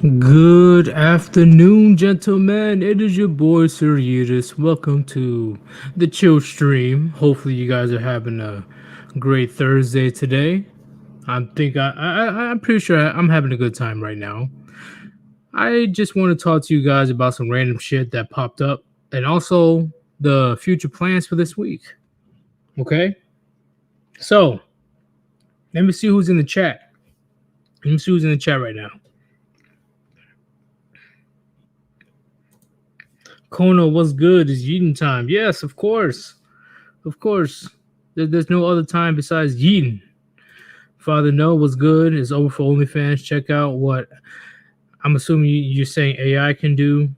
Good afternoon, gentlemen. It is your boy Sir Eutis. Welcome to the Chillstream. Hopefully, you guys are having a great Thursday today. I'm pretty sure I'm having a good time right now. I just want to talk to you guys about some random shit that popped up, and also the future plans for this week. Okay, so let me see who's in the chat. Let me see who's in the chat right now. Kono, what's good? It's eating time. Yes, of course. Of course. There's no other time besides Yeetin. Father No was good. It's over for OnlyFans. Check out what I'm assuming you're saying AI can do.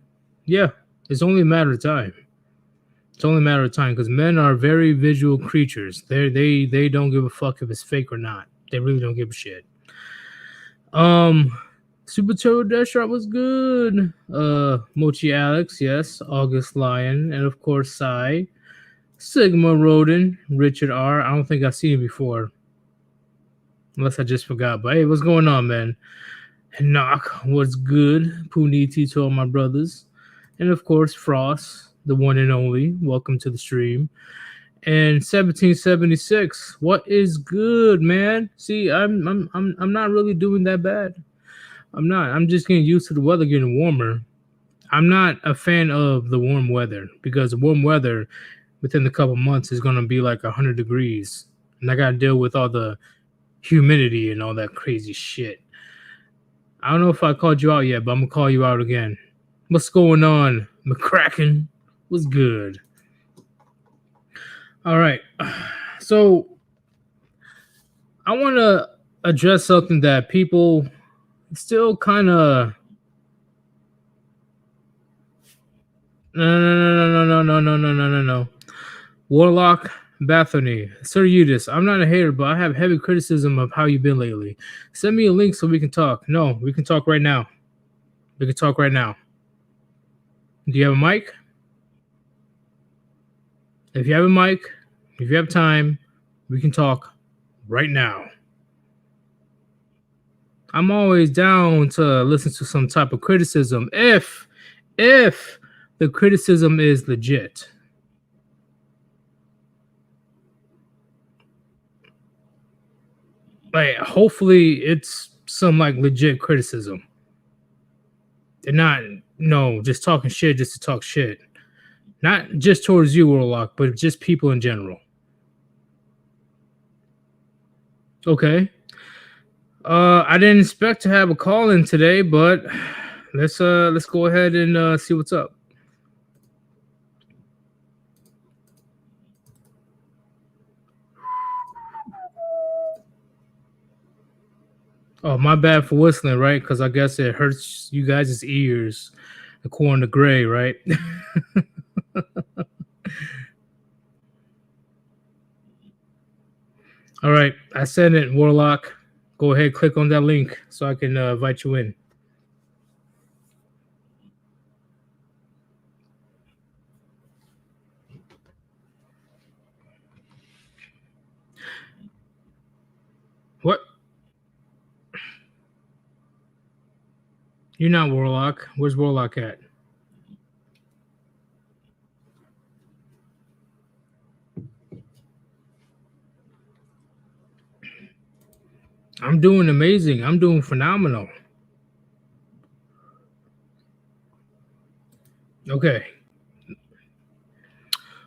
Yeah, it's only a matter of time. It's only a matter of time because men are very visual creatures. They don't give a fuck if it's fake or not. They really don't give a shit. Um, Super Turbo Dash Shot was good. Mochi Alex, yes. August Lion, and of course Sai. Sigma Roden, Richard R. I don't think I've seen it before. Unless I just forgot. But hey, what's going on, man? Knock, what's good? Puniti to all my brothers. And of course, Frost, the one and only. Welcome to the stream. And 1776, what is good, man? See, I'm not really doing that bad. I'm not. I'm just getting used to the weather getting warmer. I'm not a fan of the warm weather because warm weather within a couple months is gonna be like 100 degrees. And I gotta deal with all the humidity and all that crazy shit. I don't know if I called you out yet, but I'm gonna call you out again. What's going on, McCracken? What's good? All right. So I want to address something that people still kind of no. Warlock Bethany, Sir Eudes, I'm not a hater, but I have heavy criticism of how you've been lately. Send me a link so we can talk. No, we can talk right now. We can talk right now. Do you have a mic? If you have a mic, if you have time, we can talk right now. I'm always down to listen to some type of criticism if the criticism is legit. Like hopefully it's some like legit criticism. And not no, just talking shit just to talk shit. Not just towards you, Warlock, but just people in general. Okay. I didn't expect to have a call in today, but let's go ahead and see what's up. Oh, my bad for whistling, right? Because I guess it hurts you guys' ears, according to Gray, right? All right, I sent it, Warlock. Go ahead, click on that link so I can invite you in. What? You're not Warlock. Where's Warlock at? I'm doing amazing. I'm doing phenomenal. Okay.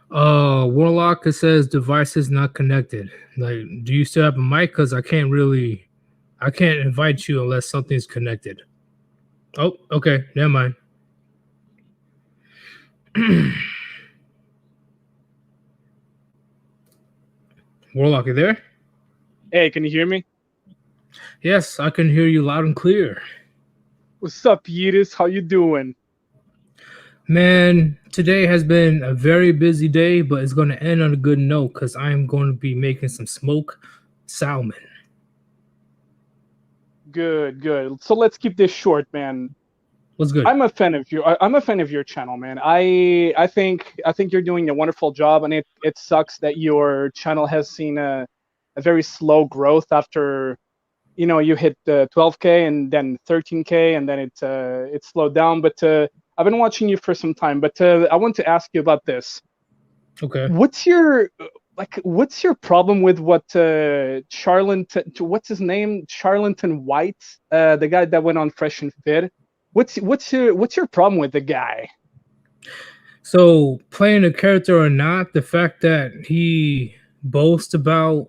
Warlock, it says devices not connected. Like, do you still have a mic? Because I can't invite you unless something's connected. Oh, okay. Never mind. Warlock, you there? Hey, can you hear me? Yes, I can hear you loud and clear. What's up, Yeetus? How you doing? Man, today has been a very busy day, but it's going to end on a good note because I am going to be making some smoked salmon. Good, good. So let's keep this short, man. What's good? I'm a fan of you. I'm a fan of your channel, man. I think you're doing a wonderful job, and it sucks that your channel has seen a very slow growth after you know, you hit 12K and then 13K and then it slowed down. But I've been watching you for some time. But I want to ask you about this. Okay. What's your problem with what Charlton? What's his name? Charlton White, the guy that went on Fresh and Fit. What's your problem with the guy? So playing a character or not, the fact that he boasts about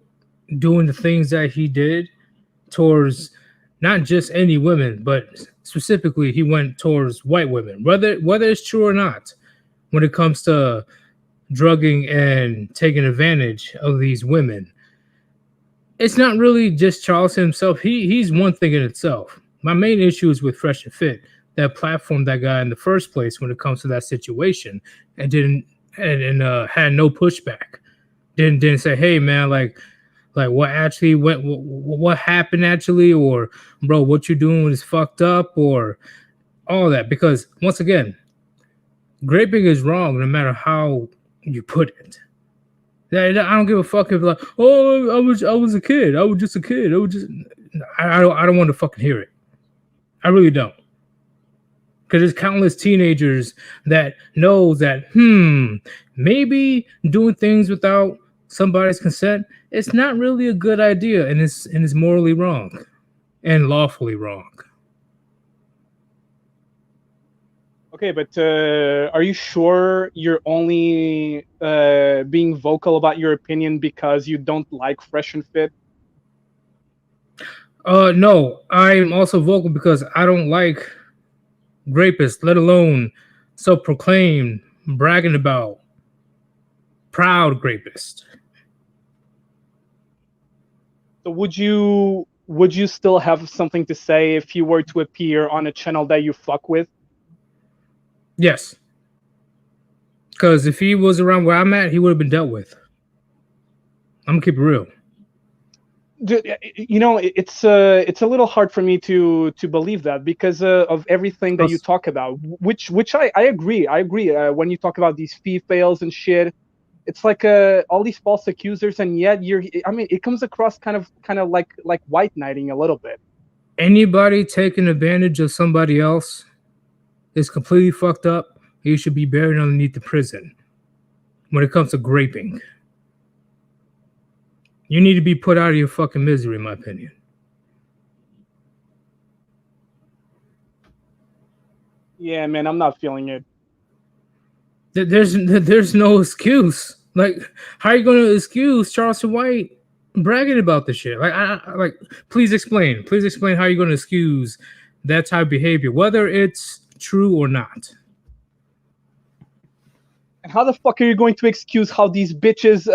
doing the things that he did towards not just any women, but specifically he went towards white women, whether it's true or not, when it comes to drugging and taking advantage of these women. It's not really just Charleston himself. He's one thing in itself. My main issue is with Fresh and Fit, that platform that guy in the first place when it comes to that situation, and didn't and had no pushback. Didn't say, hey man, like what actually went, what happened actually, or bro, what you're doing is fucked up, or all that. Because once again, graping is wrong no matter how you put it. I don't give a fuck if like, oh, I was a kid. I was just a kid. I don't want to fucking hear it. I really don't. Because there's countless teenagers that knows that, maybe doing things without somebody's consent, it's not really a good idea, and it's morally wrong and lawfully wrong. Okay, but are you sure you're only being vocal about your opinion because you don't like Fresh and Fit? No, I'm also vocal because I don't like rapists, let alone self-proclaimed, bragging about proud rapist. So would you still have something to say if you were to appear on a channel that you fuck with? Yes. Because if he was around where I'm at, he would have been dealt with. I'm gonna keep it real. You know, it's a little hard for me to believe that because of everything that you talk about, which I agree. When you talk about these fee fails and shit, it's like all these false accusers, and yet it comes across kind of like white knighting a little bit. Anybody taking advantage of somebody else is completely fucked up. He should be buried underneath the prison. When it comes to graping, you need to be put out of your fucking misery, in my opinion. Yeah, man, I'm not feeling it. There's no excuse. Like, how are you going to excuse Charleston White bragging about the shit? Like, please explain. Please explain how you're going to excuse that type of behavior, whether it's true or not. And how the fuck are you going to excuse how these bitches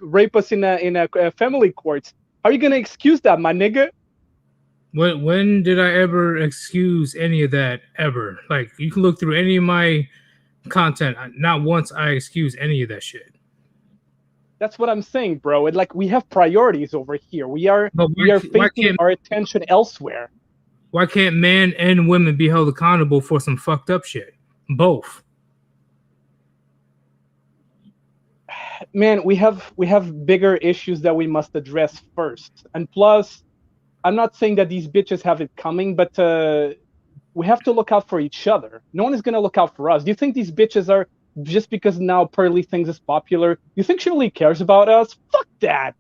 rape us in a family court? How are you gonna excuse that, my nigga? When did I ever excuse any of that ever? Like, you can look through any of my content. Not once I excuse any of that shit. That's what I'm saying, bro. And like, we have priorities over here. We are facing our attention elsewhere. Why can't men and women be held accountable for some fucked up shit? Both. Man, we have bigger issues that we must address first. And plus, I'm not saying that these bitches have it coming, but we have to look out for each other. No one is gonna look out for us. Do you think these bitches are, just because now Pearly Things is popular, you think she really cares about us? Fuck that.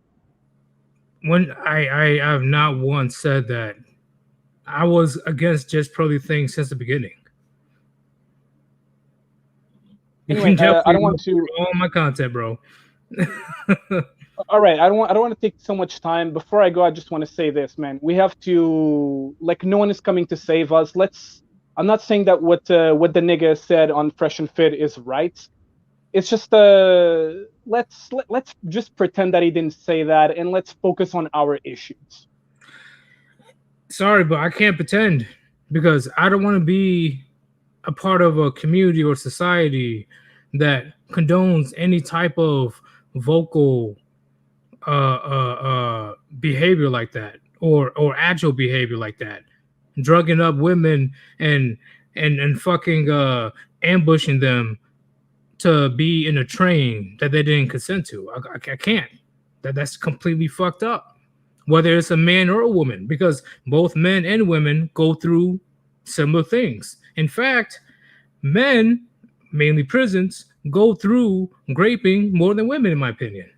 When I have not once said that I was against just Pearly Things since the beginning. Anyway, I don't want to all my content, bro. All right, I don't want to take so much time. Before I go, I just want to say this, man. We have to, like, no one is coming to save us. I'm not saying that what the nigga said on Fresh and Fit is right. It's just let's just pretend that he didn't say that, and let's focus on our issues. Sorry, but I can't pretend, because I don't want to be a part of a community or society that condones any type of vocal behavior like that, or actual behavior like that, drugging up women and fucking ambushing them to be in a train that they didn't consent to. I can't. That's completely fucked up. whether it's a man or a woman, because both men and women go through similar things. In fact, men, mainly prisons, go through graping more than women, in my opinion.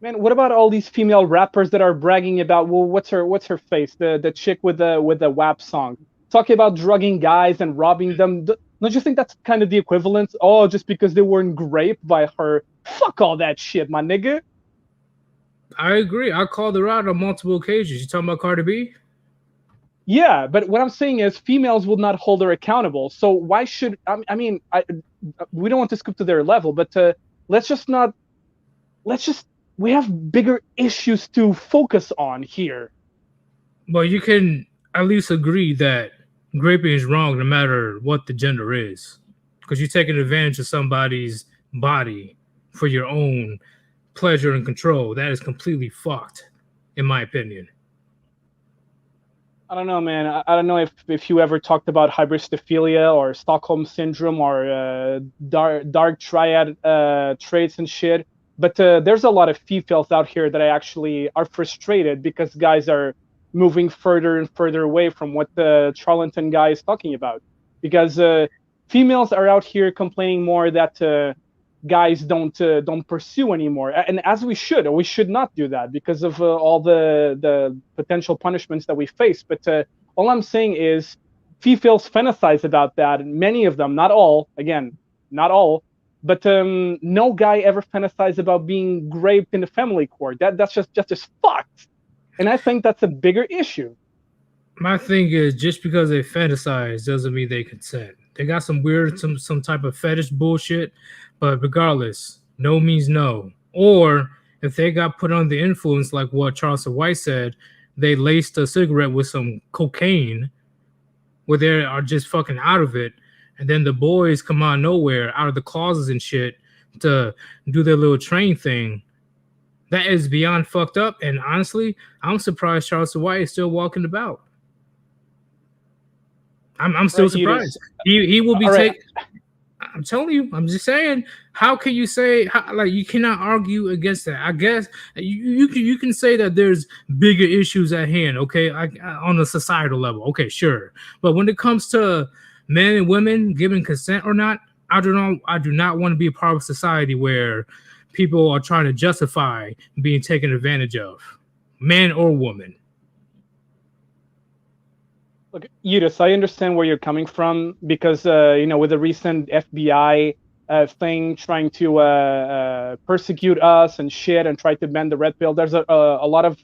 Man, what about all these female rappers that are bragging about, well, what's her face, the chick with the WAP song, talking about drugging guys and robbing them? Don't you think that's kind of the equivalent? Oh, just because they weren't raped by her? Fuck all that shit, my nigga. I agree. I called her out on multiple occasions. You talking about Cardi B? Yeah, but what I'm saying is females will not hold her accountable. So why should I mean we don't want to scoop to their level, but let's just not let's just we have bigger issues to focus on here. But you can at least agree that graping is wrong no matter what the gender is. Because you're taking advantage of somebody's body for your own pleasure and control. That is completely fucked, in my opinion. I don't know, man. I don't know if you ever talked about hybristophilia or Stockholm syndrome or dark triad traits and shit. But there's a lot of females out here that I actually are frustrated because guys are moving further and further away from what the Charlatan guy is talking about. Because females are out here complaining more that guys don't pursue anymore, and as we should not do that because of all the potential punishments that we face. But all I'm saying is females fantasize about that, and many of them, not all, again, not all, but no guy ever fantasized about being raped in the family court. That's just as fucked, and I think that's a bigger issue. My thing is, just because they fantasize doesn't mean they consent. They got some weird, some type of fetish bullshit, but regardless, no means no. Or if they got put under the influence, like what Charleston White said, they laced a cigarette with some cocaine, where they are just fucking out of it, and then the boys come out of nowhere, out of the closets and shit, to do their little train thing. That is beyond fucked up. And honestly, I'm surprised Charleston White is still walking about. I'm still Right, Yudis? surprised. He will be All right. taken. I'm telling you. I'm just saying. How can you say like you cannot argue against that? I guess you can say that there's bigger issues at hand. Okay, on a societal level. Okay, sure. But when it comes to men and women giving consent or not, I do not want to be a part of society where people are trying to justify being taken advantage of, man or woman. Look, Yudis, I understand where you're coming from because with the recent FBI thing trying to persecute us and shit and try to ban the red pill, there's a lot of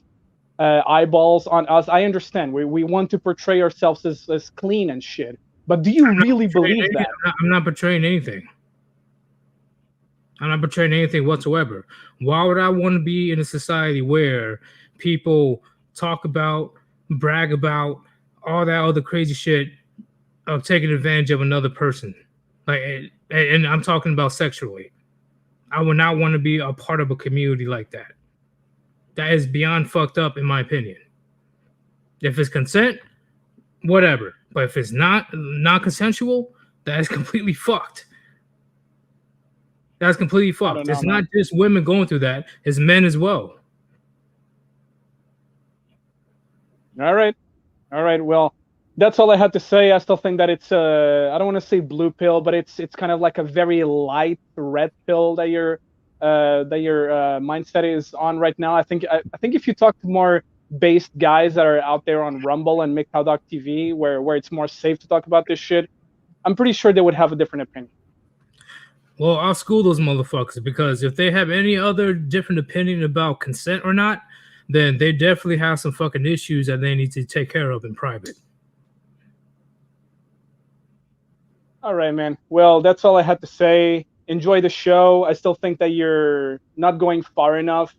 eyeballs on us. I understand. We want to portray ourselves as clean and shit. But do you really believe that? I'm not portraying anything. I'm not portraying anything whatsoever. Why would I want to be in a society where people talk about, brag about all that other crazy shit of taking advantage of another person? Like, and I'm talking about sexually. I would not want to be a part of a community like that. That is beyond fucked up, in my opinion. If it's consent, whatever. But if it's not consensual, that is completely fucked. That's completely fucked. It's not just women going through that; it's men as well. All right. Well, that's all I had to say. I still think that it's I don't want to say blue pill, but it's kind of like a very light red pill that your mindset is on right now. I think if you talk to more based guys that are out there on Rumble and McCowDoc TV, where it's more safe to talk about this shit, I'm pretty sure they would have a different opinion. Well, I'll school those motherfuckers, because if they have any other different opinion about consent or not, then they definitely have some fucking issues that they need to take care of in private. All right, man. Well, that's all I had to say. Enjoy the show. I still think that you're not going far enough.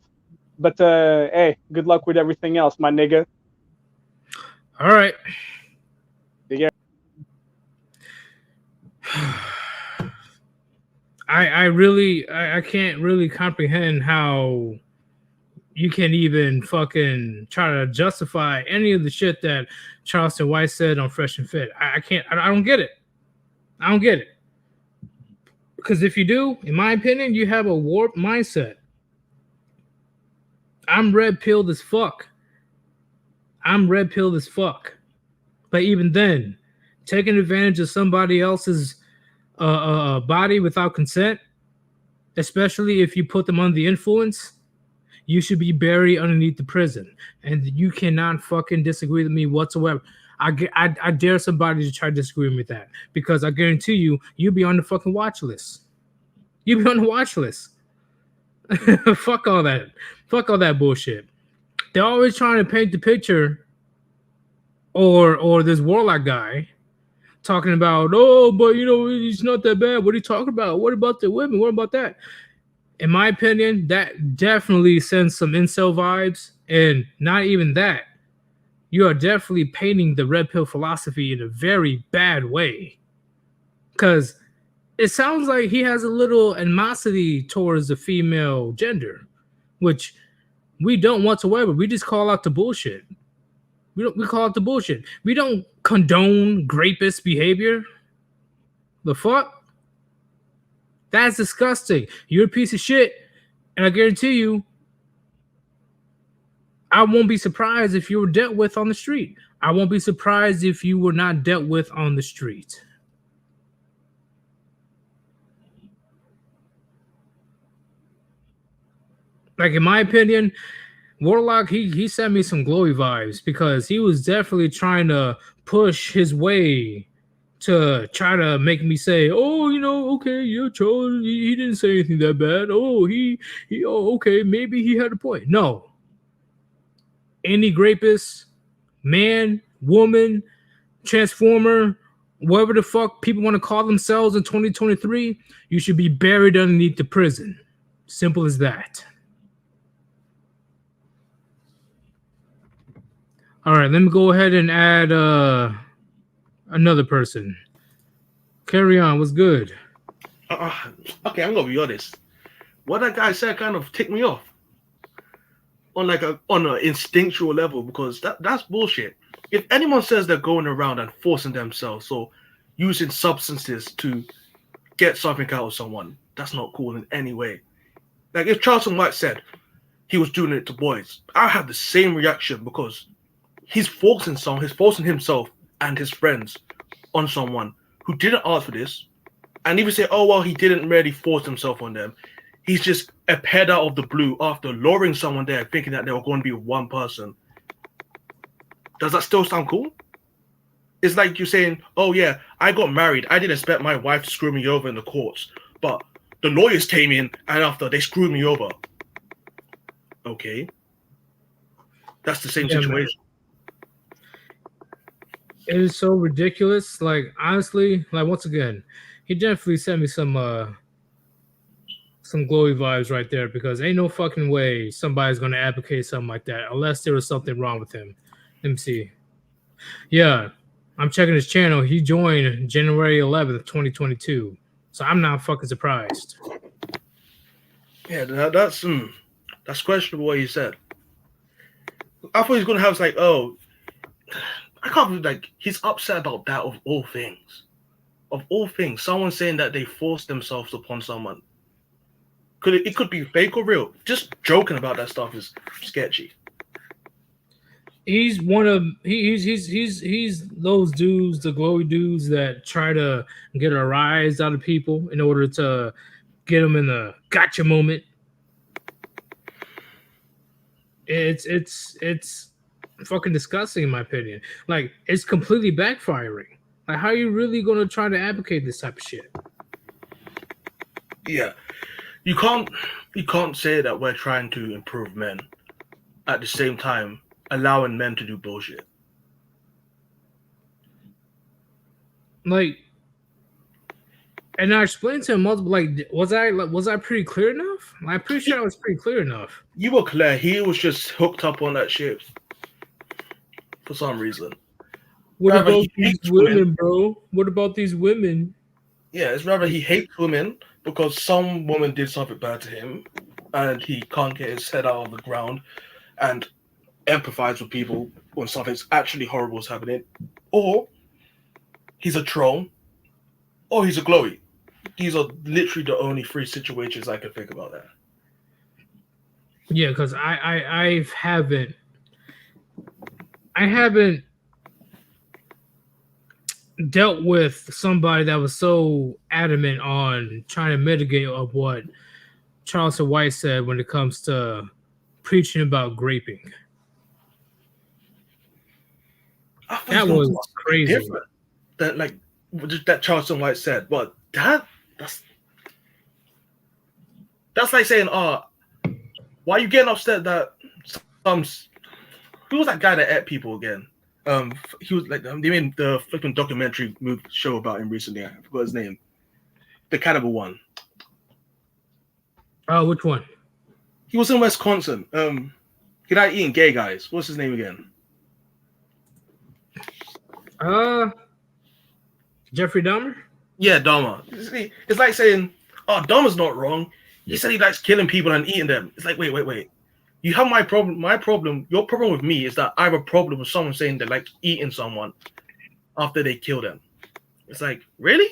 But hey, good luck with everything else, my nigga. All right. Yeah. I can't really comprehend how you can even fucking try to justify any of the shit that Charleston White said on Fresh and Fit. I can't. I don't get it. I don't get it. Because if you do, in my opinion, you have a warped mindset. I'm red pilled as fuck. I'm red pilled as fuck. But even then, taking advantage of somebody else's body without consent, especially if you put them under the influence, you should be buried underneath the prison. And you cannot fucking disagree with me whatsoever. I dare somebody to try to disagree with me with that because I guarantee you, you'll be on the fucking watch list. You'll be on the watch list. Fuck all that. Fuck all that bullshit. They're always trying to paint the picture, or this warlock guy talking about, oh, but you know, he's not that bad. What are you talking about? What about the women? What about that? In my opinion, that definitely sends some incel vibes. And not even that. You are definitely painting the red pill philosophy in a very bad way. Because it sounds like he has a little animosity towards the female gender, which we don't whatsoever. We just call out the bullshit. We call out the bullshit. We don't condone rapist behavior. The fuck? That's disgusting. You're a piece of shit. And I guarantee you, I won't be surprised if you were dealt with on the street. I won't be surprised if you were not dealt with on the street. Like, in my opinion, Warlock, he sent me some glowy vibes because he was definitely trying to push his way to try to make me say, oh, you know, okay, yeah, Charles, he didn't say anything that bad. Oh, oh, okay, maybe he had a point. No. Any rapist, man, woman, transformer, whatever the fuck people want to call themselves in 2023, you should be buried underneath the prison. Simple as that. All right, let me go ahead and add another person. Carry on. What's good? Okay, I'm gonna be honest. What that guy said kind of ticked me off on an instinctual level because that's bullshit. If anyone says they're going around and forcing themselves or using substances to get something out of someone, that's not cool in any way. Like if Charlton White said he was doing it to boys, I have the same reaction because he's forcing himself and his friends on someone who didn't ask for this, and even say, oh well, he didn't really force himself on them. He's just appeared out of the blue after luring someone there, thinking that they were going to be one person. Does that still sound cool? It's like you saying, oh yeah, I got married. I didn't expect my wife to screw me over in the courts, but the lawyers came in and after they screwed me over. Okay. That's the same situation. Man. It is so ridiculous. Like, honestly, like once again, he definitely sent me some glowy vibes right there because ain't no fucking way somebody's gonna advocate something like that unless there was something wrong with him. Let me see. Yeah, I'm checking his channel. He joined January 11th, 2022. So I'm not fucking surprised. Yeah, that's questionable what he said. I thought he's gonna have like, oh, I can't believe like he's upset about that of all things. Of all things, someone saying that they forced themselves upon someone. It could be fake or real. Just joking about that stuff is sketchy. He's one of he's those dudes, the glowy dudes that try to get a rise out of people in order to get them in the gotcha moment. It's fucking disgusting in my opinion. Like it's completely backfiring. Like how are you really gonna try to advocate this type of shit? Yeah. You can't say that we're trying to improve men at the same time allowing men to do bullshit. Like, and I explained to him multiple. Like, was I pretty clear enough? I'm pretty sure I was pretty clear enough. You were clear. He was just hooked up on that shit for some reason. What about these women, bro? What about these women? Yeah, it's rather he hates women because some woman did something bad to him and he can't get his head out of the ground and empathize with people when something's actually horrible is happening. Or he's a troll or he's a glowy. These are literally the only three situations I can think about that. Yeah, because I haven't dealt with somebody that was so adamant on trying to mitigate of what Charleston White said when it comes to preaching about graping. I thought he's That gonna was do something crazy. different. That like that Charleston White said, but that's like saying, why are you getting upset that some who was that guy that ate people again? He was like they made the flipping documentary movie show about him recently. I forgot his name. The cannibal one. Oh, which one? He was in Wisconsin. He died eating gay guys. What's his name again? Jeffrey Dahmer? Yeah, Dahmer. See, it's like saying, oh, Dahmer's not wrong. He said he likes killing people and eating them. It's like, wait. You have my problem. My problem, your problem with me is that I have a problem with someone saying they like eating someone after they kill them. It's like, really?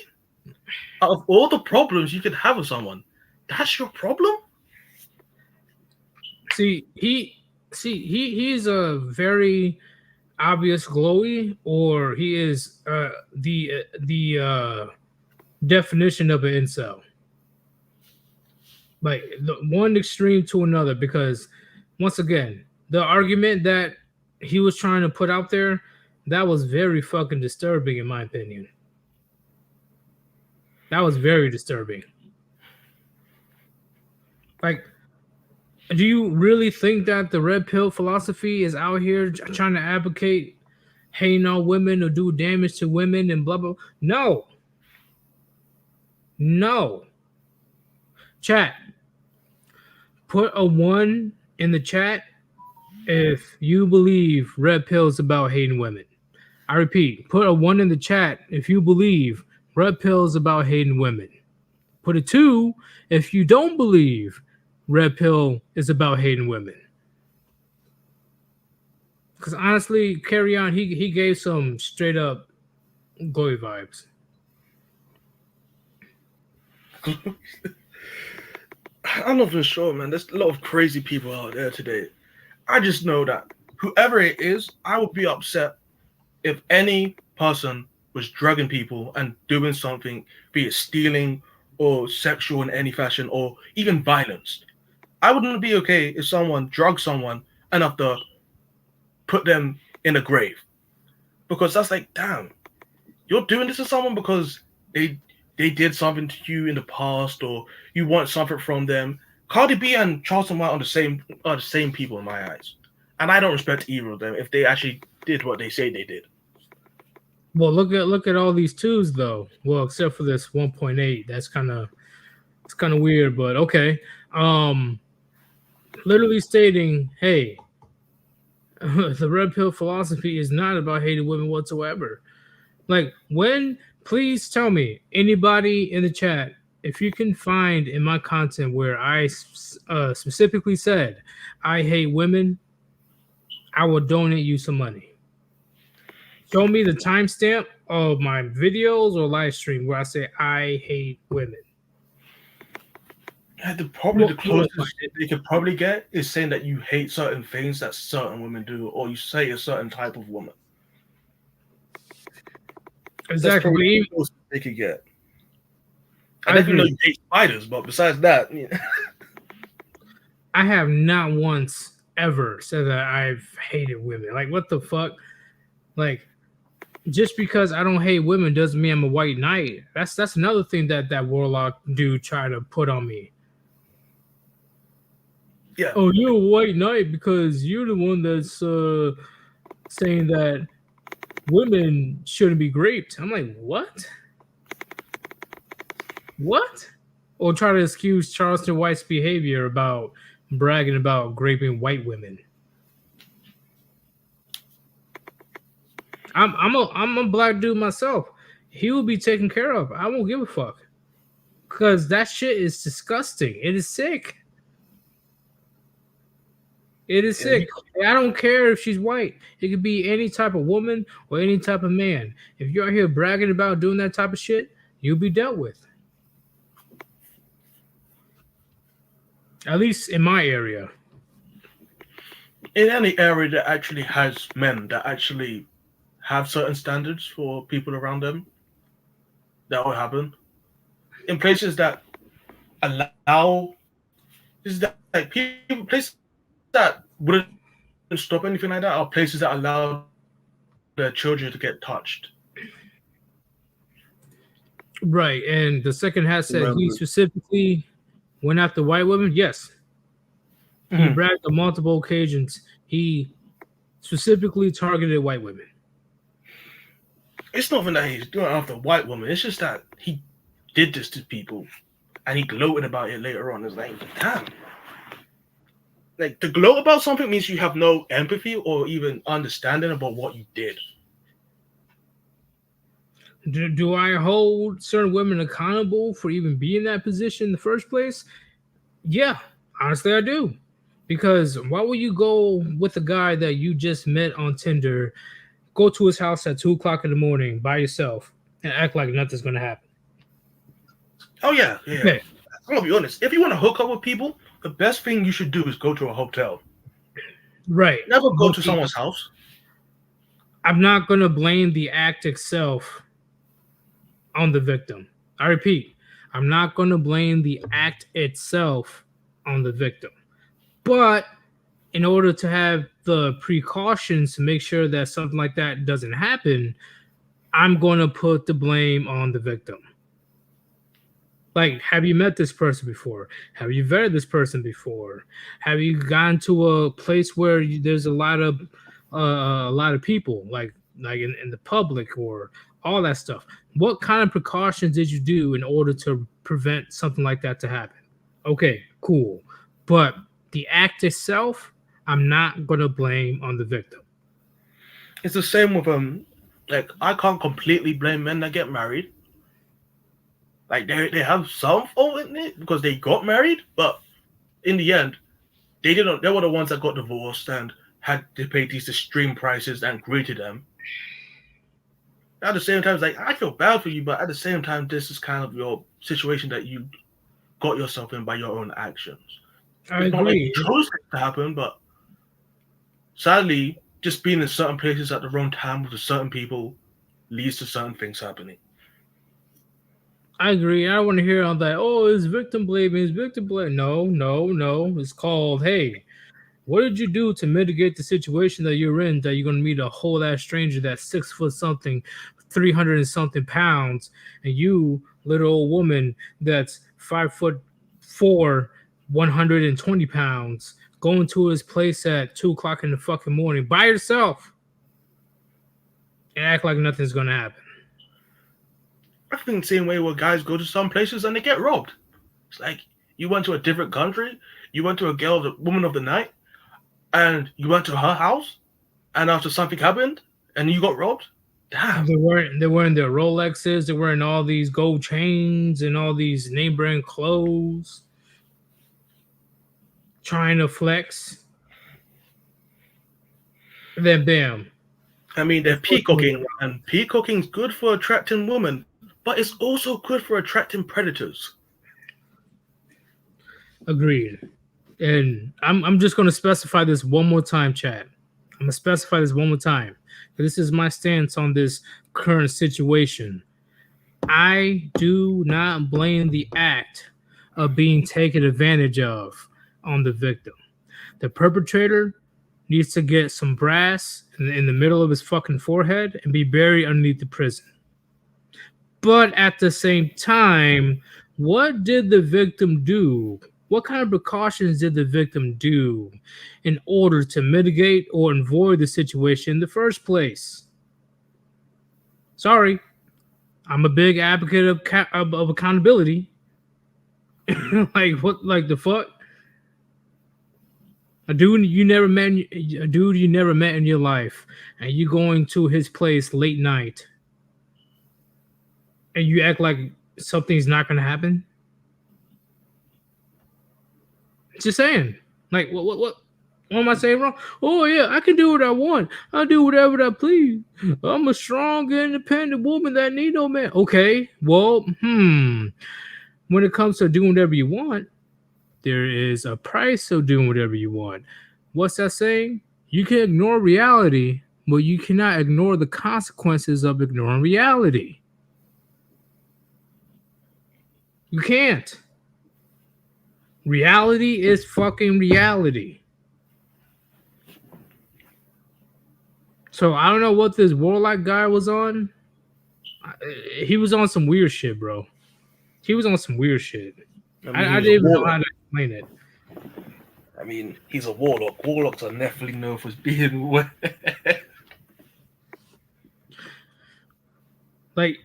Out of all the problems you could have with someone, that's your problem? He's a very obvious glowy, or he is the definition of an incel. Like the one extreme to another, because once again, the argument that he was trying to put out there, that was very fucking disturbing in my opinion. That was very disturbing. Like, do you really think that the red pill philosophy is out here trying to advocate hating on women or do damage to women and blah blah? No. Chat. Put a 1 in the chat if you believe red pill is about hating women. I repeat, put a 1 in the chat if you believe red pill is about hating women. Put a 2 if you don't believe red pill is about hating women. Because honestly, Carry On, he gave some straight up glowy vibes. I'm not for sure, man. There's a lot of crazy people out there today. I just know that whoever it is, I would be upset if any person was drugging people and doing something, be it stealing or sexual in any fashion or even violence. I wouldn't be okay if someone drugged someone and have to put them in a grave. Because that's like, damn, you're doing this to someone because they did something to you in the past or you want something from them. Cardi B and Charleston White are the same people in my eyes. And I don't respect either of them if they actually did what they say they did. Well, look at all these 2s though. Well, except for this 1.8. That's kind of weird, but okay. Literally stating, hey, the red pill philosophy is not about hating women whatsoever. Like, when, please tell me, anybody in the chat, if you can find in my content where I specifically said I hate women, I will donate you some money. Show me the timestamp of my videos or live stream where I say I hate women. Yeah, the closest they could probably get is saying that you hate certain things that certain women do, or you say a certain type of woman. Exactly. That's probably the closest they could get. I definitely know you hate spiders, but besides that, yeah. I have not once ever said that I've hated women. Like, what the fuck? Like, just because I don't hate women doesn't mean I'm a white knight. That's another thing that warlock dude tried to put on me. Yeah. Oh, you're a white knight because you're the one that's saying that women shouldn't be raped. I'm like, what? What? Or try to excuse Charleston White's behavior about bragging about raping white women. I'm a black dude myself. He will be taken care of. I won't give a fuck. Because that shit is disgusting. It is sick. It is sick. I don't care if she's white. It could be any type of woman or any type of man. If you're out here bragging about doing that type of shit, you'll be dealt with. At least in my area. in any area that actually has men that actually have certain standards for people around them, that will happen. In places that allow, this is that like people places that wouldn't stop anything like that are places that allow their children to get touched. Right. And the second hat said he Remember. specifically went after white women. Yes. He Mhm. bragged on multiple occasions. He specifically targeted white women. It's nothing that he's doing after white woman. It's just that he did this to people, and he gloated about it later on. It's like, damn. Like to gloat about something means you have no empathy or even understanding about what you did. Do I hold certain women accountable for even being in that position in the first place? Yeah, honestly, I do. Because why would you go with a guy that you just met on Tinder, go to his house at 2 o'clock in the morning by yourself, and act like nothing's going to happen? Oh yeah. Okay, I'm gonna be honest. If you want to hook up with people, the best thing you should do is go to a hotel. right. Never go But to someone's house. I'm not going to blame the act itself on the victim. I repeat, I'm not going to blame the act itself on the victim. But in order to have the precautions to make sure that something like that doesn't happen, I'm going to put the blame on the victim. Like, have you met this person before? Have you vetted this person before? Have you gone to a place where there's a lot of people, like in the public or all that stuff? What kind of precautions did you do in order to prevent something like that to happen? Okay, cool. But the act itself, I'm not gonna blame on the victim. It's the same with like I can't completely blame men that get married. Like they have some fault in it because they got married, but in the end, they didn't. They were the ones that got divorced and had to pay these extreme prices and greeted them. At the same time, it's like I feel bad for you, but at the same time, this is kind of your situation that you got yourself in by your own actions. I It's not like agree. you chose it to happen, but sadly, just being in certain places at the wrong time with certain people leads to certain things happening. I agree. I don't want to hear all that. Oh, it's victim blaming. It's victim blaming. No, no, no. It's called, hey, what did you do to mitigate the situation that you're in? That you're going to meet a whole ass stranger that's 6 foot something, 300 and something pounds, and you, little old woman, that's 5'4", 120 pounds, going to his place at 2 o'clock in the fucking morning by yourself and act like nothing's going to happen. I think the same way where guys go to some places and they get robbed. It's like you went to a different country, you went to a girl, the woman of the night, and you went to her house, and after something happened, and you got robbed. Damn. They're wearing their Rolexes, they're wearing all these gold chains and all these name brand clothes, trying to flex. And then bam. I mean, they're peacocking, and peacocking's good for attracting women, but it's also good for attracting predators. Agreed. And I'm just gonna specify this one more time, chat. I'm gonna specify this one more time. This is my stance on this current situation. I do not blame the act of being taken advantage of on the victim. The perpetrator needs to get some brass in the middle of his fucking forehead and be buried underneath the prison. But at the same time, what did the victim do? What kind of precautions did the victim do in order to mitigate or avoid the situation in the first place? Sorry, I'm a big advocate of accountability. Like what? Like the fuck? A dude you never met in your life, and you going to his place late night, and you act like something's not gonna happen. Just saying. Like what am I saying wrong? Oh yeah, I can do what I want. I do whatever I please. I'm a strong, independent woman that need no man. Okay, well, when it comes to doing whatever you want, there is a price of doing whatever you want. what's that saying? You can ignore reality, but you cannot ignore the consequences of ignoring reality. You can't. Reality is fucking reality. So I don't know what this Warlock guy was on. He was on some weird shit, bro. He was on some weird shit. I didn't even know how to explain it. I mean, he's a warlock. Warlocks are definitely known for being like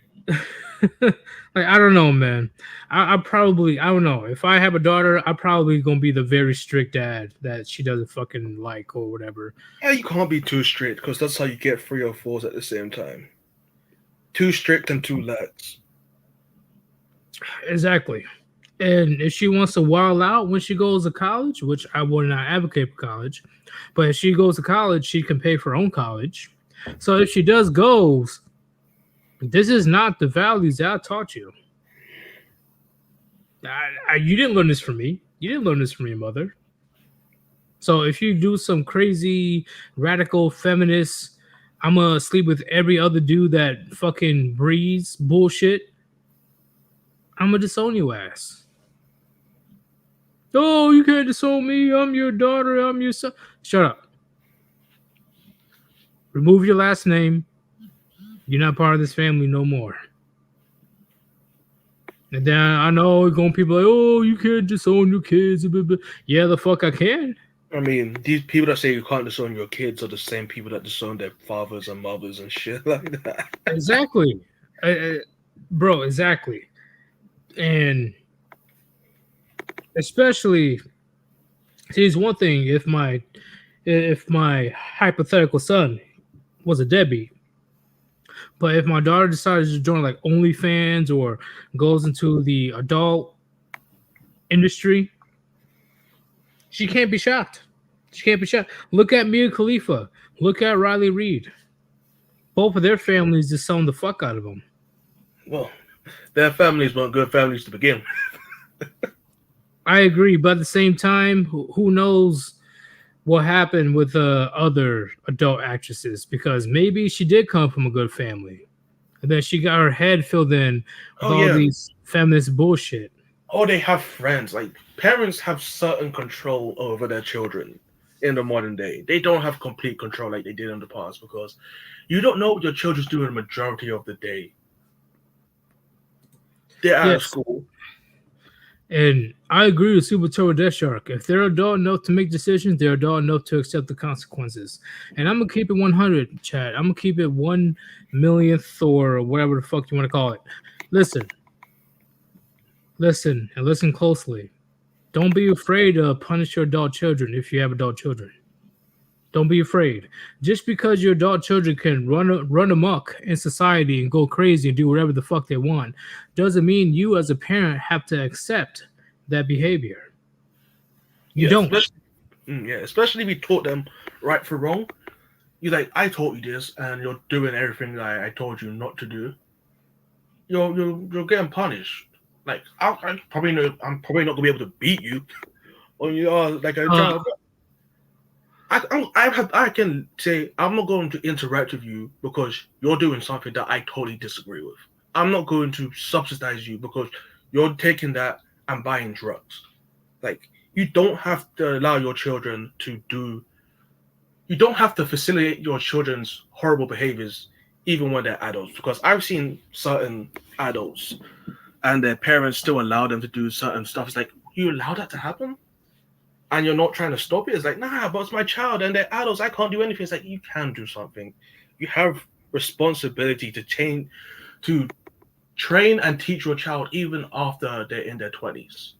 I don't know, man. I probably, I don't know. If I have a daughter, I'm probably gonna be the very strict dad that she doesn't fucking like or whatever. Yeah, you can't be too strict because that's how you get 3 or 4s at the same time. Too strict and too lax. Exactly. And if she wants to wild out when she goes to college, which I would not advocate for college, but if she goes to college, she can pay for her own college. So if she does goes, this is not the values that I taught you. You didn't learn this from me. You didn't learn this from your mother. So if you do some crazy radical feminist, I'm gonna sleep with every other dude that fucking breathes bullshit, I'm gonna disown your ass. Oh, you can't disown me. I'm your daughter. I'm your son. Shut up. Remove your last name. You're not part of this family no more. And then I know going people like, oh, you can't disown your kids. Yeah, the fuck I can. I mean, these people that say you can't disown your kids are the same people that disown their fathers and mothers and shit like that. Exactly. Bro, exactly. And especially, see, it's one thing if my hypothetical son was a deadbeat, but if my daughter decides to join like OnlyFans or goes into the adult industry, she can't be shocked. She can't be shocked. Look at Mia Khalifa. Look at Riley Reid. Both of their families disowned the fuck out of them. Well, their families weren't good families to begin with. I agree, but at the same time, who knows what happened with other adult actresses? Because maybe she did come from a good family, and then she got her head filled in with all these feminist bullshit. Oh, they have friends. Like, parents have certain control over their children in the modern day. They don't have complete control like they did in the past because you don't know what your children's doing the majority of the day. They're out of school. And I agree with Super Turbo Death Shark. If they're adult enough to make decisions, they're adult enough to accept the consequences. And I'm going to keep it 100, Chad. I'm going to keep it 1 millionth or whatever the fuck you want to call it. Listen, and listen closely. Don't be afraid to punish your adult children if you have adult children. Don't be afraid. Just because your adult children can run amok in society and go crazy and do whatever the fuck they want doesn't mean you as a parent have to accept that behavior. You don't. Especially if you taught them right for wrong. You're like, I taught you this, and you're doing everything that I told you not to do. You're getting punished. Like, I'm probably not gonna be able to beat you, or you are like a child. I can say I'm not going to interact with you because you're doing something that I totally disagree with. I'm not going to subsidize you because you're taking that and buying drugs. Like, you don't have to allow your children to do. You don't have to facilitate your children's horrible behaviors even when they're adults. Because I've seen certain adults and their parents still allow them to do certain stuff. It's like, you allow that to happen? And you're not trying to stop it. It's like, nah, but it's my child and they're adults. I can't do anything. It's like, you can do something. You have responsibility to train and teach your child even after they're in their 20s.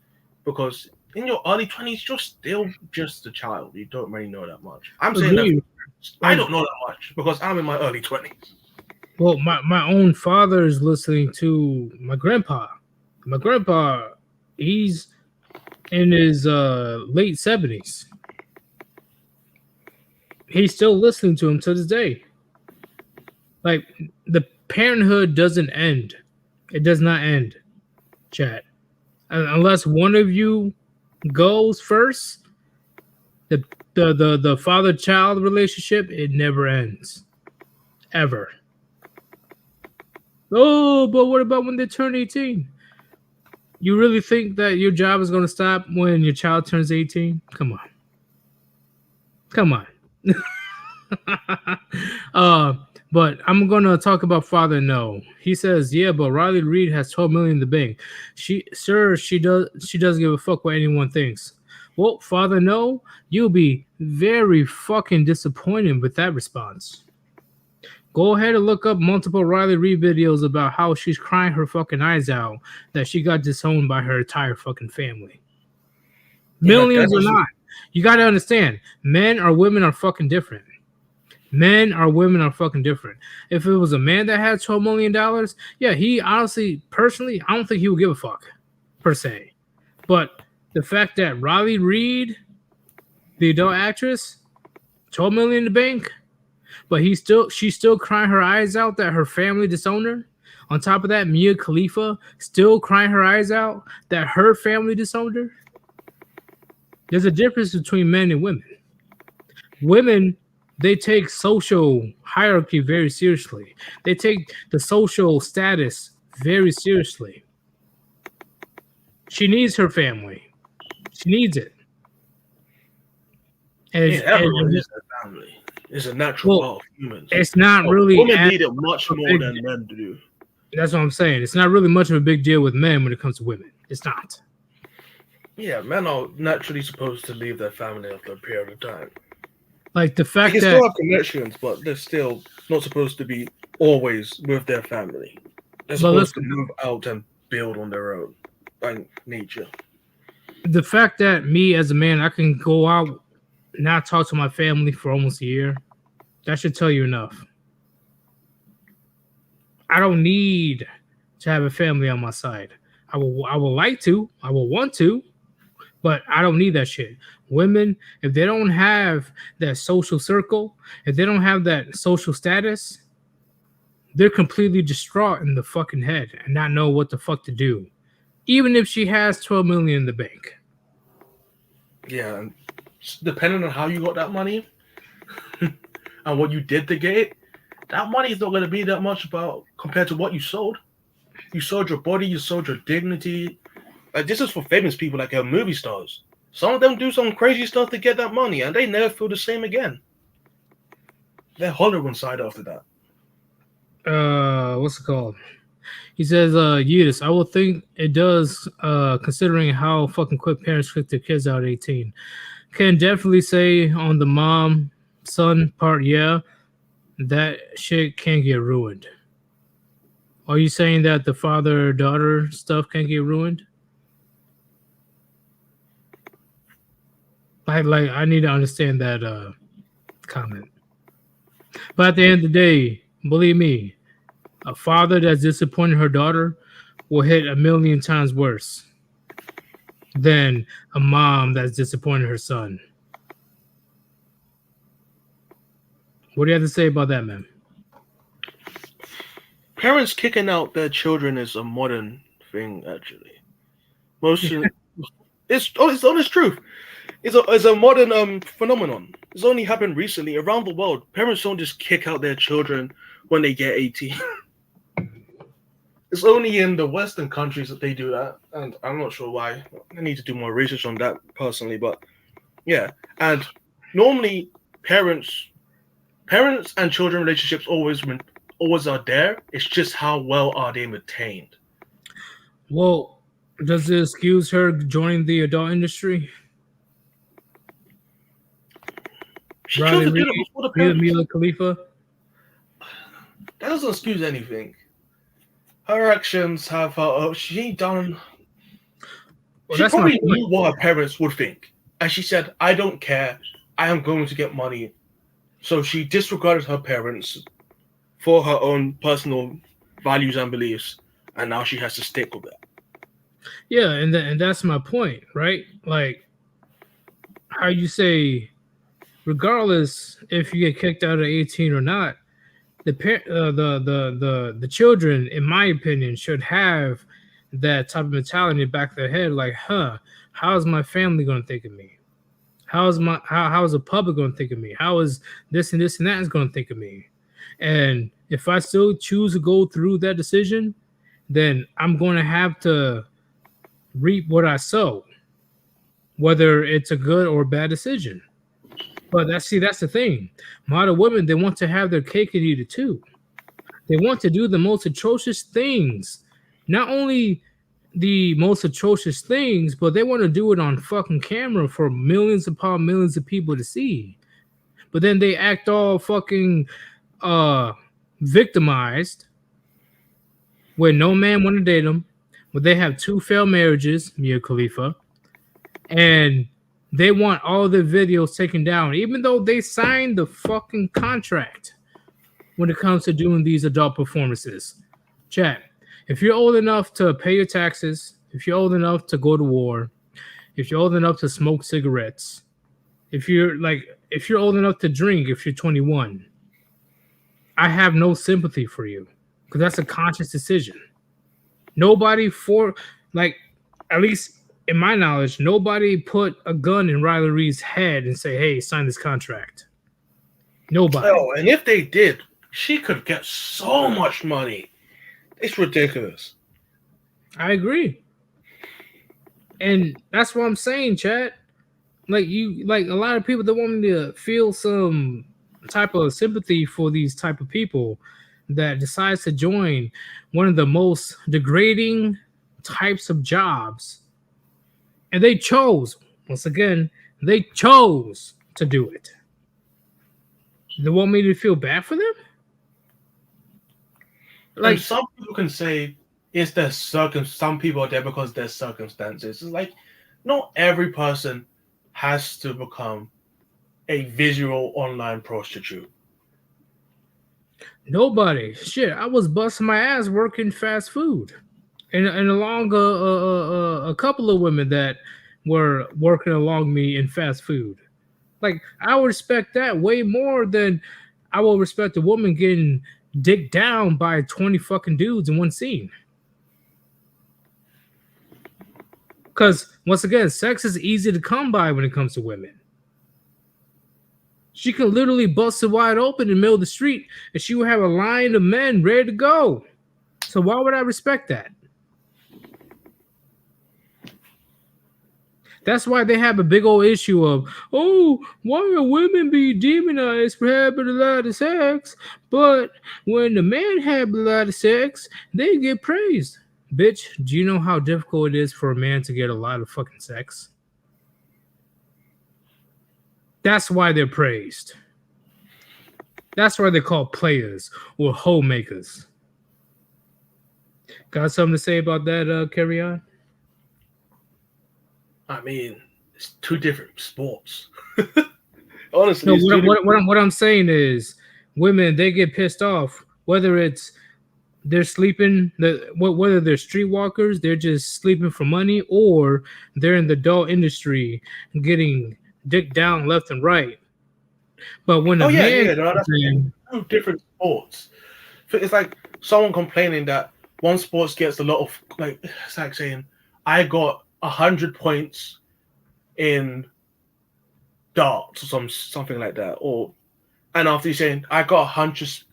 Because in your early 20s, you're still just a child. You don't really know that much. I'm saying that I don't know that much because I'm in my early 20s. Well, my own father is listening to my grandpa. My grandpa, he's in his late 70s. He's still listening to him to this day. Like, the parenthood doesn't end. It does not end, chat. Unless one of you goes first, The father-child relationship, it never ends. Ever. Oh, but what about when they turn 18? You really think that your job is going to stop when your child turns 18? Come on. Come on. But I'm gonna talk about Father No. He says, yeah, but Riley Reid has 12 million in the bank. She does give a fuck what anyone thinks. Well, Father No, you'll be very fucking disappointed with that response. Go ahead and look up multiple Riley Reid videos about how she's crying her fucking eyes out that she got disowned by her entire fucking family. Millions or not. You got to understand, men or women are fucking different. Men or women are fucking different. If it was a man that had $12 million, yeah, he honestly, personally, I don't think he would give a fuck, per se. But the fact that Riley Reid, the adult actress, 12 million in the bank, but she's still crying her eyes out that her family disowned her. On top of that, Mia Khalifa still crying her eyes out that her family disowned her. There's a difference between men and women. Women, they take social hierarchy very seriously. They take the social status very seriously. She needs her family. She needs it. Everyone needs their family. It's a natural part of humans. It's not really. Women need it much more than men do. That's what I'm saying. It's not really much of a big deal with men when it comes to women. It's not. Yeah, men are naturally supposed to leave their family after a period of time. Like the fact they that still have connections, but they're still not supposed to be always with their family. They're supposed to move out and build on their own by nature. The fact that me as a man, I can go out, not talk to my family for almost a year, that should tell you enough. I don't need to have a family on my side. I will like to, I will want to, but I don't need that shit. Women, if they don't have that social circle, if they don't have that social status, they're completely distraught in the fucking head and not know what the fuck to do. Even if she has 12 million in the bank. Yeah, and depending on how you got that money and what you did to get it, that money is not going to be that much about compared to what you sold. You sold your body, you sold your dignity. Like, this is for famous people, like movie stars. Some of them do some crazy stuff to get that money, and they never feel the same again. They're hollow inside after that. What's it called? He says, yes, I will think it does, considering how fucking quick parents kick their kids out at 18. Can definitely say on the mom-son part, yeah, that shit can get ruined. Are you saying that the father-daughter stuff can get ruined? Like, I need to understand that comment. But at the end of the day, believe me, a father that's disappointed her daughter will hit a million times worse than a mom that's disappointed her son. What do you have to say about that, man? Parents kicking out their children is a modern thing, actually. It's honest truth. It's a modern phenomenon. It's only happened recently around the world. Parents don't just kick out their children when they get 18. It's only in the Western countries that they do that, and I'm not sure why. I need to do more research on that personally, but yeah. And normally, parents and children relationships always are there. It's just how well are they maintained. Well, does it excuse her joining the adult industry? She chose to do that before the parents. Mia Khalifa? That doesn't excuse anything. Her actions have her. She done. Well, she probably knew what her parents would think, and she said, "I don't care. I am going to get money." So she disregarded her parents for her own personal values and beliefs, and now she has to stick with it. Yeah, and that's my point, right? Like, how you say, regardless if you get kicked out at 18 or not, the children, in my opinion, should have that type of mentality in the back of their head, like, how's my family going to think of me? How is the public going to think of me? How is this and this and that is going to think of me? And if I still choose to go through that decision, then I'm going to have to reap what I sow, whether it's a good or bad decision. But that's the thing. Modern women, they want to have their cake and eat it too. They want to do the most atrocious things. Not only the most atrocious things, but they want to do it on fucking camera for millions upon millions of people to see. But then they act all fucking victimized when no man want to date them, when they have 2 failed marriages, Mia Khalifa, and they want all their videos taken down, even though they signed the fucking contract when it comes to doing these adult performances. Chat, if you're old enough to pay your taxes, if you're old enough to go to war, if you're old enough to smoke cigarettes, if you're old enough to drink, if you're 21, I have no sympathy for you because that's a conscious decision. Nobody at least in my knowledge, nobody put a gun in Riley Reid's head and say, "Hey, sign this contract." Nobody. Oh, and if they did, she could get so much money. It's ridiculous. I agree. And that's what I'm saying, Chad. Like a lot of people that want me to feel some type of sympathy for these type of people that decides to join one of the most degrading types of jobs. And they chose, once again, they chose to do it. They want me to feel bad for them? Like, some people can say it's their some people are there because their circumstances. It's like not every person has to become a visual online prostitute. Nobody. Shit, I was busting my ass working fast food. And along a couple of women that were working along me in fast food. Like, I would respect that way more than I will respect a woman getting dicked down by 20 fucking dudes in one scene. Because, once again, sex is easy to come by when it comes to women. She can literally bust it wide open in the middle of the street and she will have a line of men ready to go. So why would I respect that? That's why they have a big old issue of, oh, why are women be demonized for having a lot of sex? But when the man have a lot of sex, they get praised. Bitch, do you know how difficult it is for a man to get a lot of fucking sex? That's why they're praised. That's why they're called players or homemakers. Got something to say about that, Carry On? I mean, it's 2 different sports. Honestly, no, what I'm saying is women, they get pissed off, whether it's they're sleeping, whether they're streetwalkers, they're just sleeping for money, or they're in the adult industry getting dick down left and right. But when that's 2 different sports. It's like someone complaining that one sports gets a lot of, like, it's like saying, I got 100 points in darts or something like that, and after you're saying I got 100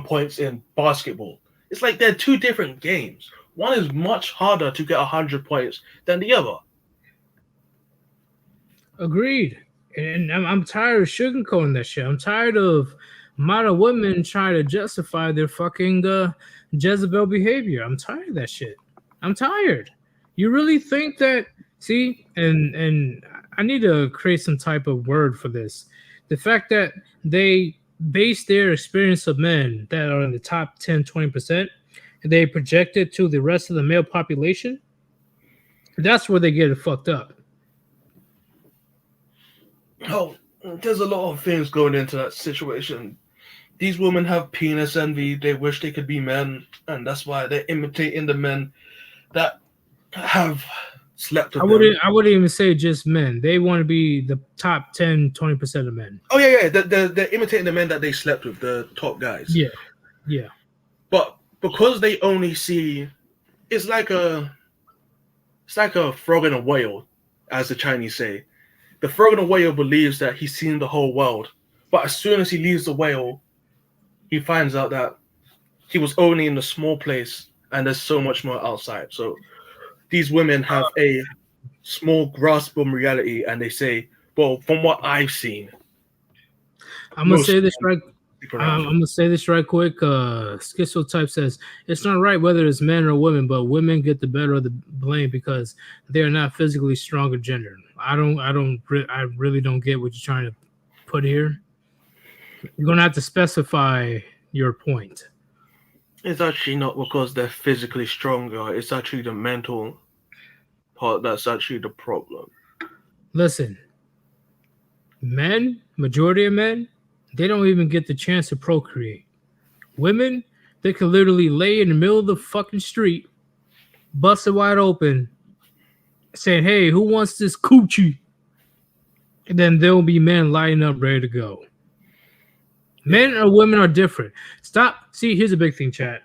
points in basketball, it's like they're 2 different games. One is much harder to get 100 points than the other. Agreed. And I'm tired of sugarcoating that shit. I'm tired of modern women trying to justify their fucking Jezebel behavior. I'm tired of that shit. I'm tired. You really think that? See, and I need to create some type of word for this. The fact that they base their experience of men that are in the top 10, 20%, and they project it to the rest of the male population, that's where they get it fucked up. Oh, there's a lot of things going into that situation. These women have penis envy. They wish they could be men, and that's why they're imitating the men that have slept with them. I wouldn't even say just men. They want to be the top 10, 20% of men. Oh, yeah. They're imitating the men that they slept with, the top guys. Yeah. But because they only see, it's like a frog in a whale, as the Chinese say. The frog in the whale believes that he's seen the whole world, but as soon as he leaves the whale, he finds out that he was only in a small place and there's so much more outside. So these women have a small grasp on reality, and they say, well, from what I've seen, I'm gonna say this right. I'm gonna say this right quick. Schizotype says it's not right whether it's men or women, but women get the better of the blame because they are not physically stronger gender. I really don't get what you're trying to put here. You're gonna have to specify your point. It's actually not because they're physically stronger. It's actually the mental part that's actually the problem. Listen, men, majority of men, they don't even get the chance to procreate. Women, they could literally lay in the middle of the fucking street, bust it wide open, saying, "Hey, who wants this coochie?" And then there'll be men lining up ready to go. Men or women are different. Stop. See, here's a big thing, chat.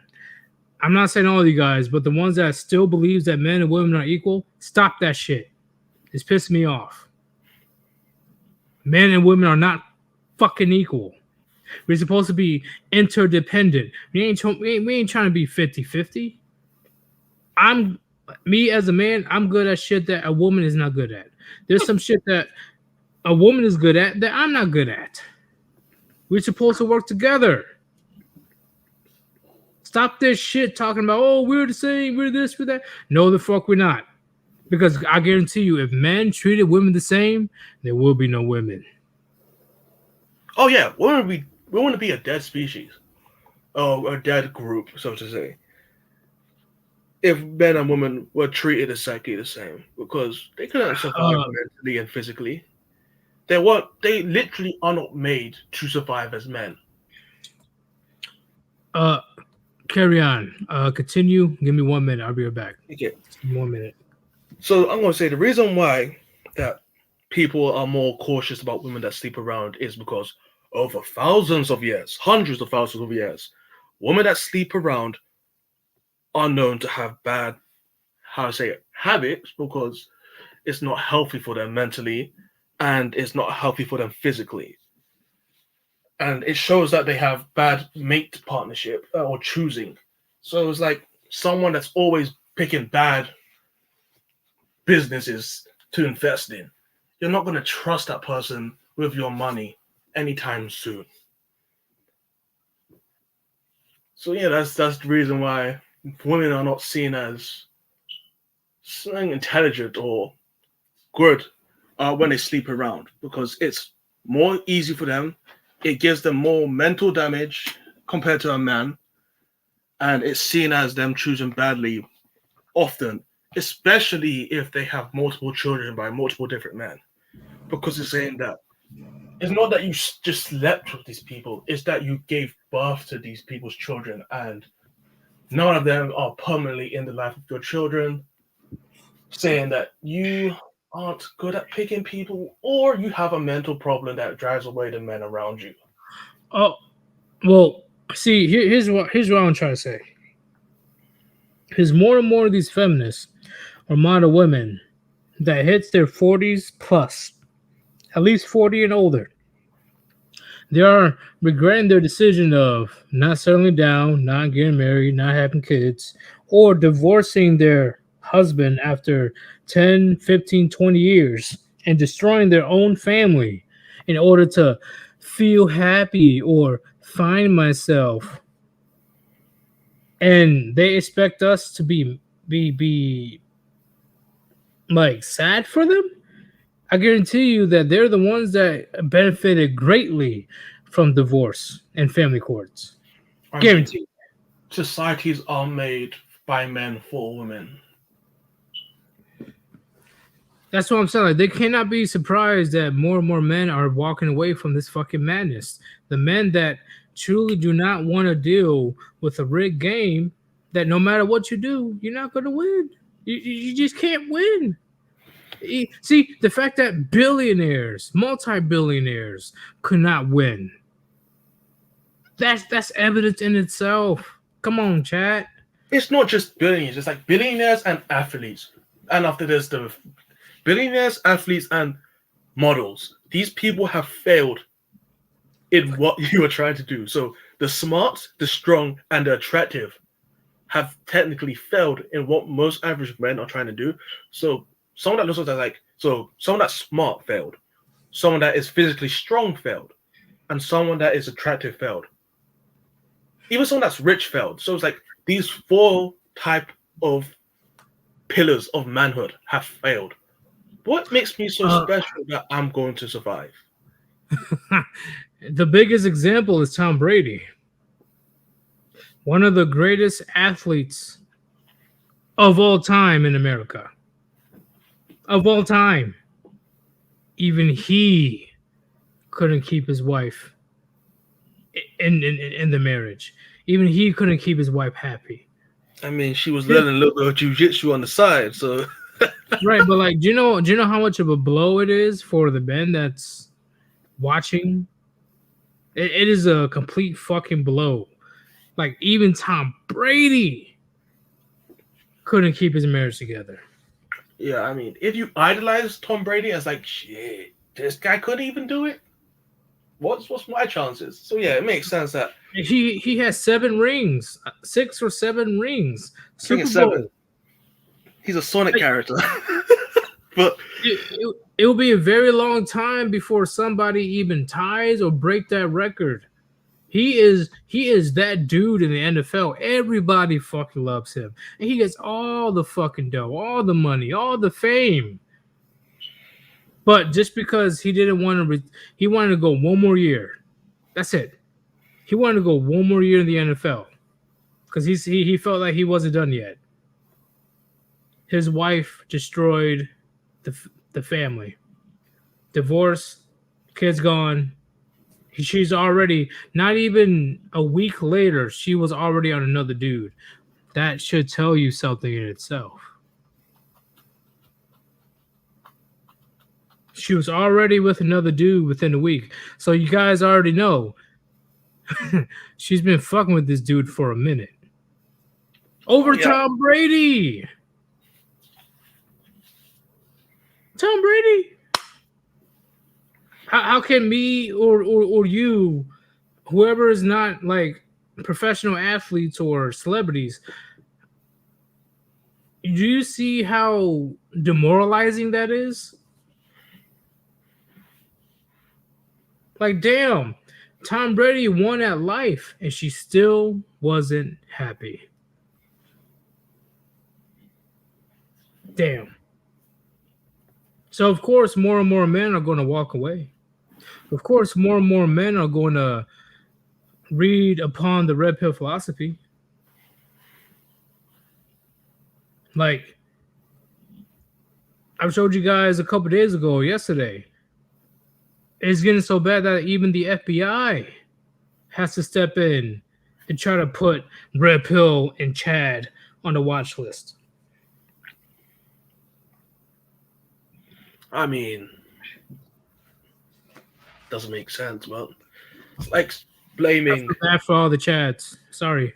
I'm not saying all of you guys, but the ones that still believes that men and women are equal, stop that shit. It's pissing me off. Men and women are not fucking equal. We're supposed to be interdependent. We ain't trying to be 50-50. Me as a man, I'm good at shit that a woman is not good at. There's some shit that a woman is good at that I'm not good at. We're supposed to work together. Stop this shit talking about, oh, we're the same, we're this, we're that. No, the fuck we're not. Because I guarantee you, if men treated women the same, there will be no women. Oh yeah, we want to be a dead species, or a dead group, so to say. If men and women were treated exactly the same, because they couldn't survive mentally and physically. They literally are not made to survive as men. Carry on. Continue. Give me 1 minute. I'll be right back. Okay. 1 minute. So I'm going to say the reason why that people are more cautious about women that sleep around is because over thousands of years, hundreds of thousands of years, women that sleep around are known to have bad, habits, because it's not healthy for them mentally and it's not healthy for them physically. And it shows that they have bad mate partnership or choosing. So it's like someone that's always picking bad businesses to invest in. You're not going to trust that person with your money anytime soon. So yeah, that's the reason why women are not seen as something intelligent or good when they sleep around, because it's more easy for them. It gives them more mental damage compared to a man, and it's seen as them choosing badly often, especially if they have multiple children by multiple different men, because it's saying that it's not that you just slept with these people, it's that you gave birth to these people's children, and none of them are permanently in the life of your children, saying that you aren't good at picking people, or you have a mental problem that drives away the men around you. Oh, well, see, here's what I'm trying to say. Is more and more of these feminists or modern women that hits their 40s plus, at least 40 and older, they are regretting their decision of not settling down, not getting married, not having kids, or divorcing their husband after 10, 15, 20 years and destroying their own family in order to feel happy or find myself. And they expect us to be like sad for them. I guarantee you that they're the ones that benefited greatly from divorce and family courts. Guaranteed. Societies are made by men for women. That's what I'm saying. Like, they cannot be surprised that more and more men are walking away from this fucking madness. The men that truly do not want to deal with a rigged game, that no matter what you do, you're not going to win. You just can't win. See, the fact that billionaires, multi-billionaires could not win. That's evidence in itself. Come on, chat. It's not just billionaires. It's like billionaires and athletes. And after there's the billionaires, athletes, and models. These people have failed in what you are trying to do. So the smart, the strong, and the attractive have technically failed in what most average men are trying to do. So someone that looks like someone that's smart failed, someone that is physically strong failed, and someone that is attractive failed. Even someone that's rich failed. So it's like these 4 type of pillars of manhood have failed. What makes me so special that I'm going to survive? The biggest example is Tom Brady, one of the greatest athletes of all time in America. Of all time. Even he couldn't keep his wife in the marriage. Even he couldn't keep his wife happy. I mean, she was learning a little bit of jiu-jitsu on the side, so right. But like, do you know how much of a blow it is for the men that's watching? It is a complete fucking blow. Like, even Tom Brady couldn't keep his marriage together. Yeah, I mean, if you idolize Tom Brady as like, shit, this guy couldn't even do it, what's my chances? So yeah, it makes sense that he has 7 rings, 6 or 7 rings. Super Bowl. 7. He's a Sonic character. But it will be a very long time before somebody even ties or break that record. He is that dude in the NFL. Everybody fucking loves him. And he gets all the fucking dough, all the money, all the fame. But just because he didn't want to, he wanted to go one more year. That's it. He wanted to go one more year in the NFL because he felt like he wasn't done yet. His wife destroyed the family. Divorce, kids gone. She's already, not even a week later, she was already on another dude. That should tell you something in itself. She was already with another dude within a week. So you guys already know she's been fucking with this dude for a minute. Over Tom Brady. Tom Brady. How can me or you, whoever is not like professional athletes or celebrities, do you see how demoralizing that is? Like, damn, Tom Brady won at life and she still wasn't happy. Damn. So, of course, more and more men are going to walk away. Of course, more and more men are going to read upon the red pill philosophy. Like, I showed you guys a couple days ago, yesterday. It's getting so bad that even the FBI has to step in and try to put red pill and Chad on the watch list. I mean, doesn't make sense, but like blaming. Bad for all the Chads. Sorry,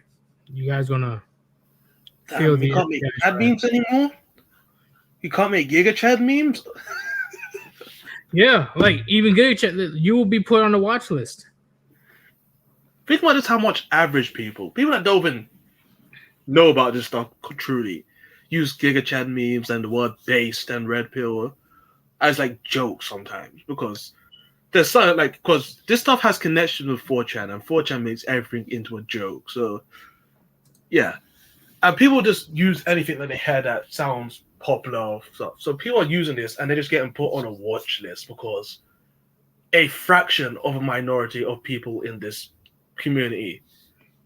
you guys gonna feel the. You can't make Chad memes anymore. You can't make Giga Chad memes. Yeah, like even Giga Chad, you will be put on the watch list. Think about just how much average people that don't even know about this stuff truly, use Giga Chad memes and the word based and red pill as like jokes sometimes, because there's something like, because this stuff has connection with 4chan and 4chan makes everything into a joke. So yeah, and people just use anything that they hear that sounds popular stuff. So people are using this and they're just getting put on a watch list because a fraction of a minority of people in this community,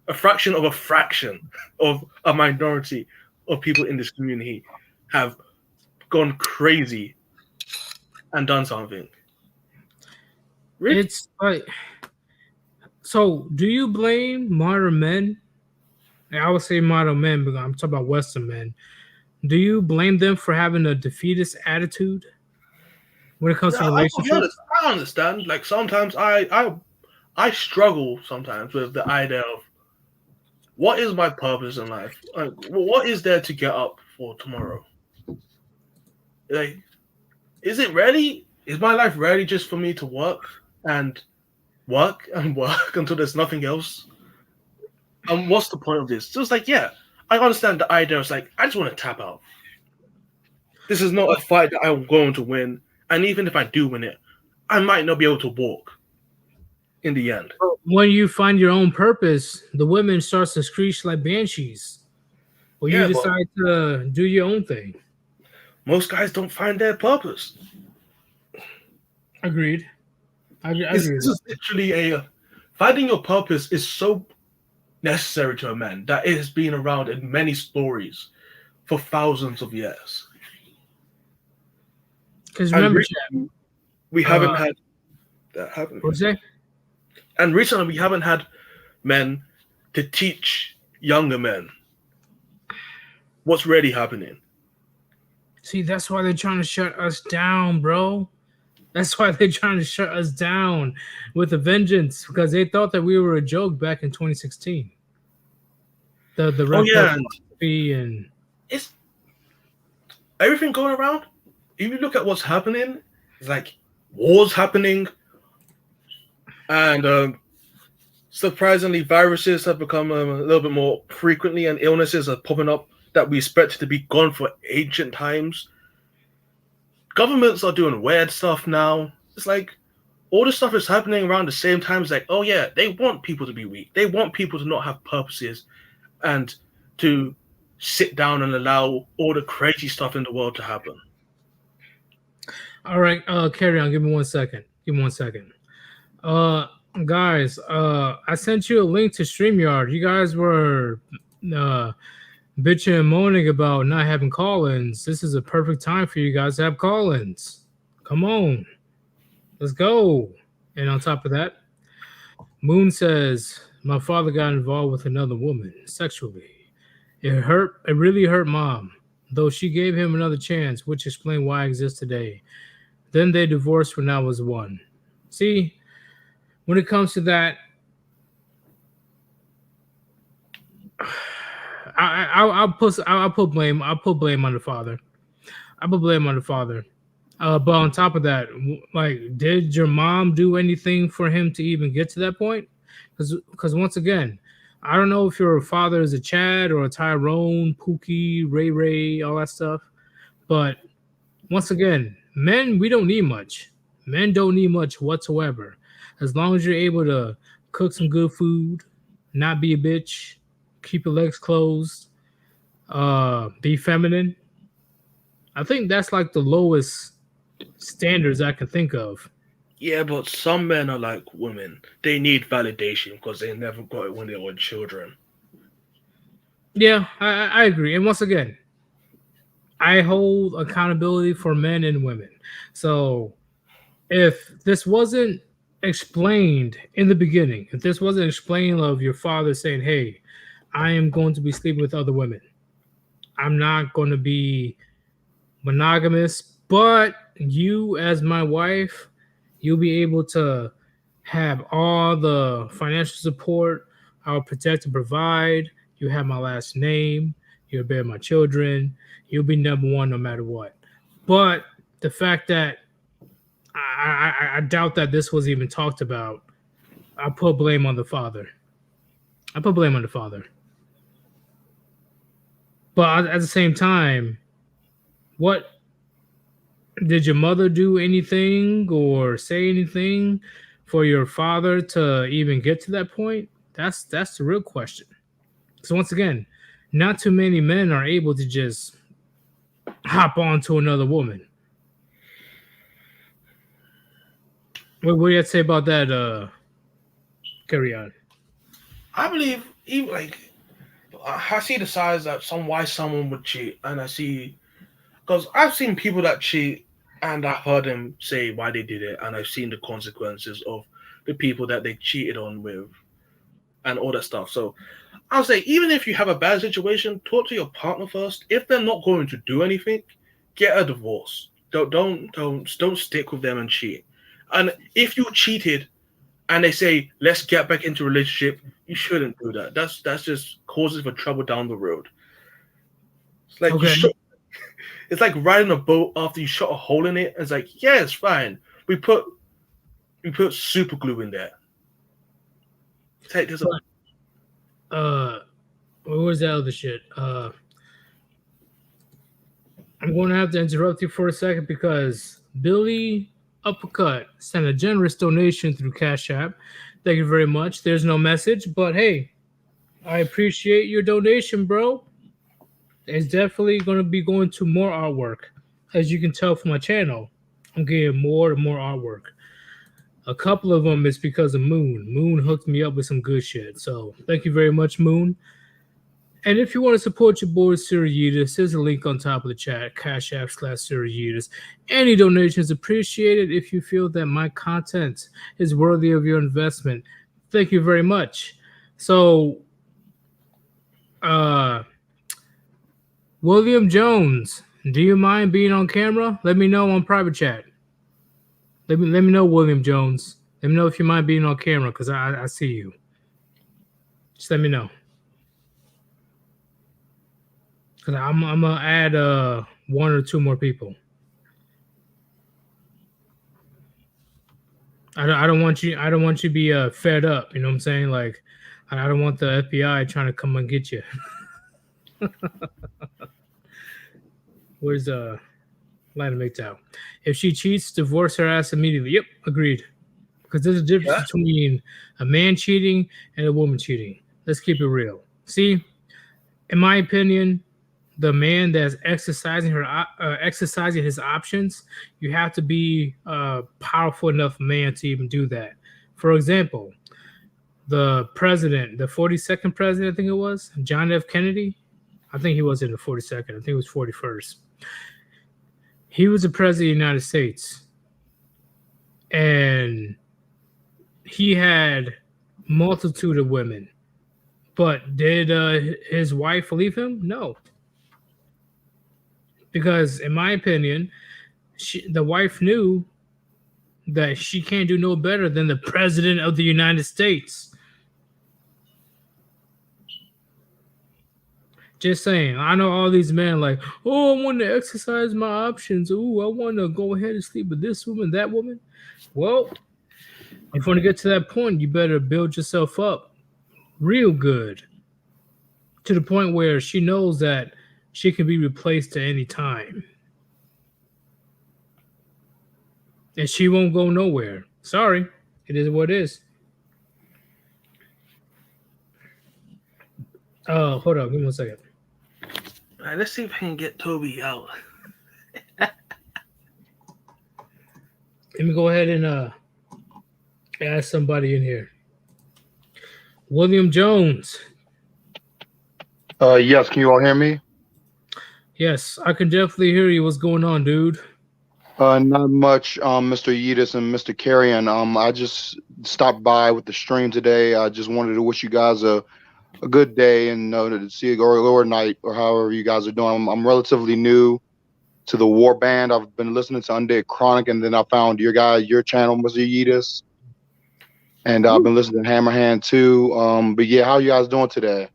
a fraction of a minority of people in this community have gone crazy and done something. Really? It's like, so do you blame modern men? I would say modern men, but I'm talking about Western men. Do you blame them for having a defeatist attitude when it comes to relationships? I understand. Like sometimes I struggle sometimes with the idea of what is my purpose in life? Like, what is there to get up for tomorrow? Like, is it really is my life really just for me to work and work and work until there's nothing else? And what's the point of this? So it's like, yeah, I understand the idea. It's like, I just want to tap out. This is not a fight that I'm going to win. And even if I do win it, I might not be able to walk in the end. When you find your own purpose, the women starts to screech like banshees. Or you Yeah, but decide to do your own thing. most guys don't find their purpose. Agreed. I agree. This is literally finding your purpose is so necessary to a man that it has been around in many stories for thousands of years. Because remember, we haven't had that happen. What's that? And recently, we haven't had men to teach younger men what's really happening. See, that's why they're trying to shut us down, bro. That's why they're trying to shut us down with a vengeance, because they thought that we were a joke back in 2016. The and it's everything going around. If you look at what's happening, it's like wars happening, and surprisingly, viruses have become a little bit more frequently, and illnesses are popping up that we expected to be gone for ancient times. Governments are doing weird stuff now. It's like all this stuff is happening around the same time. It's like, oh yeah, they want people to be weak. They want people to not have purposes and to sit down and allow all the crazy stuff in the world to happen. All right, carry on. Give me 1 second. Guys, I sent you a link to StreamYard. You guys were bitching and moaning about not having call-ins. This is a perfect time for you guys to have call-ins. Come on. Let's go. And on top of that, Moon says, my father got involved with another woman sexually. It really hurt mom, though she gave him another chance, which explained why I exist today. Then they divorced when I was 1. See, when it comes to that, I'll put blame on the father. But on top of that, like, did your mom do anything for him to even get to that point? Because once again, I don't know if your father is a Chad or a Tyrone, Pookie, Ray, all that stuff. But once again, men, we don't need much. Men don't need much whatsoever. As long as you're able to cook some good food, not be a bitch, keep your legs closed, be feminine. I think that's like the lowest standards I can think of. Yeah, but some men are like women. They need validation because they never got it when they were children. Yeah, I agree. And once again, I hold accountability for men and women. So if this wasn't explained in the beginning, if this wasn't explained of your father saying, hey, I am going to be sleeping with other women, I'm not going to be monogamous, but you as my wife, you'll be able to have all the financial support. I'll protect and provide. You have my last name. You'll bear my children. You'll be number 1 no matter what. But the fact that I doubt that this was even talked about, I put blame on the father. But at the same time, what did your mother do anything or say anything for your father to even get to that point? That's the real question. So once again, not too many men are able to just hop on to another woman. What do you have to say about that? Carry on. I believe even like I see the sides that why someone would cheat, and I see because I've seen people that cheat, and I've heard them say why they did it, and I've seen the consequences of the people that they cheated on with, and all that stuff. So I'll say, even if you have a bad situation, talk to your partner first. If they're not going to do anything, get a divorce. Don't stick with them and cheat. And if you cheated, and they say let's get back into a relationship, you shouldn't do that. That's just causes for trouble down the road. It's like Okay. It's like riding a boat after you shot a hole in it. It's like, yeah, it's fine. We put super glue in there. Take this. What was that other shit? I'm going to have to interrupt you for a second because Billy Uppercut sent a generous donation through Cash App. Thank you very much. There's no message, but hey, I appreciate your donation, bro. It's definitely going to be going to more artwork. As you can tell from my channel, I'm getting more and more artwork. A couple of them is because of Moon. Moon hooked me up with some good shit. So thank you very much, Moon. And if you want to support your boy Sirius, there's a link on top of the chat, Cash App /Sirius. Any donations appreciated if you feel that my content is worthy of your investment. Thank you very much. So, William Jones, do you mind being on camera? Let me know on private chat. Let me know, William Jones. Let me know if you mind being on camera because I see you. Just let me know. Cause I'm gonna add one or two more people. I don't want you to be fed up. You know what I'm saying? Like I don't want the FBI trying to come and get you. Where's Lana McDowell? If she cheats, divorce her ass immediately. Yep, agreed. Because there's a difference between a man cheating and a woman cheating. Let's keep it real. See, in my opinion, the man that's exercising his options, you have to be a powerful enough man to even do that. For example, the president, the 42nd president, I think it was, John F. Kennedy. I think he wasn't the 42nd. I think it was 41st. He was the president of the United States. And he had multitude of women. But did his wife leave him? No. Because in my opinion, the wife knew that she can't do no better than the president of the United States. Just saying. I know all these men like, oh, I want to exercise my options. Oh, I want to go ahead and sleep with this woman, that woman. Well, if you want to get to that point, you better build yourself up real good to the point where she knows that she can be replaced at any time. And she won't go nowhere. Sorry. It is what it is. Hold on. Give me 1 second. All right, let's see if I can get Toby out. Let me go ahead and add somebody in here. William Jones. Yes, can you all hear me? Yes, I can definitely hear you. What's going on, dude? Not much, Mr. Yeetus and Mr. Carrion. I just stopped by with the stream today. I just wanted to wish you guys a good day and to see you or night or however you guys are doing. I'm relatively new to the War Band. I've been listening to Undead Chronic, and then I found your channel, Mr. Yeetus. And I've been listening to Hammerhand too. But yeah, how you guys doing today?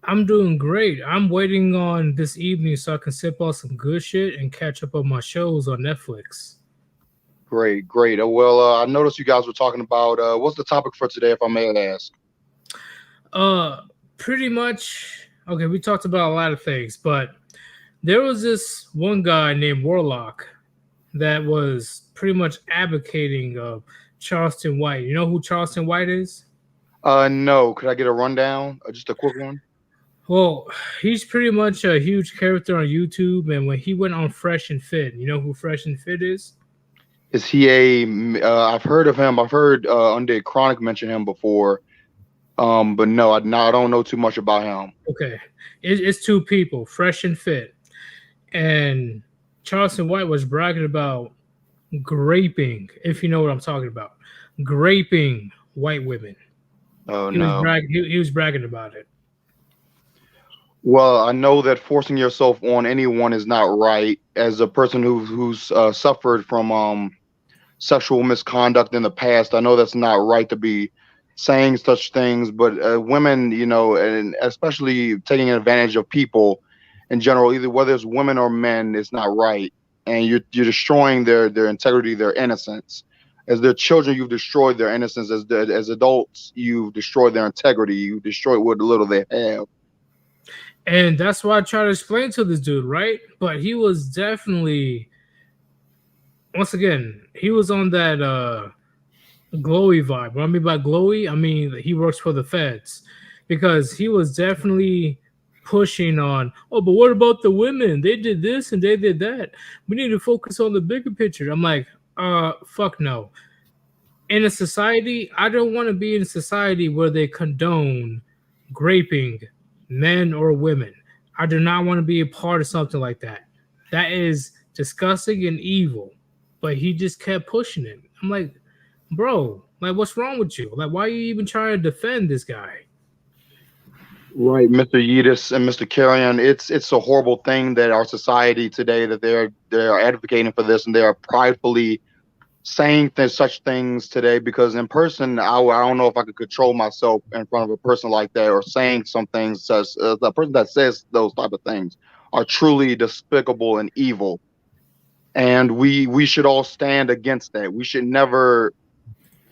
I'm doing great. I'm waiting on this evening so I can sip on some good shit and catch up on my shows on Netflix. Great. Well, I noticed you guys were talking about what's the topic for today, if I may ask? Pretty much. Okay, we talked about a lot of things, but there was this one guy named Warlock that was pretty much advocating of Charleston White. You know who Charleston White is? No. Could I get a rundown? Just a quick one. Well, he's pretty much a huge character on YouTube, and when he went on Fresh and Fit, you know who Fresh and Fit is? Is he I've heard of him. I've heard Undead Chronic mention him before. But no, I don't know too much about him. Okay. It's two people, Fresh and Fit. And Charleston White was bragging about graping, if you know what I'm talking about. Graping white women. Oh, no. He was bragging about it. Well, I know that forcing yourself on anyone is not right. As a person who's suffered from sexual misconduct in the past, I know that's not right to be saying such things. But women, and especially taking advantage of people, in general, either whether it's women or men, it's not right, and you're destroying their integrity, their innocence. As their children, you've destroyed their innocence. As adults, you've destroyed their integrity. You've destroyed what little they have. And that's why I try to explain to this dude, right? But he was definitely, once again, he was on that glowy vibe. What I mean by glowy, I mean he works for the feds, because he was definitely pushing on, oh, but what about the women? They did this and they did that. We need to focus on the bigger picture. I'm like, fuck no. In a society, I don't want to be in a society where they condone raping men or women. I do not want to be a part of something like that. That is disgusting and evil. But he just kept pushing it. I'm like, bro, like, what's wrong with you? Like, why are you even trying to defend this guy? Right, Mr. Yedis and Mr. Carrion, it's a horrible thing that our society today, that they're advocating for this, and they are pridefully saying such things today. Because in person, I don't know if I could control myself in front of a person like that, or saying some things such. The person that says those type of things are truly despicable and evil, and we should all stand against that. We should never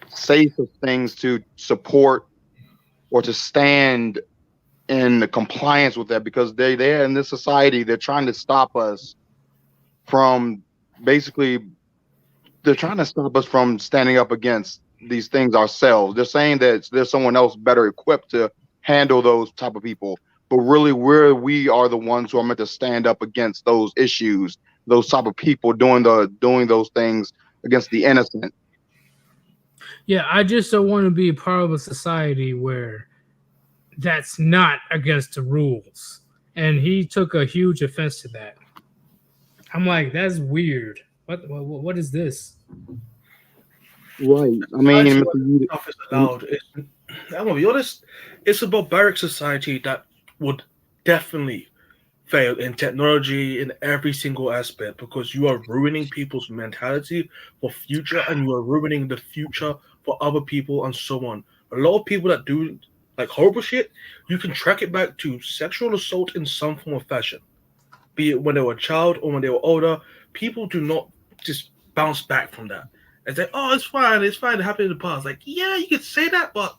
say such things to support or to stand in compliance with that, because they're in this society, they're trying to stop us from basically, they're trying to stop us from standing up against these things ourselves. They're saying that there's someone else better equipped to handle those type of people, but really we are the ones who are meant to stand up against those issues, those type of people doing those things against the innocent. Yeah, I just don't want to be a part of a society where that's not against the rules. And he took a huge offense to that. I'm like, that's weird. What is this? Right. I mean, Stuff is allowed. I'm gonna be honest. It's a barbaric society that would definitely fail in technology in every single aspect, because you are ruining people's mentality for future, and you are ruining the future for other people and so on. A lot of people that do like horrible shit, you can track it back to sexual assault in some form or fashion, be it when they were a child or when they were older. People do not just bounce back from that and say, "Oh, it's fine, it happened in the past." Like, yeah, you could say that, but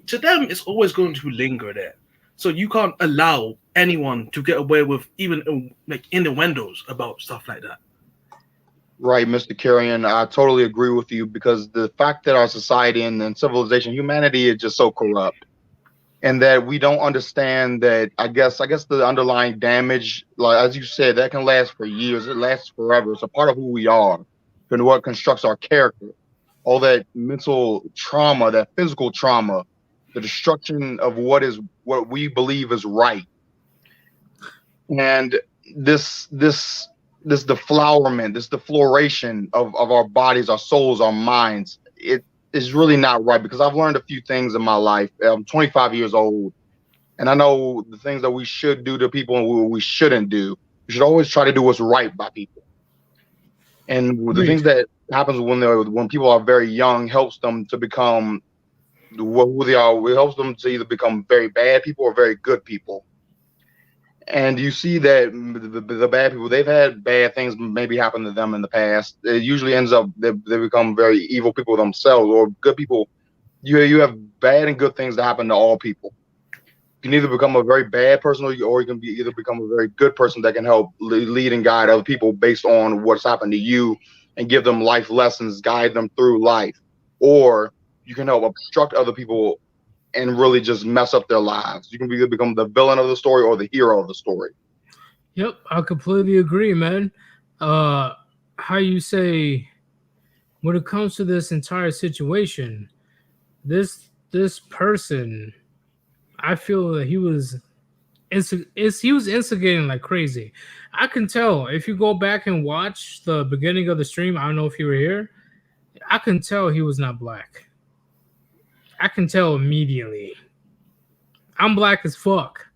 to them, it's always going to linger there. So you can't allow anyone to get away with even like innuendos about stuff like that. Right, Mr. Carrion, I totally agree with you, because the fact that our society and civilization, humanity, is just so corrupt, and that we don't understand that, I guess the underlying damage, like as you said, that can last for years. It lasts forever. It's a part of who we are, and what constructs our character. All that mental trauma, that physical trauma, the destruction of what we believe is right, and this deflowerment, this defloration of our bodies, our souls, our minds. It is really not right, because I've learned a few things in my life. I'm 25 years old, and I know the things that we should do to people and what we shouldn't do. We should always try to do what's right by people. And the things that happens when people are very young helps them to become who they are. It helps them to either become very bad people or very good people. And you see that the bad people, they've had bad things maybe happen to them in the past. It usually ends up they become very evil people themselves, or good people. You have bad and good things that happen to all people. You can either become a very bad person, or you can either become a very good person that can help lead and guide other people based on what's happened to you, and give them life lessons, guide them through life. Or you can help obstruct other people and really just mess up their lives. You can either become the villain of the story or the hero of the story. Yep, I completely agree, man. How you say, when it comes to this entire situation, this person, I feel that he was instigating like crazy. I can tell if you go back and watch the beginning of the stream. I don't know if you were here. I can tell he was not black. I can tell immediately. I'm black as fuck.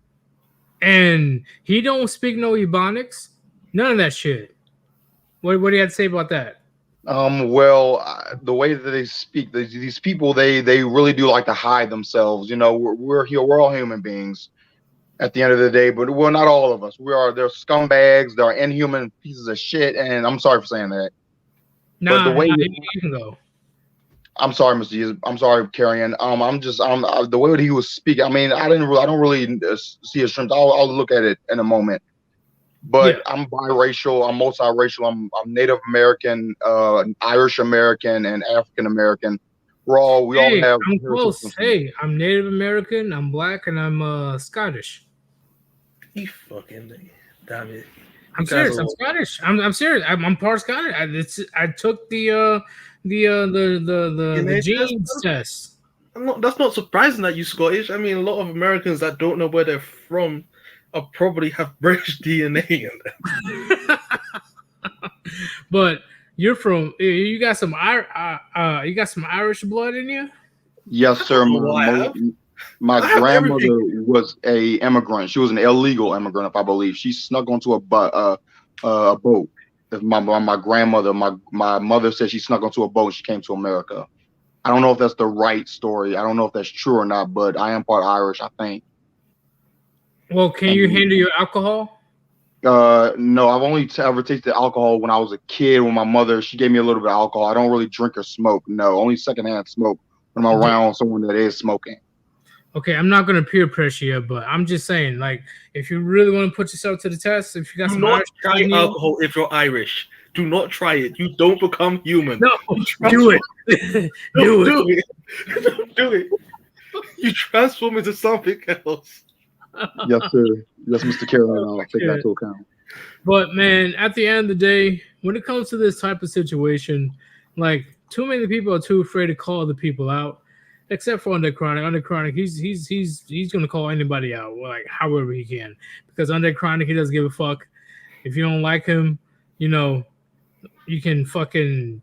And he don't speak no Ebonics. None of that shit. What do you have to say about that? Well, the way that they speak, these people, they really do like to hide themselves. You know, we're here, we're all human beings. at the end of the day. But well, not all of us. They're scumbags. They're inhuman pieces of shit. And I'm sorry for saying that. Nah, But the way you can go. I'm sorry, Mr. Hughes. I'm sorry, Carrion. The way that he was speaking. I mean, I don't really see his streams. I'll look at it in a moment. But I'm biracial. I'm multiracial. I'm Native American, Irish American, and African American. We all have. I'm close. Hey, I'm Native American. I'm black, and I'm Scottish. You fucking damn it. I'm serious. I'm Scottish. I'm serious. I'm part Scottish. I took the genes test. That's not surprising that you're Scottish. I mean, a lot of Americans that don't know where they're from probably have British DNA in them. But you got some Irish blood in you? Yes, sir. My grandmother was a immigrant. She was an illegal immigrant, if I believe. She snuck onto a boat. My grandmother, my mother said she snuck onto a boat and she came to America. I don't know if that's the right story. I don't know if that's true or not, but I am part Irish, I think. Well, can you handle your alcohol? No, I've only ever tasted alcohol when I was a kid. When my mother, she gave me a little bit of alcohol. I don't really drink or smoke. No, only secondhand smoke when I'm around someone that is smoking. Okay, I'm not gonna peer pressure you, but I'm just saying, like, if you really want to put yourself to the test, if you got some Irish try alcohol if you're Irish. Do not try it. You don't become human. No, do it. Do it. Don't do it. You transform into something else. Yes, sir. Yes, Mr. Carolina. I'll take that into account. But man, at the end of the day, when it comes to this type of situation, like, too many people are too afraid to call the people out. Except for Underchronic, he's gonna call anybody out, like, however he can, because Underchronic, he doesn't give a fuck. If you don't like him, you can fucking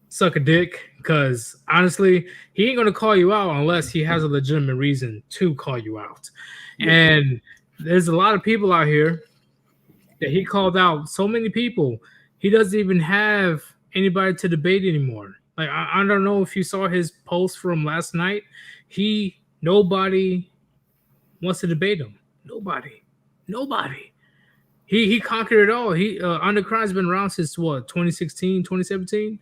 suck a dick, because honestly, he ain't gonna call you out unless he has a legitimate reason to call you out. Yeah. And there's a lot of people out here that he called out. So many people, he doesn't even have anybody to debate anymore. Like, I don't know if you saw his post from last night. Nobody wants to debate him. Nobody. He conquered it all. Undercry's been around since what, 2016, 2017?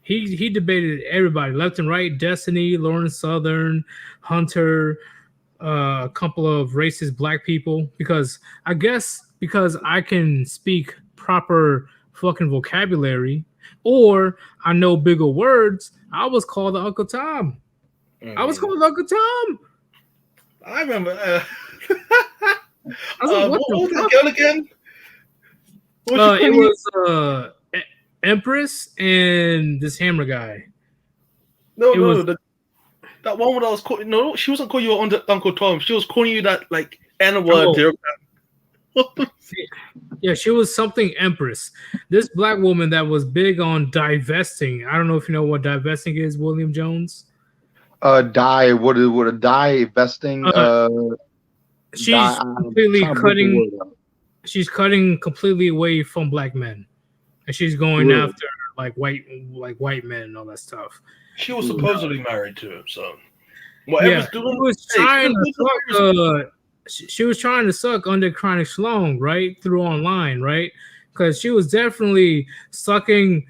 He debated everybody left and right. Destiny, Lawrence Southern, Hunter, a couple of racist black people. Because I can speak proper fucking vocabulary, or I know bigger words, I was called Uncle Tom. I was called Uncle Tom. I remember. I was like, what was the girl again? It was Empress and this Hammer guy. That one that was calling. No, she wasn't calling you Uncle Tom. She was calling you that, like, N-word. Yeah, she was something Empress. This black woman that was big on divesting. I don't know if you know what divesting is, William Jones. Divesting? She's completely cutting. She's cutting completely away from black men, and she's going after like white men and all that stuff. She was supposedly married to him, so she was trying to suck Underchronic Schlong, right, through online, right? Because she was definitely sucking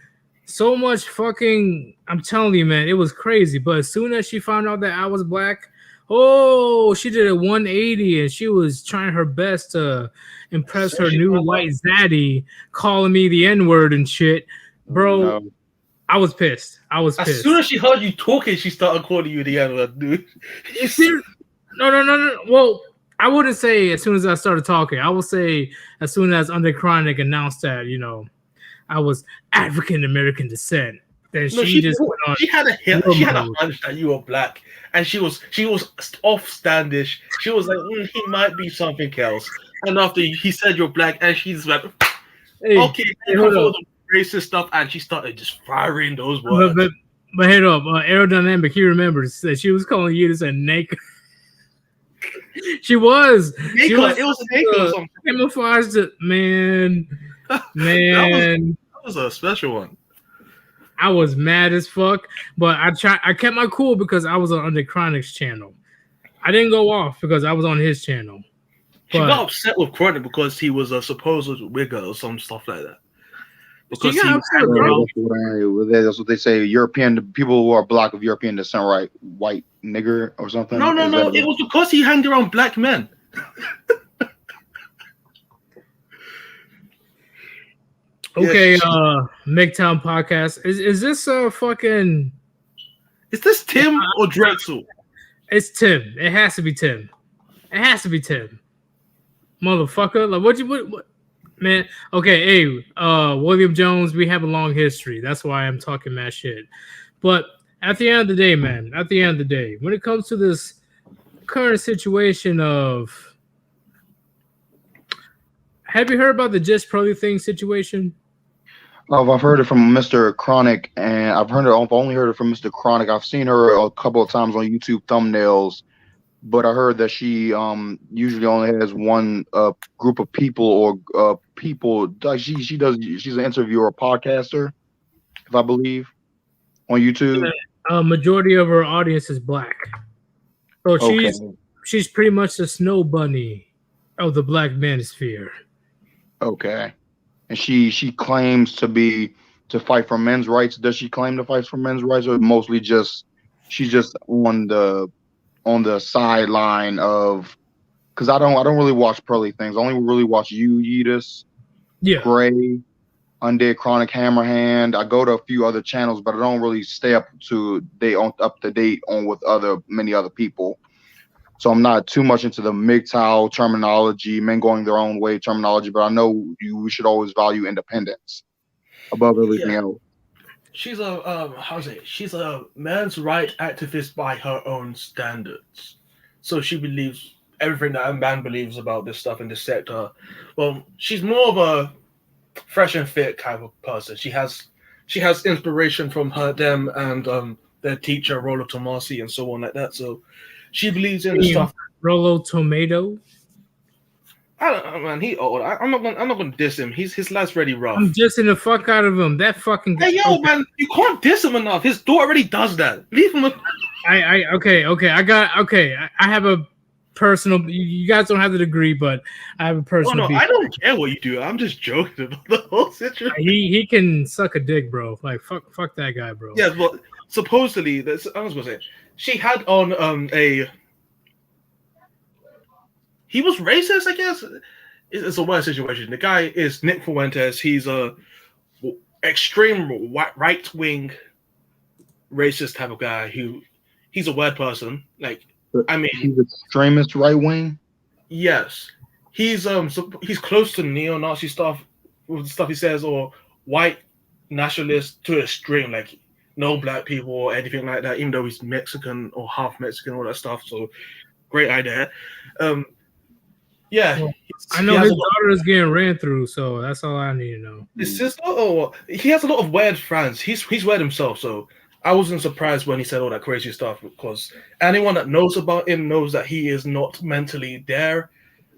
so much fucking. I'm telling you, man, it was crazy. But as soon as she found out that I was black, she did a 180, and she was trying her best to impress her new white zaddy, calling me the N-word and shit, bro. No. I was pissed. As soon as she heard you talking, she started calling you the N-word, dude. You serious? No. Well, I wouldn't say as soon as I started talking. I would say as soon as Underchronic announced that, I was African American descent. Then she just went on. She had a hunch that you were black, and she was offstandish. She was like, he might be something else. And after he said you're black, and she's like, okay, hold on. Racist stuff, and she started just firing those words. But head up, aerodynamic. He remembers that she was calling you this a naked. She was. It was a naked or something. Camouflaged it, man. Man, that was a special one. I was mad as fuck, but I kept my cool because I was on Underchronic's channel. I didn't go off because I was on his channel. She But got upset with Chronic because he was a supposed wigger or some stuff like that. Because got he upset hanged with around. That's what they say. European people who are black of European descent, right? White nigger or something. No. It was because he hanged around black men. okay, Yes, MGTOWN podcast. Is this fucking? is this Tim or Drexel? It's Tim. It has to be Tim. It has to be Tim. Motherfucker. Like what man? Okay, hey, William Jones, we have a long history. That's why I'm talking mad shit. But at the end of the day, man, when it comes to this current situation of, have you heard about the Just Pearly thing situation? I've heard it from Mr. Chronic, and I've only heard it from Mr. Chronic. I've seen her a couple of times on YouTube thumbnails, but I heard that she usually only has one group of people or people. Like she's an interviewer, a podcaster, if I believe, on YouTube. Majority of her audience is black, so she's pretty much the snow bunny of the black manosphere. Okay. And she claims to fight for men's rights. Does she claim to fight for men's rights, or mostly she's just on the sideline of? Because I don't really watch Pearly things. I only really watch you, Yeetus, Gray, Undead Chronic, Hammerhand. I go to a few other channels, but I don't really stay up to date on with many other people. So I'm not too much into the MGTOW terminology, men going their own way terminology, but I know we should always value independence above everything else. She's she's a man's right activist by her own standards. So she believes everything that a man believes about this stuff in this sector. Well, she's more of a fresh and fit kind of person. She has inspiration from them and their teacher Rollo Tomasi and so on like that. So she believes in the stuff. Rollo Tomato. I don't know, man. He old. I'm not gonna diss him. His life's really rough. I'm dissing the fuck out of him. That fucking guy. Hey yo, man, you can't diss him enough. His daughter already does that. Leave him. I have a personal. You guys don't have to agree, but I have a personal. Oh no, I don't care what you do. I'm just joking about the whole situation. He can suck a dick, bro. Like fuck that guy, bro. Yeah, well, supposedly, I was gonna say she had on he was racist, I guess. It's a weird situation. The guy is Nick Fuentes. He's a extreme right-wing racist type of guy. He's a weird person. Like, I mean, he's extremist right wing. Yes, he's close to neo-Nazi stuff with the stuff he says, or white nationalist to extreme, like no black people or anything like that. Even though he's Mexican or half Mexican, all that stuff. So great idea. Yeah, well, I know his daughter is getting ran through, so that's all I need to know. His sister, he has a lot of weird friends. He's weird himself, so I wasn't surprised when he said all that crazy stuff, because anyone that knows about him knows that he is not mentally there.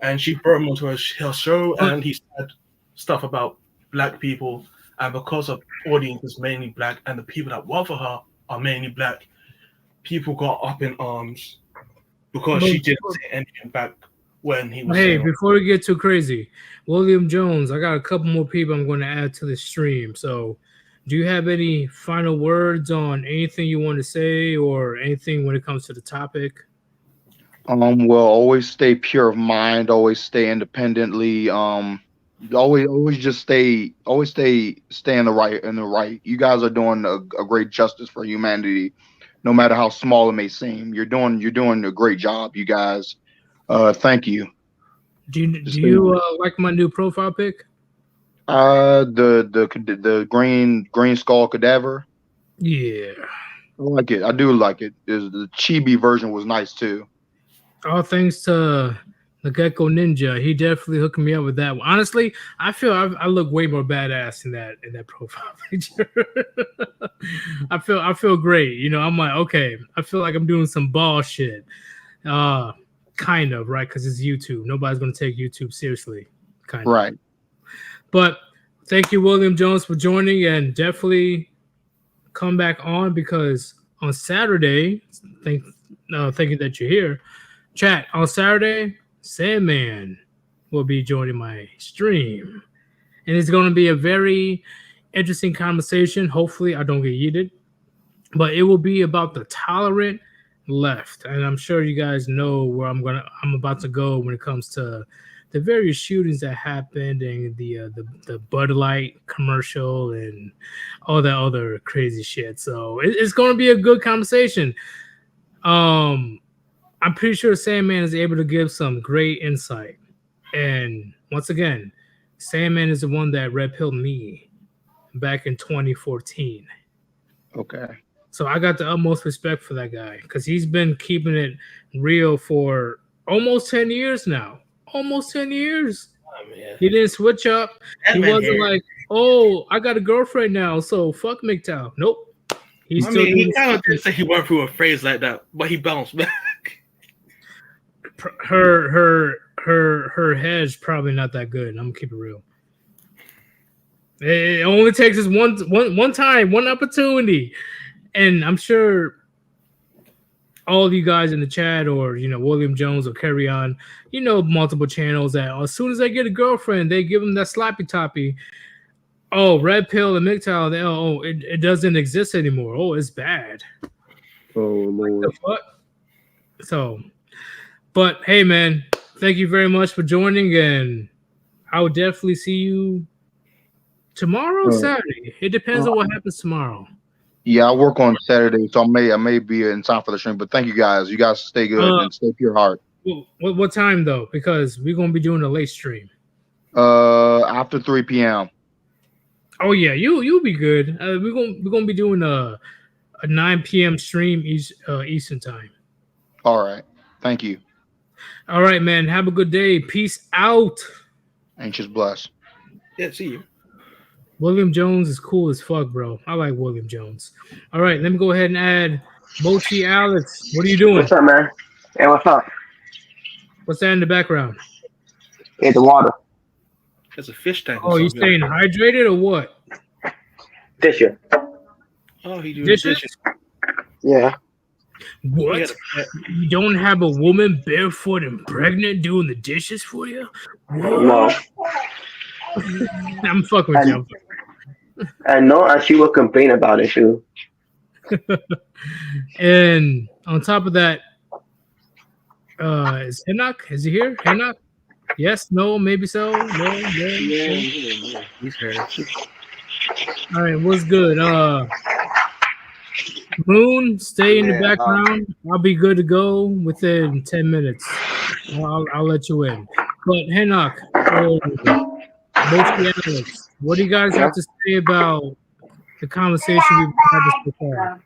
And she brought him onto her show, and he said stuff about black people, and because her audience is mainly black, and the people that work for her are mainly black, people got up in arms because she didn't say anything back. When he was before we get too crazy, William Jones, I got a couple more people I'm going to add to the stream. So, do you have any final words on anything you want to say or anything when it comes to the topic? Well, always stay pure of mind. Always stay independently. Always just stay in the right. You guys are doing a great justice for humanity, no matter how small it may seem. You're doing a great job, you guys. Thank you. Do you like my new profile pic? The green skull cadaver. Yeah, I like it. I do like it. The chibi version was nice too. All thanks to the Gecko Ninja. He definitely hooked me up with that one. Honestly, I feel I look way more badass in that profile picture. I feel great. You know, I'm like, okay, I feel like I'm doing some ball shit. Kind of, right? Because it's YouTube. Nobody's going to take YouTube seriously. Kind of. Right. But thank you, William Jones, for joining, and definitely come back on, because on Saturday, thank you that you're here. Chat on Saturday, Sandman will be joining my stream, and it's going to be a very interesting conversation. Hopefully, I don't get yeeted, but it will be about the tolerant left, and I'm sure you guys know where I'm about to go when it comes to the various shootings that happened and the Bud Light commercial and all that other crazy shit. So it's going to be a good conversation. I'm pretty sure Sandman is able to give some great insight. And once again, Sandman is the one that red pilled me back in 2014. Okay. So I got the utmost respect for that guy because he's been keeping it real for almost 10 years now. Almost 10 years. Oh, man. He didn't switch up. That He man wasn't here. like, oh, I got a girlfriend now, so fuck MGTOW. Nope. He's I still mean, doing he kind of did say he went through a phase like that, but he bounced back. her head's probably not that good. I'm gonna keep it real. It only takes us one time, one opportunity, and I'm sure all of you guys in the chat, or William Jones or Carry On, multiple channels that as soon as they get a girlfriend, they give them that sloppy toppy. Oh, red pill and MGTOW, it doesn't exist anymore. Oh, it's bad. Oh Lord. The fuck? So, but hey, man, thank you very much for joining, and I will definitely see you tomorrow, Saturday. It depends on what happens tomorrow. Yeah, I work on Saturday, so I may be in time for the stream. But thank you guys. You guys stay good and stay pure heart. What time though? Because we're gonna be doing a late stream. After 3 p.m. Oh yeah, you'll be good. We're gonna be doing a 9 p.m. stream Eastern time. All right. Thank you. All right, man. Have a good day. Peace out. Anxious bless. Yeah, see you. William Jones is cool as fuck, bro. I like William Jones. All right, let me go ahead and add Mochi Alex. What are you doing? What's up, man? Hey, what's up? What's that in the background? Hey, the water. There's a fish tank. Oh, you staying hydrated or what? Dishes. Oh, he doing Dishes? dishes. Yeah. What? You don't have a woman barefoot and pregnant doing the dishes for you? What? No. I'm fucking with you. And no, and she will complain about it too. And on top of that, is Hinnock? Is he here? Hinnock? Yes, no, maybe so. No. He's here. All right, what's good? Moon, stay in the background. I'll be good to go within 10 minutes. I'll let you in. But Hinnock, Alex, what do you guys have to say about the conversation we've had this before?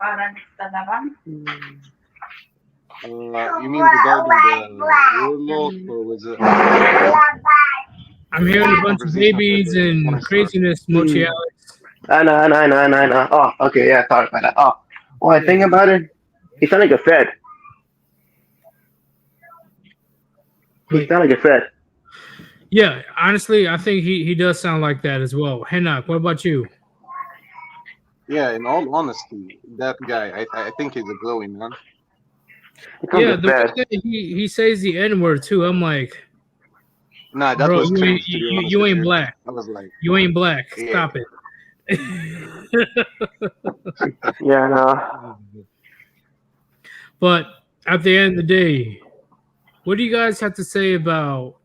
You mean regarding the warlock, or was it? I'm hearing a bunch of babies and craziness, Mochi Alex. I know. Oh, okay, yeah, sorry about that. Oh, I think about it. He sounded like a Fed. He sounded like a Fed. Yeah, honestly, I think he does sound like that as well. Hinnock, what about you? Yeah, in all honesty, that guy, I think he's a glowing man. Yeah, the fact that he says the N-word too. I'm like, nah, that bro, was you ain't black. I was like, you ain't black. Yeah. Stop it. Yeah, no. But at the end of the day, what do you guys have to say about?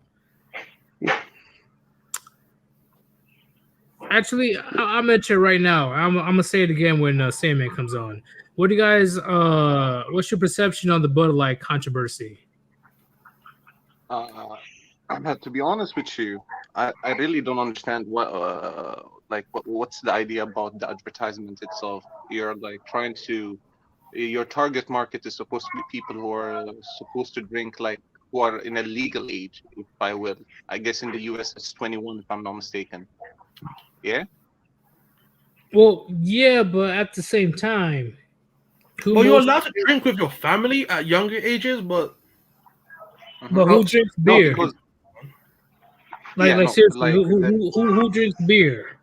Actually, I'll mention it right now. I'm gonna say it again when Sandman comes on. What do you guys? What's your perception on the Bud Light controversy? to be honest with you, I really don't understand what's the idea about the advertisement itself. You're like trying to, your target market is supposed to be people who are supposed to drink, like who are in a legal age, if I will. I guess in the US it's 21, if I'm not mistaken. Yeah. Well, yeah, but at the same time, Well, you're allowed to drink with your family at younger ages, but who drinks beer? No, because, seriously, who drinks beer?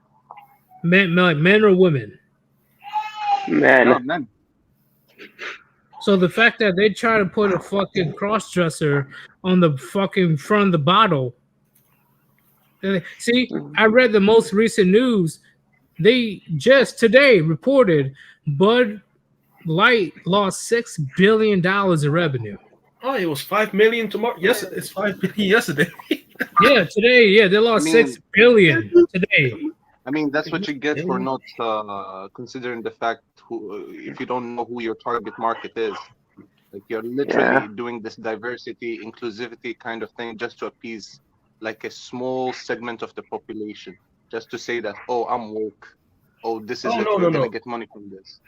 Men or women? Men. No, men. So the fact that they try to put a fucking cross dresser on the fucking front of the bottle. See, I read the most recent news. They just today reported Bud Light lost $6 billion in revenue. Oh, it was 5 million tomorrow. Yes, it's 5 million yesterday. Yeah, today, yeah, they lost I mean- 6 billion today. I mean, that's what you get for not considering the fact if you don't know who your target market is. Like you're literally doing this diversity, inclusivity kind of thing just to appease like a small segment of the population, just to say that, oh, I'm woke. Oh, this is Oh, it. no, We're no, gonna no. get money from this.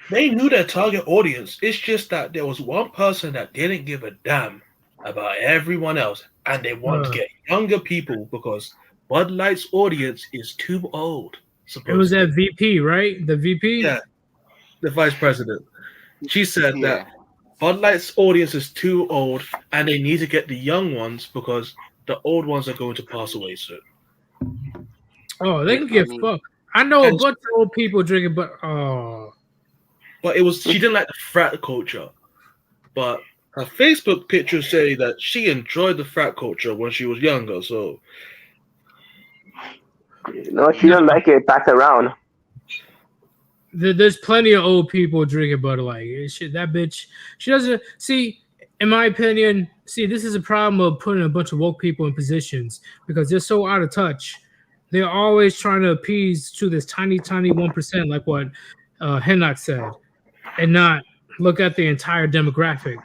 They knew their target audience. It's just that there was one person that didn't give a damn about everyone else, and they want to get younger people because Bud Light's audience is too old. It was Supposedly, that VP, right? The VP. yeah, the vice president. She said Yeah. that Bud Light's audience is too old, and they need to get the young ones because the old ones are going to pass away soon. Oh, they Yeah, can get I mean- fucked. I know a And- bunch of old people drinking, but oh, But she didn't like the frat culture. But her Facebook pictures say that she enjoyed the frat culture when she was younger. So No, she don't like it. Pass around. there's plenty of old people drinking Bud Light. That bitch, she doesn't see. In my opinion, see, this is a problem of putting a bunch of woke people in positions because they're so out of touch. They're always trying to appease to this tiny 1%, like what Hennock said, and not look at the entire demographic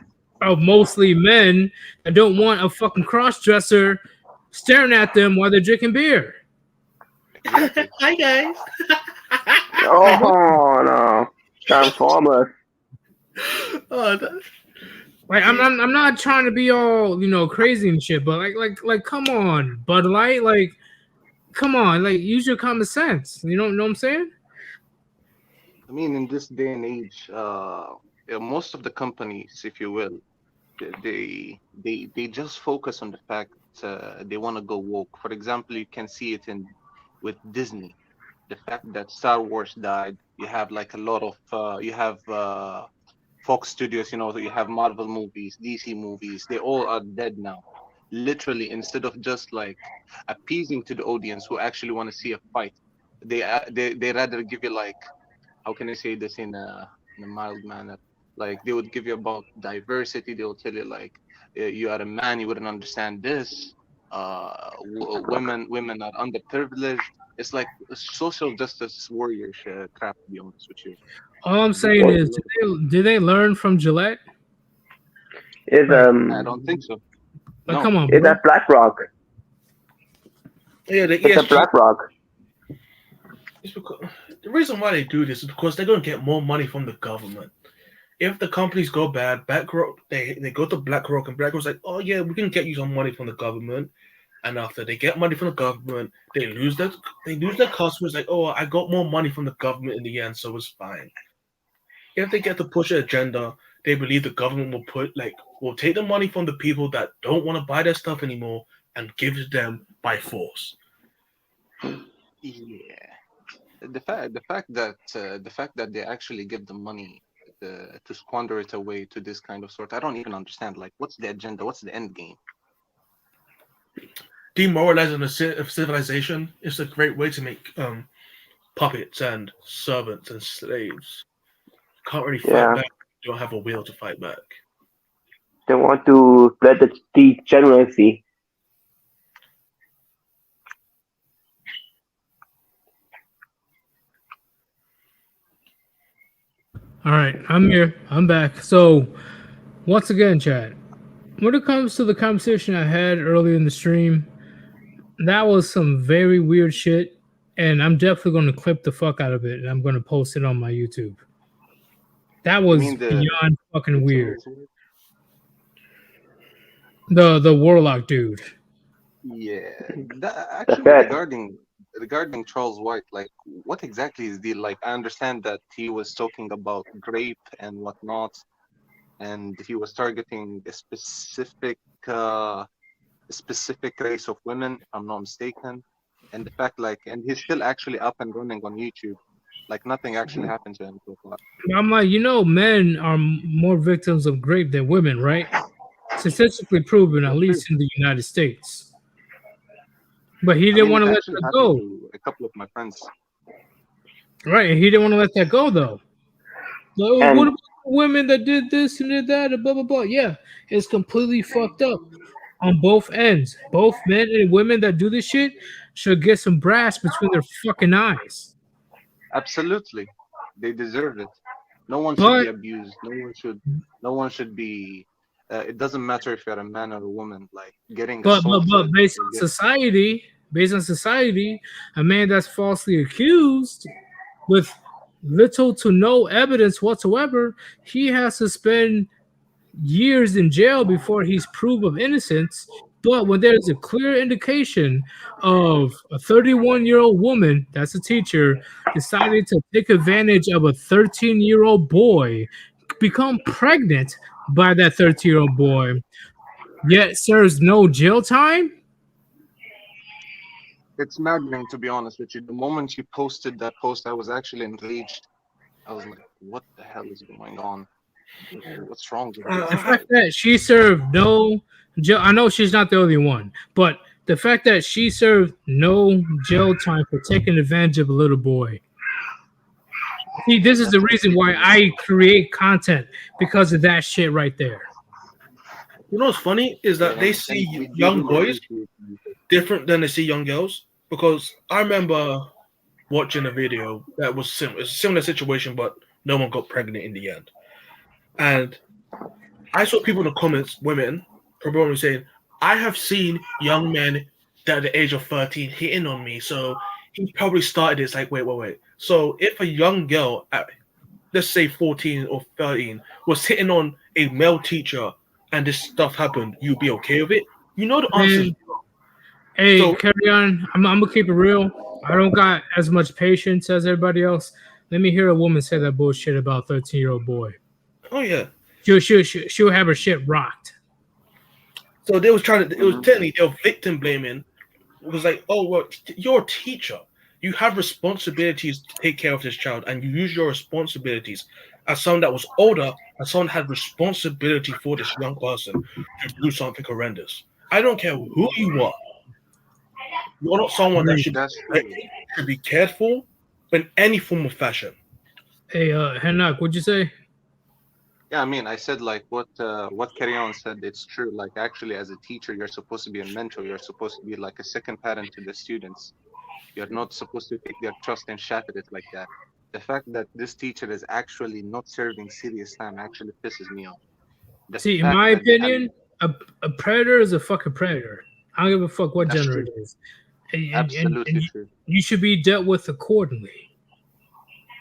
of mostly men that don't want a fucking cross dresser staring at them while they're drinking beer. hi guys. Oh no, Transformers. Oh, that- Like I'm not trying to be all crazy and shit, but like come on, Bud Light, like come on, like use your common sense. You know what I'm saying? I mean, in this day and age, most of the companies, if you will, they just focus on the fact they want to go woke. For example, you can see it with Disney. The fact that Star Wars died, you have like a lot of you have Fox Studios, you have Marvel movies, DC movies. They all are dead now. Literally, instead of just like appeasing to the audience who actually want to see a fight, they rather give you like, how can I say this in a mild manner? Like they would give you about diversity. They will tell you like, you are a man, you wouldn't understand this. Women are underprivileged. It's like a social justice warrior crap. To be honest with you. All I'm saying is, did they learn from Gillette? Is I don't think so. Like, No. come on, is bro. that BlackRock? yeah, the It's a ESG. BlackRock. It's because, the reason why they do this is because they're going to get more money from the government. If the companies go bad, BlackRock they go to BlackRock, and BlackRock's like, oh yeah, we can get you some money from the government. And after they get money from the government, they lose their customers. Like, oh, I got more money from the government in the end, so it's fine. If they get to push an agenda, they believe the government will take the money from the people that don't want to buy their stuff anymore and give it to them by force. Yeah. The fact that they actually give the money to squander it away to this kind of sort, I don't even understand. Like, what's the agenda? What's the end game? Demoralizing a civilization is a great way to make puppets and servants and slaves. Can't really fight back. You don't have a will to fight back. They want to spread the degeneracy. All right, I'm here. I'm back. So, once again, Chad, when it comes to the conversation I had earlier in the stream, that was some very weird shit, and I'm definitely going to clip the fuck out of it, and I'm going to post it on my YouTube. That was beyond fucking weird. The warlock dude. Yeah. Actually, regarding Charles White, like, what exactly is the like? I understand that he was talking about grape and whatnot, and he was targeting a specific race of women, if I'm not mistaken. And the fact, like, and he's still actually up and running on YouTube. Like nothing actually happened to him so far. I'm like, men are more victims of rape than women, right? Statistically proven, at That's true. least in the United States. But he I didn't mean, want it to let actually that happened go, to a couple of my friends. right? And he didn't want to let that go, though. Like, oh, what And about the women that did this and did that and blah blah blah? Yeah, it's completely fucked up on both ends. Both men and women that do this shit should get some brass between their fucking eyes. Absolutely, they deserve it. No one should be But abused. No one should be. It doesn't matter if you're a man or a woman. Like getting but assaulted based or on get. society, a man that's falsely accused with little to no evidence whatsoever, he has to spend years in jail before he's proved of innocence. But when there's a clear indication of a 31-year-old woman, that's a teacher, decided to take advantage of a 13-year-old boy, become pregnant by that 13-year-old boy, yet serves no jail time. It's maddening, to be honest with you. The moment you posted that post, I was actually enraged. I was like, "What the hell is going on? What's wrong with The this?" fact that she served no jail, I know she's not the only one, but the fact that she served no jail time for taking advantage of a little boy. See, this is the reason why I create content, because of that shit right there. You know what's funny is that they see We do young really boys appreciate you. different than they see young girls. Because I remember watching a video that was similar, it's a similar situation, but no one got pregnant in the end. And I saw people in the comments, women, probably saying, I have seen young men that at the age of 13 hitting on me. So he probably started it. It's like, wait. So if a young girl at, let's say 14 or 13, was hitting on a male teacher and this stuff happened, you'd be okay with it? You know the answer. Man, hey, So- carry on. I'm gonna keep it real. I don't got as much patience as everybody else. Let me hear a woman say that bullshit about 13-year-old boy. Oh yeah. She'll have her shit rocked. So they was trying to. It was technically they were victim blaming. It was like, oh well, you're a teacher. You have responsibilities to take care of this child, and you use your responsibilities as someone that was older, as someone had responsibility for this young person to do something horrendous. I don't care who you are. You're not someone that That's true. should be cared for in any form of fashion. Hey, Henak, what'd you say? Yeah, I mean, I said like what Carry said. It's true. Like actually, as a teacher, you're supposed to be a mentor. You're supposed to be like a second parent to the students. You're not supposed to take their trust and shatter it like that. The fact that this teacher is actually not serving serious time actually pisses me off. The See, in fact my that they have- opinion, a predator is a fucking predator. I don't give a fuck what That's gender true. it is. And absolutely true. you should be dealt with accordingly.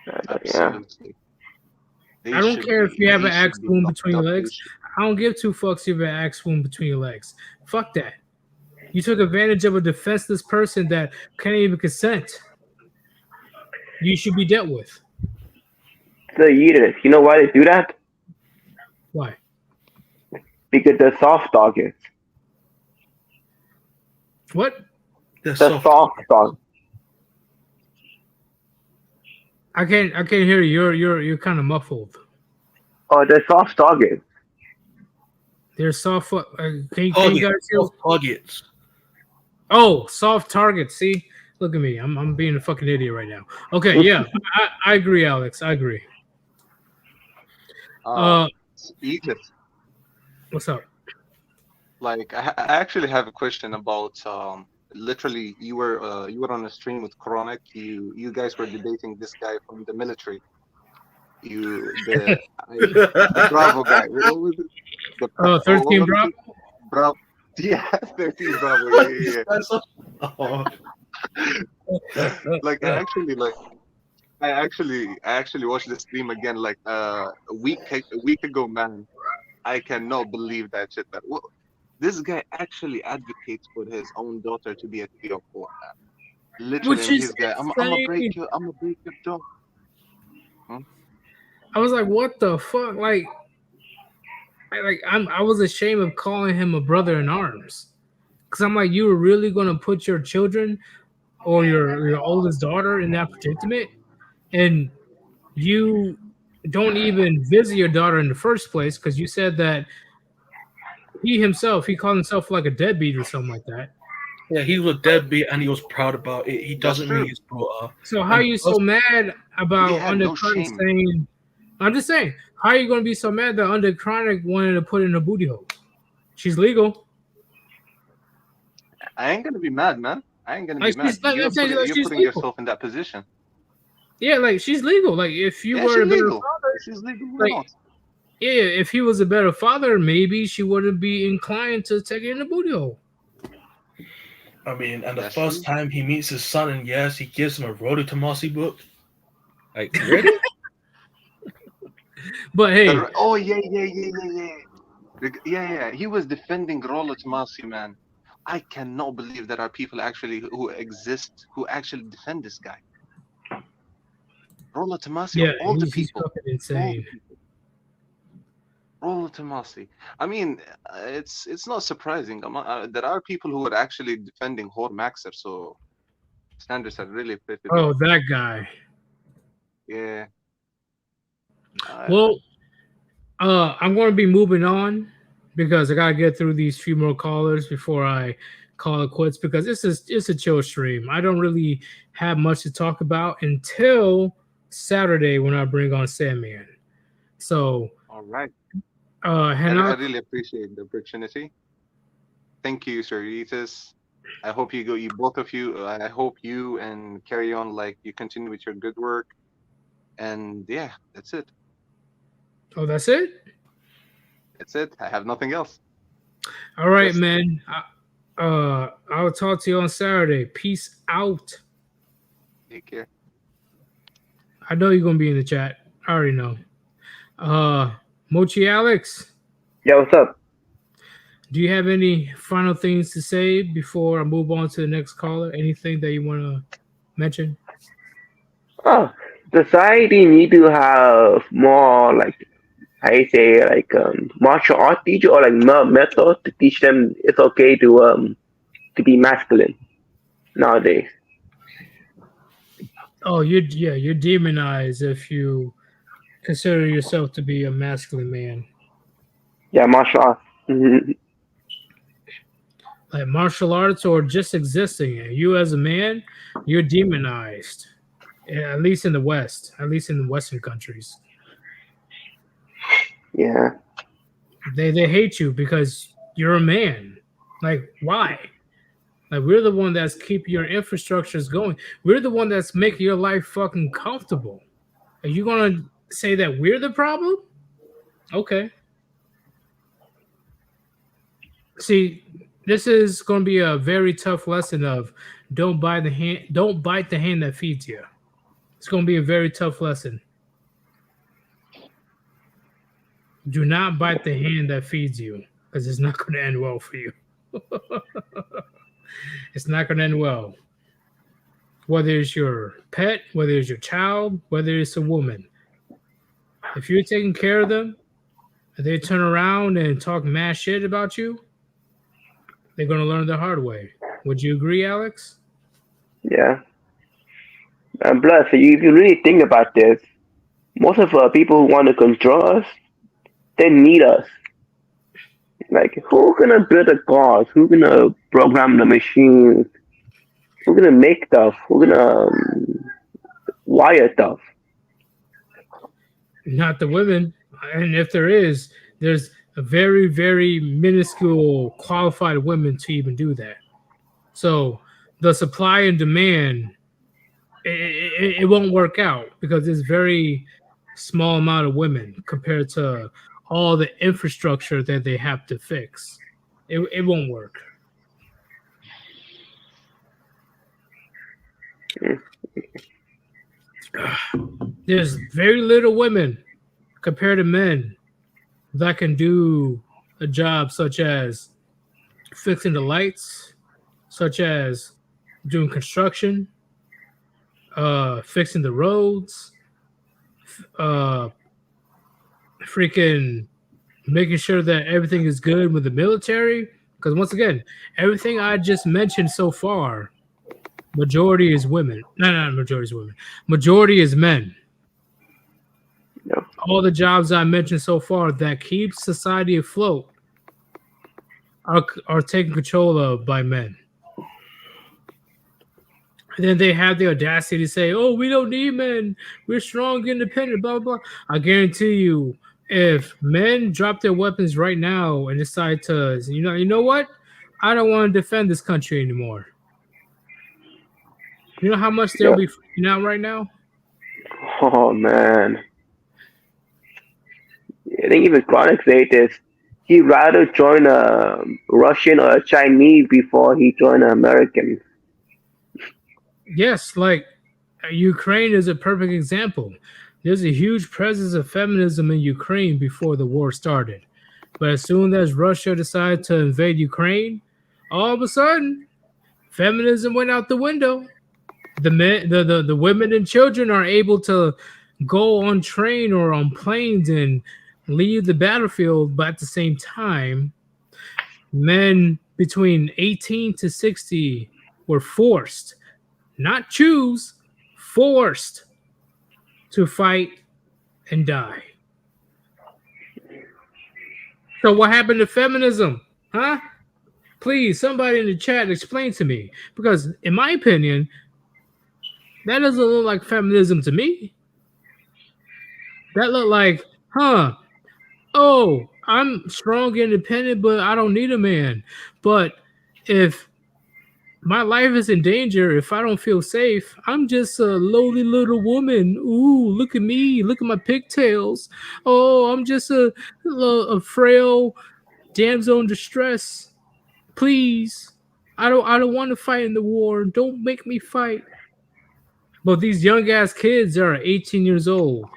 yeah, Absolutely. They I don't should care be- if you have they an should axe be wound locked between your up. They legs. should- I don't give two fucks if you have an axe wound between your legs. Fuck that. You took advantage of a defenseless person that can't even consent. You should be dealt with. the Yeetus. You know why they do that? Why? Because they're soft targets. What? They're They're soft. soft targets. I can't hear you. You're kind of muffled. Oh, they're soft targets. They're soft. Can you Target, guys hear? soft targets. Oh, soft target. See, look at me. I'm being a fucking idiot right now. Okay, yeah, I agree, Alex. I agree. Edith, What's up? like I actually have a question about literally you were on a stream with Chronic. You guys were debating this guy from the military. The Bravo guy. What was it? The 13 Bravo? Bravo. Yeah, 13 Bravo. Yeah. Oh, Like I actually watched the stream again like a week ago, man. I cannot believe that shit. That this guy actually advocates for his own daughter to be a 304, man. Literally, Which and is he's guy. I'm insane. gonna break your jaw. I was like, what the fuck? Like I was ashamed of calling him a brother in arms. Cause I'm like, you were really gonna put your children or your oldest daughter in that predicament? and you don't even visit your daughter in the first place because you said that he called himself like a deadbeat or something like that. Yeah, he was a deadbeat and he was proud about it. He That's doesn't meet true. his daughter. So how are And you plus, so mad He about had Under no Chronic shame. saying? I'm just saying, how are you going to be so mad that Under Chronic wanted to put in a booty hole? She's legal. I ain't gonna be mad, man. I ain't gonna be Like mad. she's like I'm saying, like You're she's putting legal. yourself in that position. Yeah, like she's legal. Like if you Yeah, were she's a better legal. father, She's legal. Why like not? yeah, if he was a better father, maybe she wouldn't be inclined to take it in the booty hole. I mean, and the That's first true. time he meets his son, and yes, he gives him a Road to Tomasi book. Like, really? But hey, Oh yeah, yeah, yeah, yeah, yeah. Yeah. He was defending Rollo Tomasi, man. I cannot believe there are people actually who exist who actually defend this guy. Rollo Tomasi of yeah, all the he's people. fucking All the insane. people. Rollo Tomasi. I mean, it's not surprising. There are people who are actually defending Hor Maxer, so standards are really pretty Oh, low. that guy. Yeah. Well, I'm going to be moving on because I gotta get through these few more callers before I call it quits. Because it's a chill stream. I don't really have much to talk about until Saturday when I bring on Sandman. So, All right. I Hanak, really appreciate the opportunity. Thank you, Sir Etis. I hope you both of you. I hope you and carry on like you continue with your good work. And yeah, that's it. oh, that's it. That's it. I have nothing else. All right, Just man. I'll talk to you on Saturday. Peace out. take care. I know you're gonna be in the chat. I already know. Mochi Alex, Yeah, what's up? do you have any final things to say before I move on to the next caller? Anything that you want to mention? Oh, society need to have more like I say like martial art teacher or like method to teach them it's okay to be masculine nowadays. Oh, you're demonized if you consider yourself to be a masculine man. Yeah, martial arts. Like martial arts or just existing. You as a man, you're demonized. Yeah, at least in the West, at least in the Western countries. Yeah. They hate you because you're a man. Like why? Like we're the one that's keeping your infrastructures going. We're the one that's making your life fucking comfortable. Are you gonna say that we're the problem? Okay. See, this is gonna be a very tough lesson of don't bite the hand that feeds you. It's gonna be a very tough lesson. Do not bite the hand that feeds you, because it's not gonna end well for you. It's not gonna end well. Whether it's your pet, whether it's your child, whether it's a woman. If you're taking care of them, and they turn around and talk mad shit about you, they're gonna learn the hard way. Would you agree, Alex? Yeah. And plus, if you really think about this, most of people who want to control us, they need us. Like, who gonna build the cars? Who gonna program the machines? Who gonna make stuff? Who gonna wire stuff? Not the women. And if there is, there's a very, very minuscule qualified women to even do that. So the supply and demand, it won't work out because there's very small amount of women compared to all the infrastructure that they have to fix. It won't work. There's very little women compared to men that can do a job such as fixing the lights, such as doing construction, fixing the roads, uh, freaking making sure that everything is good with the military. Because once again, everything I just mentioned so far, Majority is women. No, not majority is women. Majority is men. Yep. All the jobs I mentioned so far that keep society afloat are taken control of by men. And then they have the audacity to say, "Oh, we don't need men. We're strong, independent." Blah blah blah. I guarantee you, if men drop their weapons right now and decide to, you know what? I don't want to defend this country anymore. You know how much they'll Yep. be freaking out right now? Oh man. I think even Chronic said this. He'd rather join a Russian or a Chinese before he join an American. Yes, like Ukraine is a perfect example. There's a huge presence of feminism in Ukraine before the war started. But as soon as Russia decided to invade Ukraine, all of a sudden, feminism went out the window. The men, the women and children are able to go on train or on planes and leave the battlefield, but at the same time, men between 18 to 60 were forced, not choose, forced to fight and die. So what happened to feminism? Huh? Please, somebody in the chat explain to me. Because in my opinion, that doesn't look like feminism to me. That looked like, oh, I'm strong, independent, but I don't need a man. But if my life is in danger, if I don't feel safe, I'm just a lowly little woman. Ooh, look at me. Look at my pigtails. Oh, I'm just a frail damsel in distress. Please. I don't want to fight in the war. Don't make me fight. But these young ass kids that are 18 years old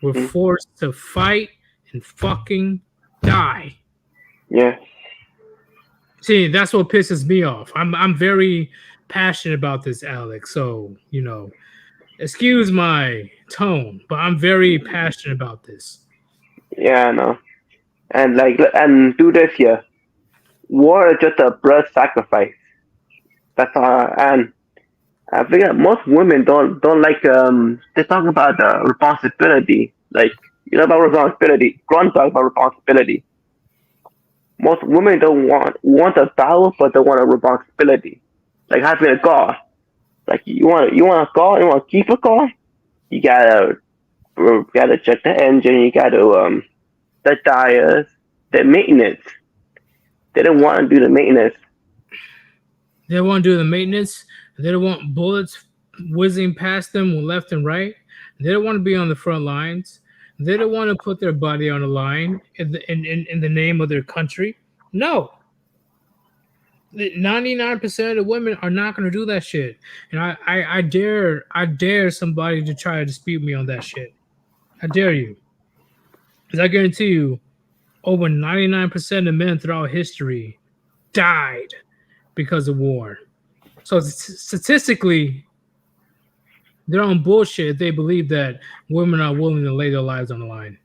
were Mhm. forced to fight and fucking die. Yeah. See, that's what pisses me off. I'm very passionate about this, Alex. So, excuse my tone, but I'm very passionate about this. Yeah, I know. And do this here. War is just a blood sacrifice. That's all. And I figure most women don't like they talk about responsibility. Like you know about responsibility. Grant talk about responsibility. Most women don't want a power, but they want a responsibility. Like having a car. Like you want a car, you want to keep a car. You gotta check the engine. You gotta the tires, the maintenance. They don't want to do the maintenance. They don't want to do the maintenance. They don't want bullets whizzing past them left and right. They don't want to be on the front lines. They don't want to put their body on the line in the name of their country. No. 99% of the women are not going to do that shit. And I dare somebody to try to dispute me on that shit. I dare you. Because I guarantee you, over 99% of men throughout history died because of war. So statistically, they're on bullshit if they believe that women are willing to lay their lives on the line.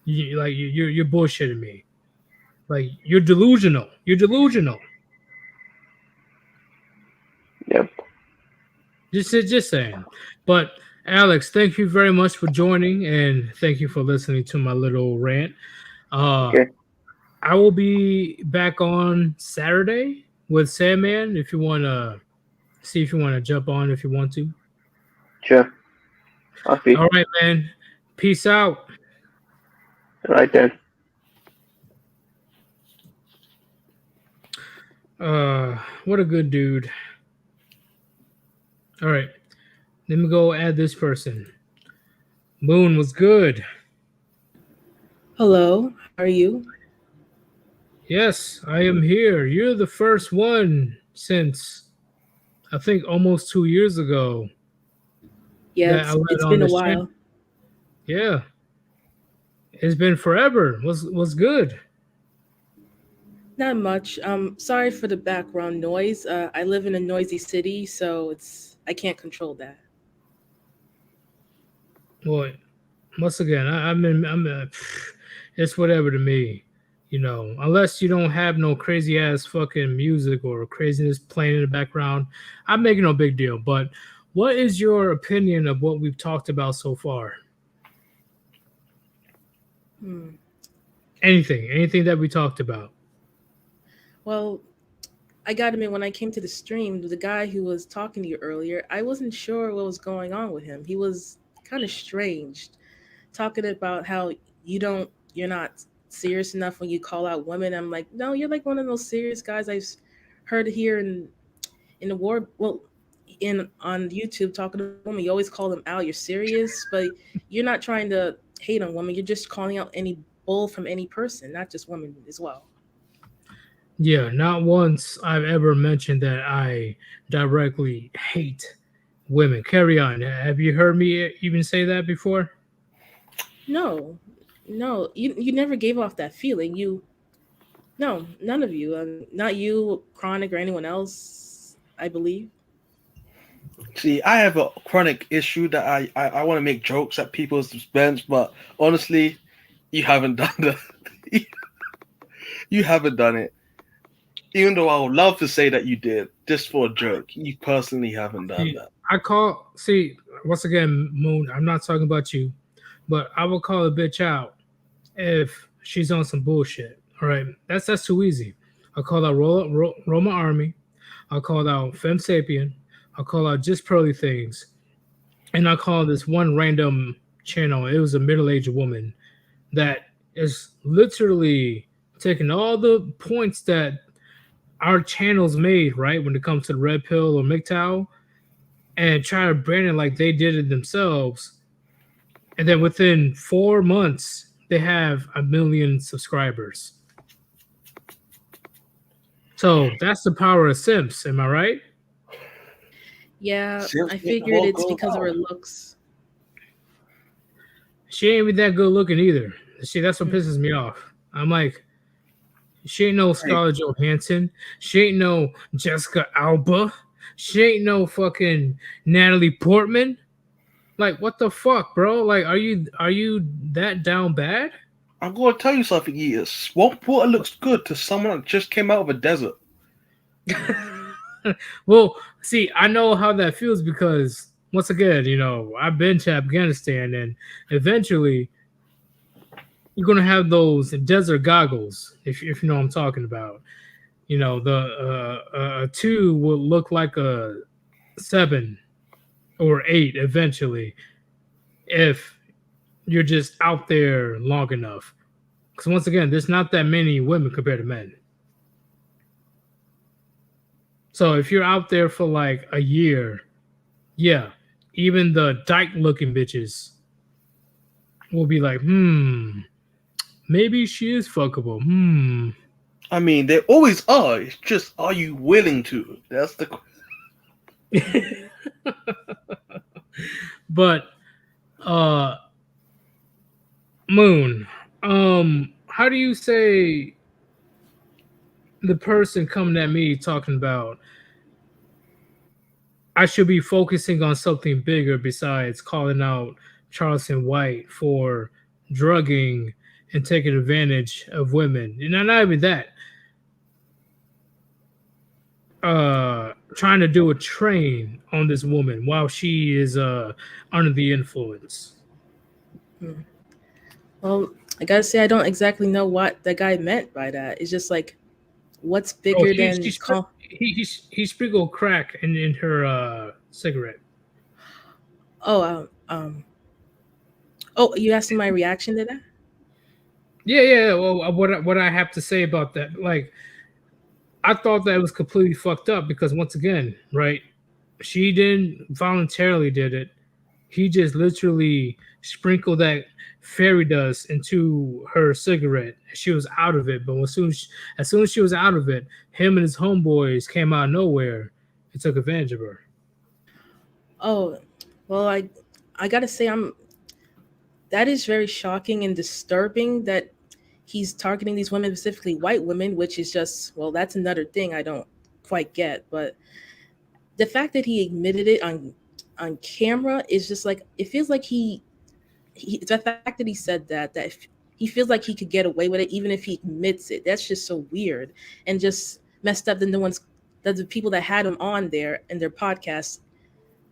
You're bullshitting me. Like you're delusional. You're delusional. Yep. Just saying. But Alex, thank you very much for joining and thank you for listening to my little rant. Okay. I will be back on Saturday with Sandman if you want to see if you want to jump on if you want to. Sure. I'll see. All right, man. Peace out. All right then. What a good dude. All right. Let me go add this person. Moon was good. Hello, how are you? Yes, I am here. You're the first one since I think almost 2 years ago. Yeah, that I let it's on been a this while. channel. Yeah. It's been forever. Was good. Not much. Sorry for the background noise. I live in a noisy city, so I can't control that. Boy, once again, I'm it's whatever to me. Unless you don't have no crazy ass fucking music or craziness playing in the background, I'm making no big deal. But what is your opinion of what we've talked about so far? Hmm. Anything that we talked about. Well, I got to admit, when I came to the stream, the guy who was talking to you earlier, I wasn't sure what was going on with him. He was kind of strange, talking about how you're not serious enough when you call out women. I'm like, no, you're like one of those serious guys heard here in the war. Well, in on YouTube talking to women, you always call them out. You're serious, but you're not trying to hate on women. You're just calling out any bull from any person, not just women as well. Yeah, not once I've ever mentioned that I directly hate women. Carry on. Have you heard me even say that before? No, no, you never gave off that feeling. No, none of you, not you, Chronic, or anyone else. I believe. See, I have a chronic issue that I want to make jokes at people's expense, but honestly, you haven't done that. You haven't done it. Even though I would love to say that you did, just for a joke, you personally haven't done See, that. once again, Moon, I'm not talking about you, but I will call a bitch out if she's on some bullshit. All right, that's too easy. I'll call out Roma Army. I'll call out Fem Sapien. I'll call out Just Pearly Things. And I'll call this one random channel. It was a middle aged woman that is literally taking all the points that our channels made, right, when it comes to the Red Pill or MGTOW, and try to brand it like they did it themselves. And then within 4 months, they have 1 million subscribers. So that's the power of Simps. Am I right? Yeah, Since I make the figured whole it's girl because of her out. looks. She ain't even that good looking either. See, that's what Hmm. pisses me off. I'm like, she ain't no Hey, Scarlett Johansson. She ain't no Jessica Alba. She ain't no fucking Natalie Portman. Like, what the fuck, bro? Like, are you that down bad? I'm gonna tell you something, Years. Swamp water looks good to someone that just came out of a desert. Well, see, I know how that feels because once again, I've been to Afghanistan, and eventually you're gonna have those desert goggles, if you know what I'm talking about. The two will look like a 7 or 8 eventually if you're just out there long enough. Because once again, there's not that many women compared to men. So if you're out there for like a year, yeah, even the dyke looking bitches will be like, maybe she is fuckable. I mean, they always are. It's just, are you willing to? That's the. But uh Moon, how do you say the person coming at me talking about I should be focusing on something bigger besides calling out Charleston White for drugging and taking advantage of women? And not even that, trying to do a train on this woman while she is under the influence. Hmm. Well, I gotta say, I don't exactly know what the guy meant by that. It's just like, what's Oh, bigger than call? he sprinkled crack in her cigarette. Oh, oh, you asking my reaction to that? Yeah. Well, what I have to say about that? Like, I thought that was completely fucked up because once again, right? She didn't voluntarily did it. He just literally sprinkled that fairy dust into her cigarette. She was out of it, but as soon as she was out of it, him and his homeboys came out of nowhere and took advantage of her. Oh, well, I gotta say, that is very shocking and disturbing that he's targeting these women, specifically white women, which is just, well, that's another thing I don't quite get. But the fact that he admitted it on camera is just like, it feels like the fact that he said that he feels like he could get away with it even if he admits it. That's just so weird and just messed up. That the people that had him on there in their podcast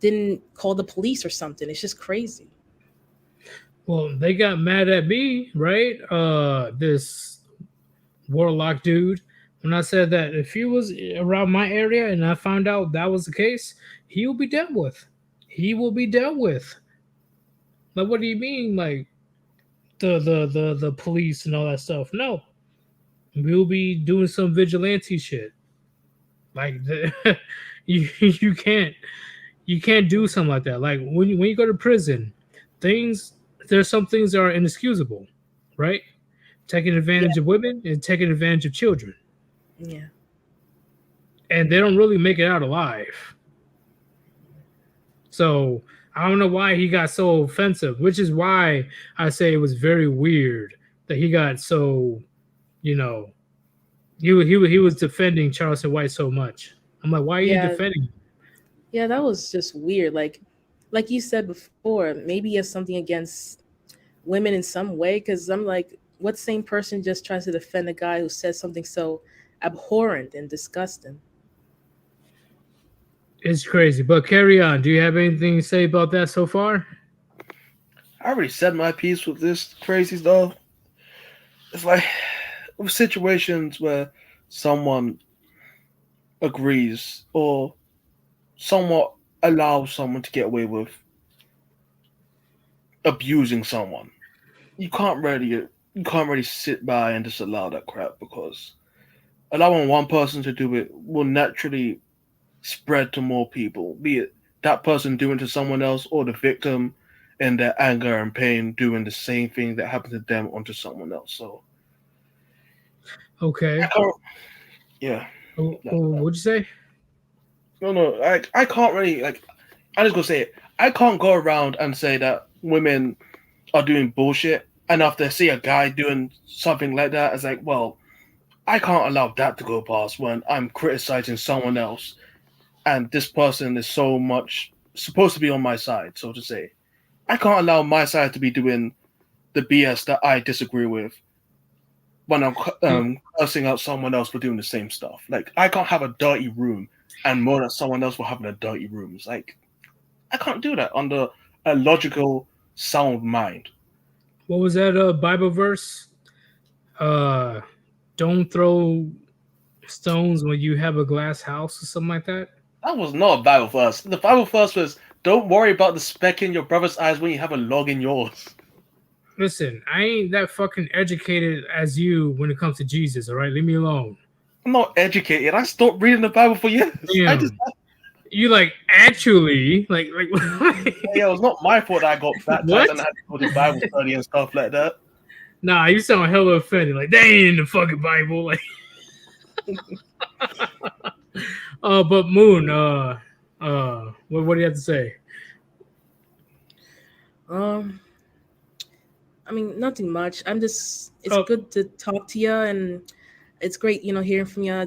didn't call the police or something. It's just crazy. Well, they got mad at me, right? This warlock dude. When I said that if he was around my area and I found out that was the case, he will be dealt with. He will be dealt with. Like, what do you mean? Like the police and all that stuff? No, we'll be doing some vigilante shit. Like you can't do something like that. Like when you go to prison, things there's some things that are inexcusable, right? Taking advantage of women and taking advantage of children, Yeah. and they don't really make it out alive. So I don't know why he got so offensive, which is why I say it was very weird that he got so, you know, he was defending Charleston White so much. I'm like, why are you Yeah. defending him? Yeah, that was just weird. Like you said before, maybe he has something against women in some way. Because I'm like, what same person just tries to defend a guy who says something so abhorrent and disgusting? It's crazy. But carry on. Do you have anything to say about that so far? I already said my piece with this crazy stuff. It's like situations where someone agrees or somewhat allows someone to get away with abusing someone. You can't really sit by and just allow that crap because allowing one person to do it will naturally spread to more people, be it that person doing to someone else or the victim in their anger and pain doing the same thing that happened to them onto someone else. So Okay. yeah. What'd you say? No, I can't really like. I'm just gonna say it. I can't go around and say that women are doing bullshit, and after I see a guy doing something like that, it's like, well, I can't allow that to go past when I'm criticizing someone else, and this person is so much supposed to be on my side, so to say. I can't allow my side to be doing the BS that I disagree with when I'm cursing out someone else for doing the same stuff. Like, I can't have a dirty room and moan at someone else for having a dirty room. It's like, I can't do that under a logical, sound mind. What was that Bible verse? Uh, don't throw stones when you have a glass house or something like that. That was not a Bible verse. The Bible verse was, don't worry about the speck in your brother's eyes when you have a log in yours. Listen, I ain't that fucking educated as you when it comes to Jesus. All right, leave me alone. I'm not educated. I stopped reading the Bible for years. Damn. You like actually like Yeah, it was not my fault that I got baptized and I had to go to Bible study and stuff like that. Nah, you sound hella offended. Like, they ain't in the fucking Bible. Like, but Moon, what do you have to say? Um, I mean, nothing much. It's Oh. good to talk to you, and it's great, hearing from you.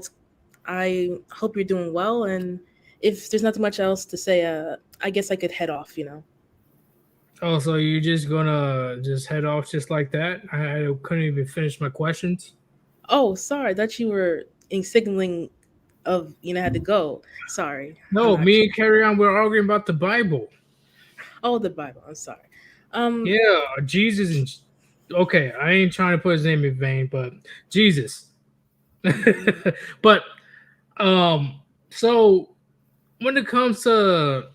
I hope you're doing well, and if there's nothing much else to say, I guess I could head off. Oh, so you're just gonna just head off just like that? I couldn't even finish my questions. Oh, sorry, I thought you were in signaling of had to go. Sorry. No, I'm not- me and Carry On, we're arguing about the Bible. Oh, the Bible. I'm sorry. Yeah, Jesus and okay, I ain't trying to put his name in vain, but Jesus. But so when it comes to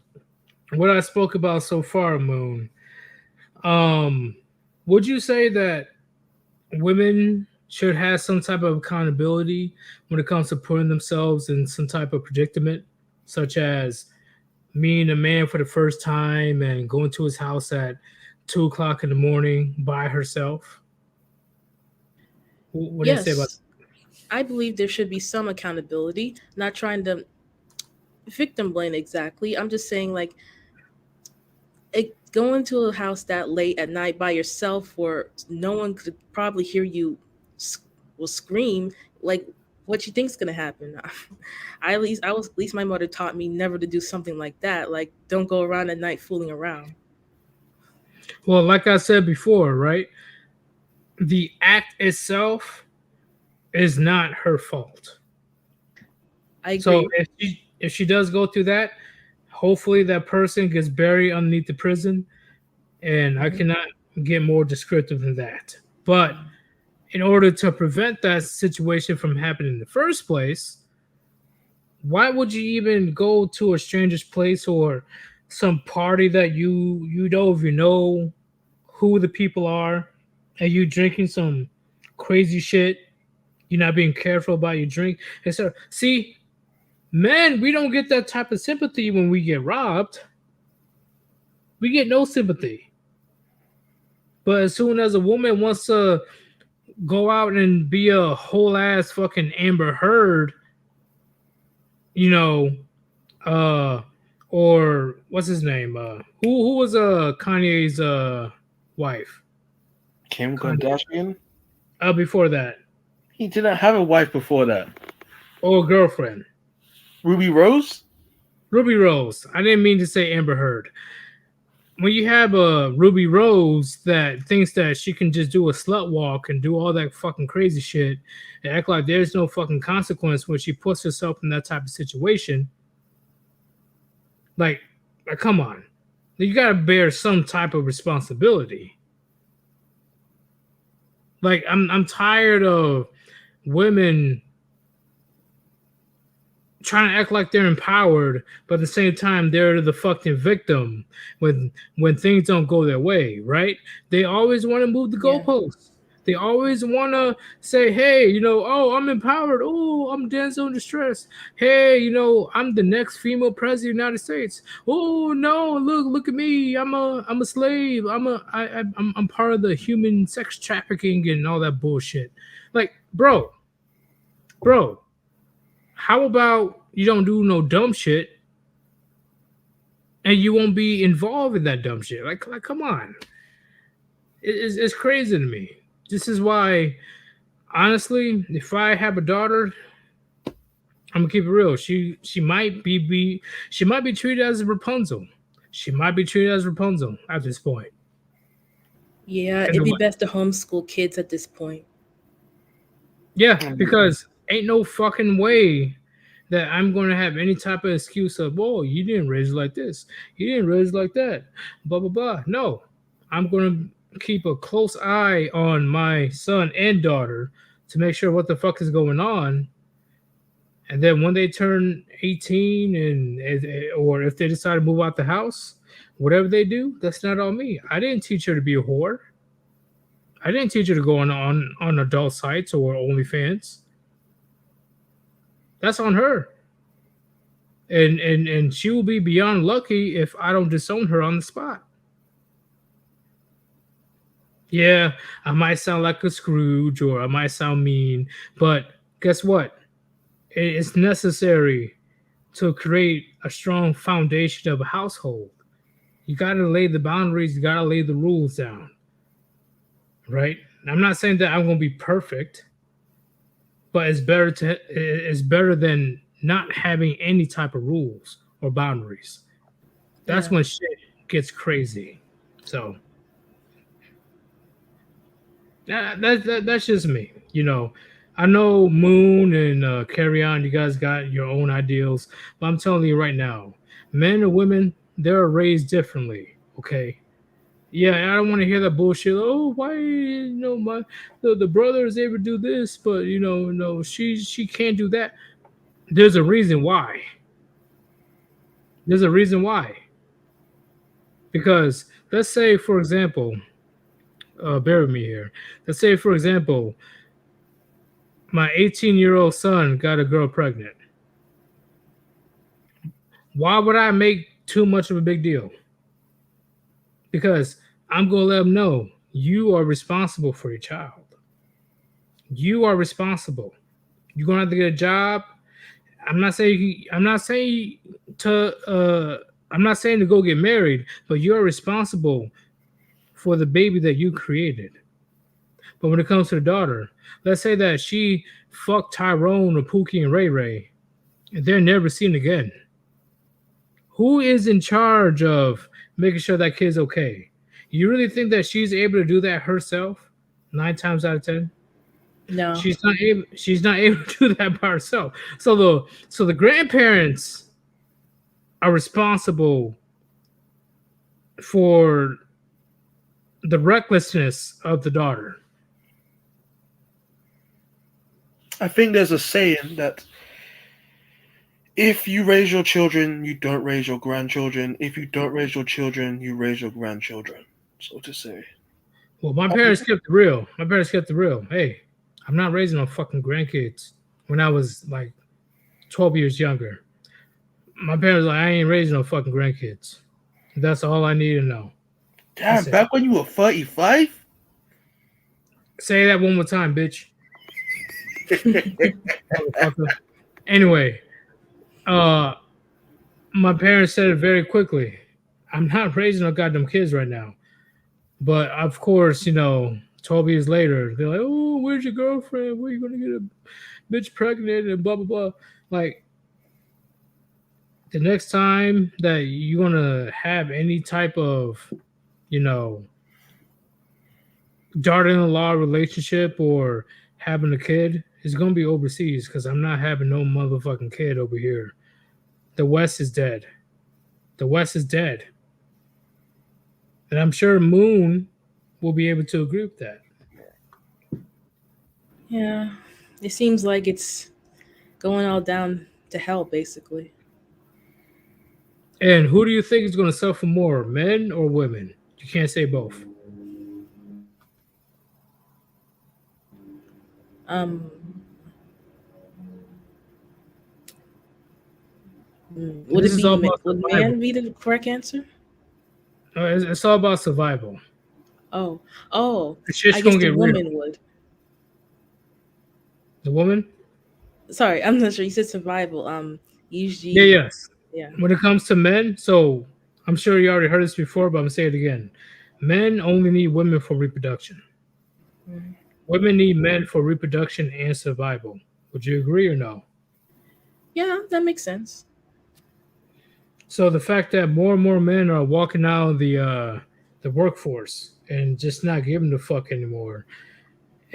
what I spoke about so far, Moon, would you say that women should have some type of accountability when it comes to putting themselves in some type of predicament, such as meeting a man for the first time and going to his house at 2 o'clock in the morning by herself? What do you say about that? I believe there should be some accountability. Not trying to victim blame exactly. I'm just saying, like, going to a house that late at night by yourself, where no one could probably hear you will scream. Like, what you think's gonna happen? At least my mother taught me never to do something like that. Like, don't go around at night fooling around. Well, like I said before, right? the act itself is not her fault. I So agree. if she does go through that, hopefully that person gets buried underneath the prison. And I Mhm. cannot get more descriptive than that. But in order to prevent that situation from happening in the first place, why would you even go to a stranger's place or some party that you know if you know who the people are and you drinking some crazy shit, you're not being careful about your drink, etc. See, men, we don't get that type of sympathy when we get robbed. We get no sympathy. But as soon as a woman wants to go out and be a whole ass fucking Amber Heard, you know, uh, or what's his name? Who was Kanye's wife? Kim Kanye. Kardashian. Before that, He didn't have a wife before that. or girlfriend, Ruby Rose. Ruby Rose. I didn't mean to say Amber Heard. When you have a Ruby Rose that thinks that she can just do a slut walk and do all that fucking crazy shit and act like there's no fucking consequence when she puts herself in that type of situation, like, come on, you gotta bear some type of responsibility. Like, I'm tired of women trying to act like they're empowered, but at the same time they're the fucking victim when things don't go their way, right? They always want to move the Yeah. goalposts. They always want to say, "Hey, oh, I'm empowered. Oh, I'm damsel in distress. Hey, I'm the next female president of the United States. Oh no, look at me. I'm a slave. I'm part of the human sex trafficking and all that bullshit." Like, bro, how about you don't do no dumb shit and you won't be involved in that dumb shit? Like come on. It's crazy to me. This is why, honestly, if I have a daughter, I'm gonna keep it real. She might be treated as a Rapunzel. She might be treated as Rapunzel at this point. Yeah, And it'd be best to homeschool kids at this point. yeah, Mm. because ain't no fucking way that I'm going to have any type of excuse of, "Oh, you didn't raise it like this, you didn't raise it like that, blah blah blah." No, I'm going to keep a close eye on my son and daughter to make sure what the fuck is going on. And then when they turn 18 or if they decide to move out the house, whatever they do, that's not on me. I didn't teach her to be a whore. I didn't teach her to go on adult sites or OnlyFans. That's on her. And she will be beyond lucky if I don't disown her on the spot. Yeah, I might sound like a Scrooge or I might sound mean, but guess what? It's necessary to create a strong foundation of a household. You got to lay the boundaries, you got to lay the rules down, right? I'm not saying that I'm going to be perfect, but it's better than not having any type of rules or boundaries. That's Yeah. when shit gets crazy. So that's just me. I know Moon and Carry On. You guys got your own ideals, but I'm telling you right now, men and women, they're raised differently. Okay. Yeah, I don't want to hear that bullshit. Oh, why my the brother is able to do this, but no, she can't do that. There's a reason why. There's a reason why. Because let's say, for example, bear with me here. Let's say, for example, my 18-year-old son got a girl pregnant. Why would I make too much of a big deal? Because I'm going to let him know you are responsible for your child. You are responsible. You're going to have to get a job. I'm not saying to go get married, but you're responsible for the baby that you created. But when it comes to the daughter, let's say that she fucked Tyrone or Pookie and Ray Ray, and they're never seen again. Who is in charge of making sure that kid's okay? You really think that she's able to do that herself? 9 times out of 10. No. She's not able. She's not able to do that by herself. So the grandparents are responsible for the recklessness of the daughter. I think there's a saying that if you raise your children, you don't raise your grandchildren. If you don't raise your children, you raise your grandchildren. So to say. Well, my parents kept it real. My parents kept it real. Hey, I'm not raising no fucking grandkids. When I was like 12 years younger, my parents were like, I ain't raising no fucking grandkids. That's all I need to know. Damn, That's it. back when you were 35? Say that one more time, bitch. Motherfucker. Anyway, my parents said it very quickly. I'm not raising no goddamn kids right now. But of course, 12 years later, they're like, oh, where's your girlfriend? Where are you going to get a bitch pregnant and blah, blah, blah. Like, the next time that you're going to have any type of, daughter-in-law relationship or having a kid, is going to be overseas because I'm not having no motherfucking kid over here. The West is dead. The West is dead. And I'm sure Moon will be able to agree with that. Yeah. It seems like it's going all down to hell, basically. And who do you think is going to suffer more, men or women? You can't say both. Would This it is be all about would survival. man be the correct answer? It's all about survival. Oh, It's just I guess going to the get real. woman would. The woman? Sorry, I'm not sure. You said survival. Usually. Yes. Yeah. When it comes to men, so I'm sure you already heard this before, but I'm going to say it again. Men only need women for reproduction. Mm-hmm. Women need men for reproduction and survival. Would you agree or no? Yeah, that makes sense. So the fact that more and more men are walking out of the workforce and just not giving a fuck anymore,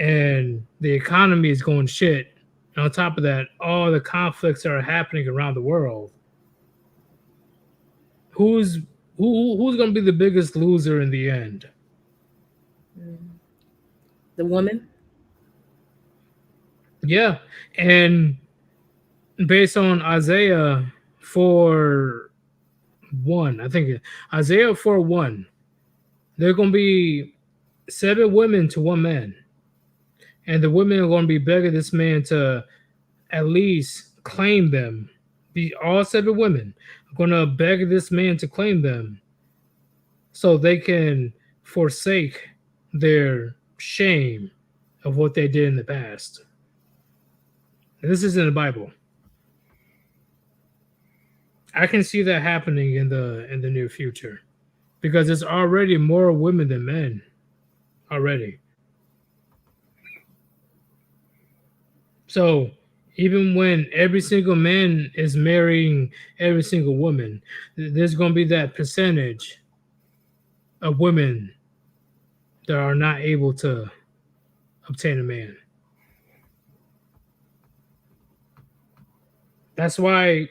and the economy is going shit. And on top of that, all the conflicts that are happening around the world. Who's going to be the biggest loser in the end? The woman. Yeah, and based on Isaiah 4:1, I think Isaiah 4:1, there are going to be 7 women to 1 man, and the women are going to be begging this man to at least claim them. All 7 women are going to beg this man to claim them, so they can forsake their shame of what they did in the past. This is in the Bible. I can see that happening in the near future because there's already more women than men already. So even when every single man is marrying every single woman, there's going to be that percentage of women that are not able to obtain a man. That's why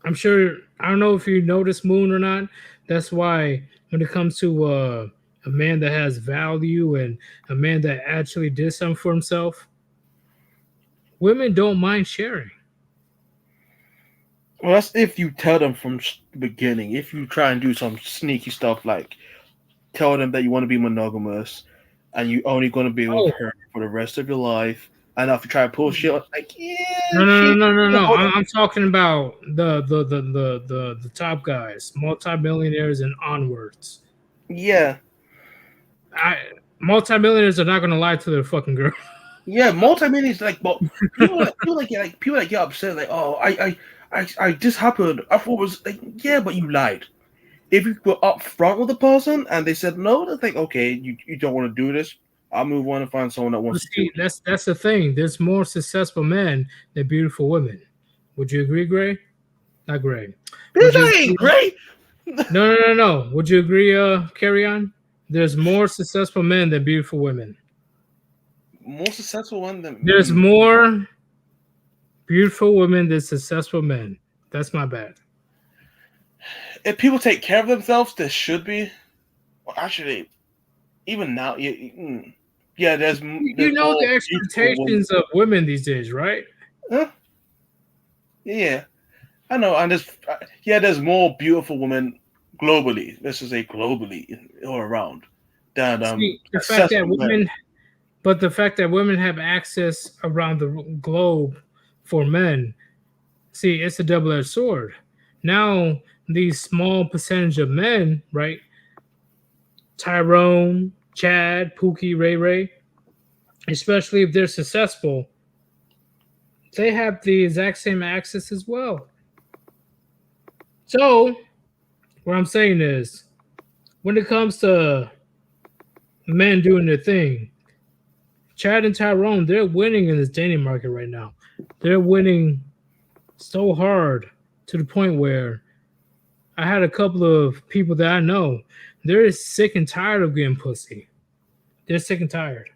I'm sure, I don't know if you notice Moon or not. That's why when it comes to a man that has value and a man that actually did something for himself, women don't mind sharing. Well, that's if you tell them from the beginning. If you try and do some sneaky stuff like tell them that you want to be monogamous and you're only going to be with her for the rest of your life, and if you try to pull shit, like No. I'm talking about the top guys, multimillionaires and onwards. Yeah. Multimillionaires are not going to lie to their fucking girl. Yeah, multimillionaires like, but people get upset like, oh, I this happened. I thought it was like, yeah, but you lied. If you were up front with the person and they said no, they're like, okay, you don't want to do this. I'll move on and find someone that wants to do it. That's the thing. There's more successful men than beautiful women. Would you agree, Gray? Not Gray. Bitch, ain't Gray. No. Would you agree, Carry On? There's more successful men than beautiful women. more successful one than There's more beautiful women than successful men. That's my bad. If people take care of themselves, there should be. Well, actually, even now, yeah, there's You know more the beautiful women. expectations of women these days, right? Huh? Yeah, I know, and there's more beautiful women globally. Let's just say globally all around than See, the fact that successful men. women, but the fact that women have access around the globe for men, see, it's a double-edged sword. Now, these small percentage of men, right? Tyrone, Chad, Pookie, Ray Ray, especially if they're successful, they have the exact same access as well. So, what I'm saying is, when it comes to men doing their thing, Chad and Tyrone, they're winning in this dating market right now. They're winning so hard to the point where I had a couple of people that I know, they're sick and tired of getting pussy. They're sick and tired.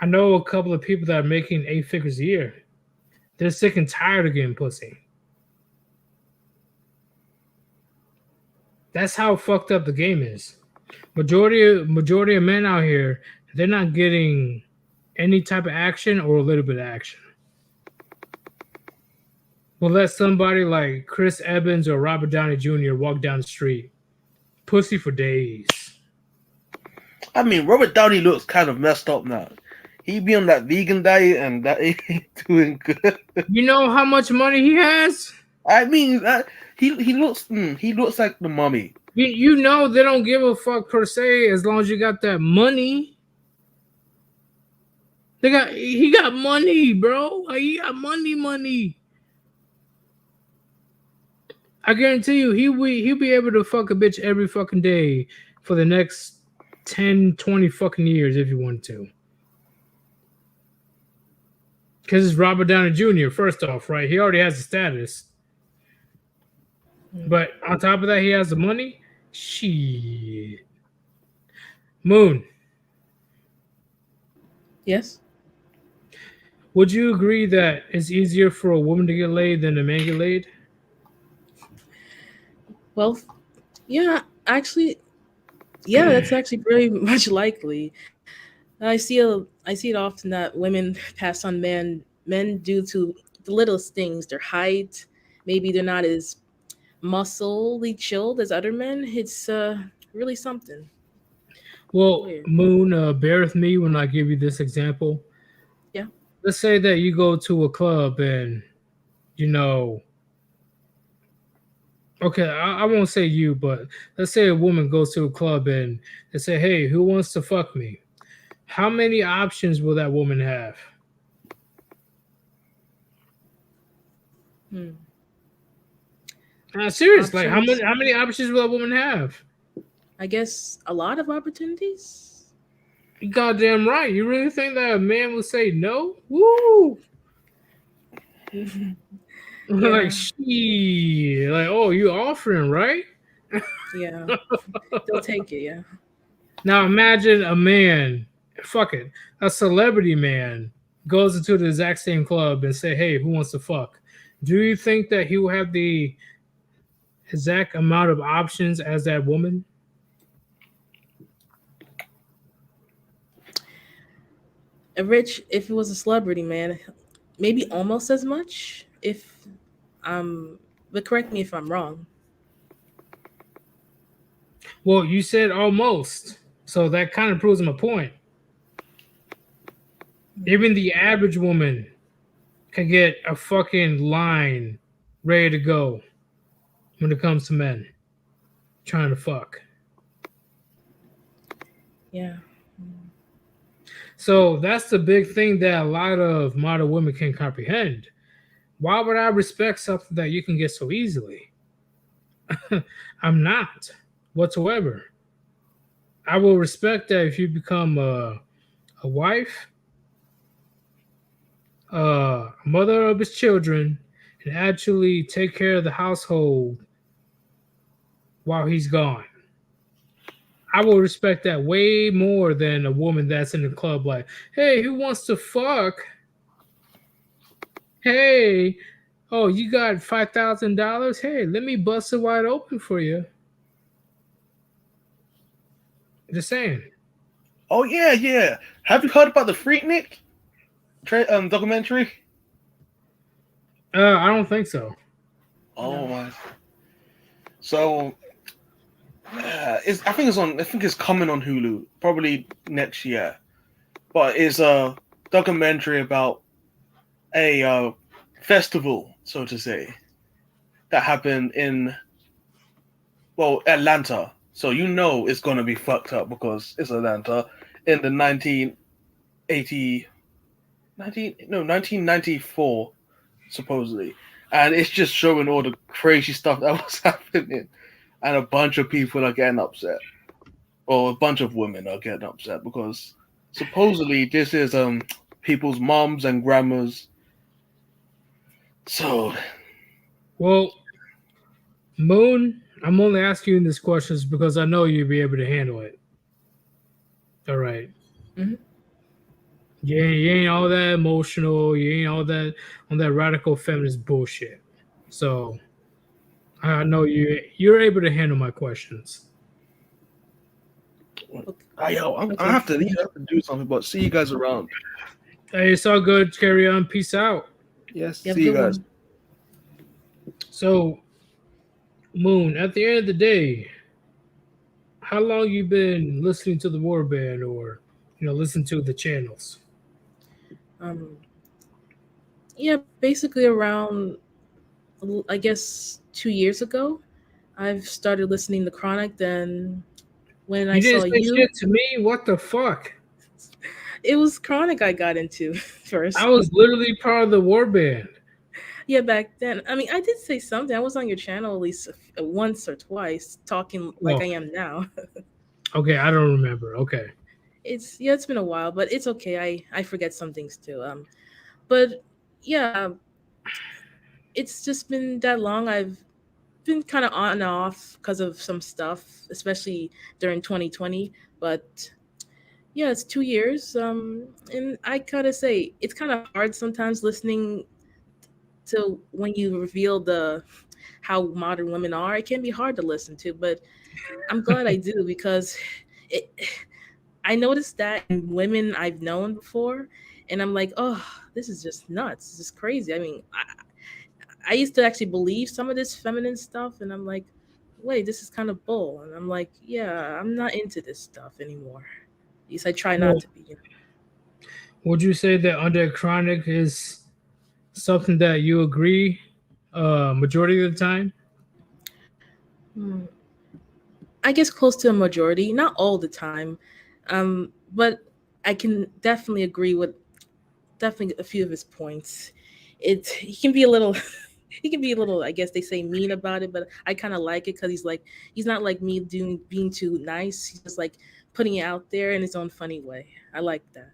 I know a couple of people that are making 8 figures a year. They're sick and tired of getting pussy. That's how fucked up the game is. Majority of men out here, they're not getting any type of action or a little bit of action. We'll let somebody like Chris Evans or Robert Downey Jr. walk down the street. Pussy for days. I mean, Robert Downey looks kind of messed up now. He be on that vegan diet and that ain't doing good. You know how much money he has? I mean, he looks like the mummy. You know they don't give a fuck per se as long as you got that money. He got money, bro. He got money. I guarantee you he'll be able to fuck a bitch every fucking day for the next 10, 20 fucking years if you want to. Because it's Robert Downey Jr., first off, right? He already has the status. But on top of that, he has the money. Shit. Moon. Yes. Would you agree that it's easier for a woman to get laid than a man get laid? Well, yeah, actually, yeah, that's actually very much likely. I see it often that women pass on men due to the littlest things, their height, maybe they're not as muscly chilled as other men. It's really something. Well, Weird. Moon, bear with me when I give you this example. Yeah. Let's say that you go to a club and, okay, I won't say you, but let's say a woman goes to a club and they say, hey, who wants to fuck me? How many options will that woman have? Serious, like how many options will that woman have? I guess a lot of opportunities. You goddamn right. You really think that a man would say no? Woo! Like she, like, oh, you offering, right? Yeah, they'll take it. Yeah. Now imagine a man, a celebrity man goes into the exact same club and say, hey, who wants to fuck? Do you think that he will have the exact amount of options as that woman? If it was a celebrity man, maybe almost as much. But correct me if I'm wrong. Well, you said almost, so that kind of proves my point. Even the average woman can get a fucking line ready to go when it comes to men trying to fuck. Yeah. So that's the big thing that a lot of modern women can comprehend. Why would I respect something that you can get so easily? I'm not whatsoever. I will respect that if you become a wife, a mother of his children, and actually take care of the household while he's gone. I will respect that way more than a woman that's in the club like, hey, who wants to fuck? Hey, oh, you got $5,000? Hey, let me bust it wide open for you. Just saying. Oh yeah, yeah. Have you heard about the Freaknik documentary? I don't think so. Oh No. my. So it's I think it's on. I think it's coming on Hulu probably next year. But it's a documentary about a festival, so to say, that happened in Atlanta. So you know it's gonna be fucked up because it's Atlanta in the 1980 1994 supposedly, and it's just showing all the crazy stuff that was happening, and a bunch of people are getting upset, or a bunch of women are getting upset because supposedly this is people's moms and grandmas. So Well, Moon, I'm only asking you these questions because I know you'll be able to handle it. All right. Mhm. You ain't all that emotional. You ain't all that on that radical feminist bullshit. So I know you're able to handle my questions. Okay. I Okay. have to leave. I have to do something, but see you guys around. Hey, it's all good. Carry on. Peace out. Yes, You have a see you good guys. one. So, Moon, at the end of the day, how long you been listening to the Warband or listen to the channels? Um, yeah, basically around, I guess, 2 years ago, I've started listening to Chronic. Then when I You didn't saw say you, shit to me. What the fuck? it was Chronic I got into I first. was literally part of the Warband. Yeah, back then. I mean, I did say something. I was on your channel at least once or twice, talking like Well, I am now. okay, I don't remember. Okay. It's been a while, but it's okay. I forget some things too. But yeah, it's just been that long. I've been kind of on and off because of some stuff, especially during 2020. But yeah, it's 2 years. And I gotta say, it's kind of hard sometimes listening to when you reveal the how modern women are. It can be hard to listen to, but I'm glad I do because it. I noticed that in women I've known before, and I'm like, oh, this is just nuts. This is crazy. I mean, I used to actually believe some of this feminine stuff, and I'm like, wait, this is kind of bull. And I'm like, yeah, I'm not into this stuff anymore. At least I try not Well, to be. would you say that under chronic is something that you agree majority of the time? Hmm. I guess close to a majority, not all the time, but I can definitely agree with definitely a few of his points. He can be a little he can be a little, I guess they say, mean about it, but I kind of like it because he's not like me doing being too nice. He's just like putting it out there in his own funny way. I like that.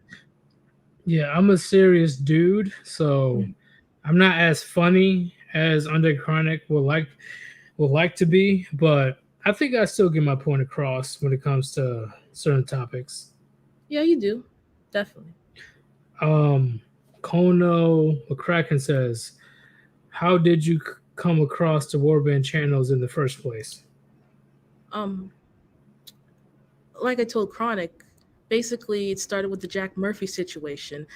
Yeah, I'm a serious dude, so Mhm. I'm not as funny as under chronic would like to be, but I think I still get my point across when it comes to certain topics. Yeah, you do, definitely. Um, Kono McCracken says, "How did you come across the Warband channels in the first place?" Um, like I told Chronic, basically it started with the Jack Murphy situation.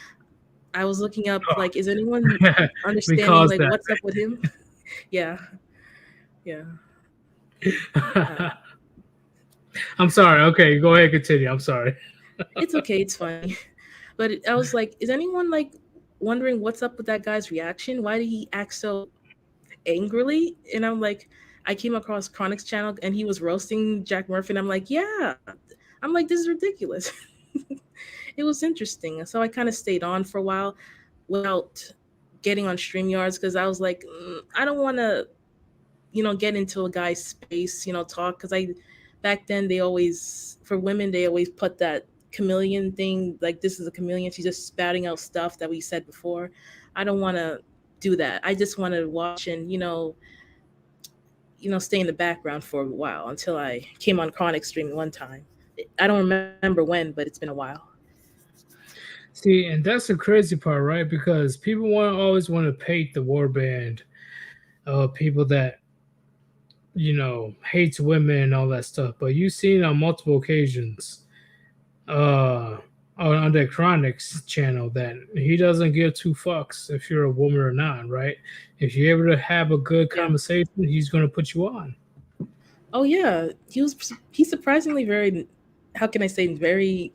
I was looking up like, is anyone understanding Because like that. what's up with him? Yeah, yeah. Uh, I'm sorry. Okay, go ahead, continue. I'm sorry. it's okay. It's funny. But I was like, is anyone like wondering what's up with that guy's reaction? Why did he act so angrily? And I'm like, I came across Chronic's channel and he was roasting Jack Murphy, and I'm like, yeah. I'm like, this is ridiculous. It was interesting. So I kind of stayed on for a while without getting on StreamYards because I was like, I don't want to, get into a guy's space, talk. Because back then they always, for women, they always put that chameleon thing, like this is a chameleon. She's just spouting out stuff that we said before. I don't want to do that. I just want to watch and, stay in the background for a while until I came on Chronic streaming one time. I don't remember when, but it's been a while. See, and that's the crazy part, right? Because people always want to paint the warband of people that hates women and all that stuff. But you've seen on multiple occasions, uh, on the Chronic's channel, that he doesn't give two fucks if you're a woman or not, right? If you're able to have a good Yeah. conversation, he's gonna put you on. Oh yeah, he's surprisingly very. How can I say very?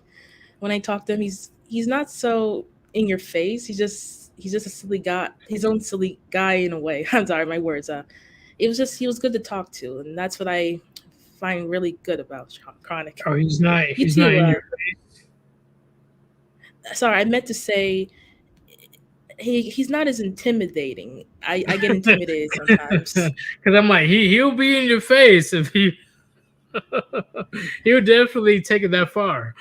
When I talk to him, he's not so in your face. He's just a silly guy, his own silly guy in a way. I'm sorry, my words. It was just he was good to talk to, and that's what I find really good about Chronic. Oh, he's not. You He's not too. in your. Sorry, I meant to say he's not as intimidating. I get intimidated sometimes. Because I'm like he'll be in your face if he. He'll definitely take it that far.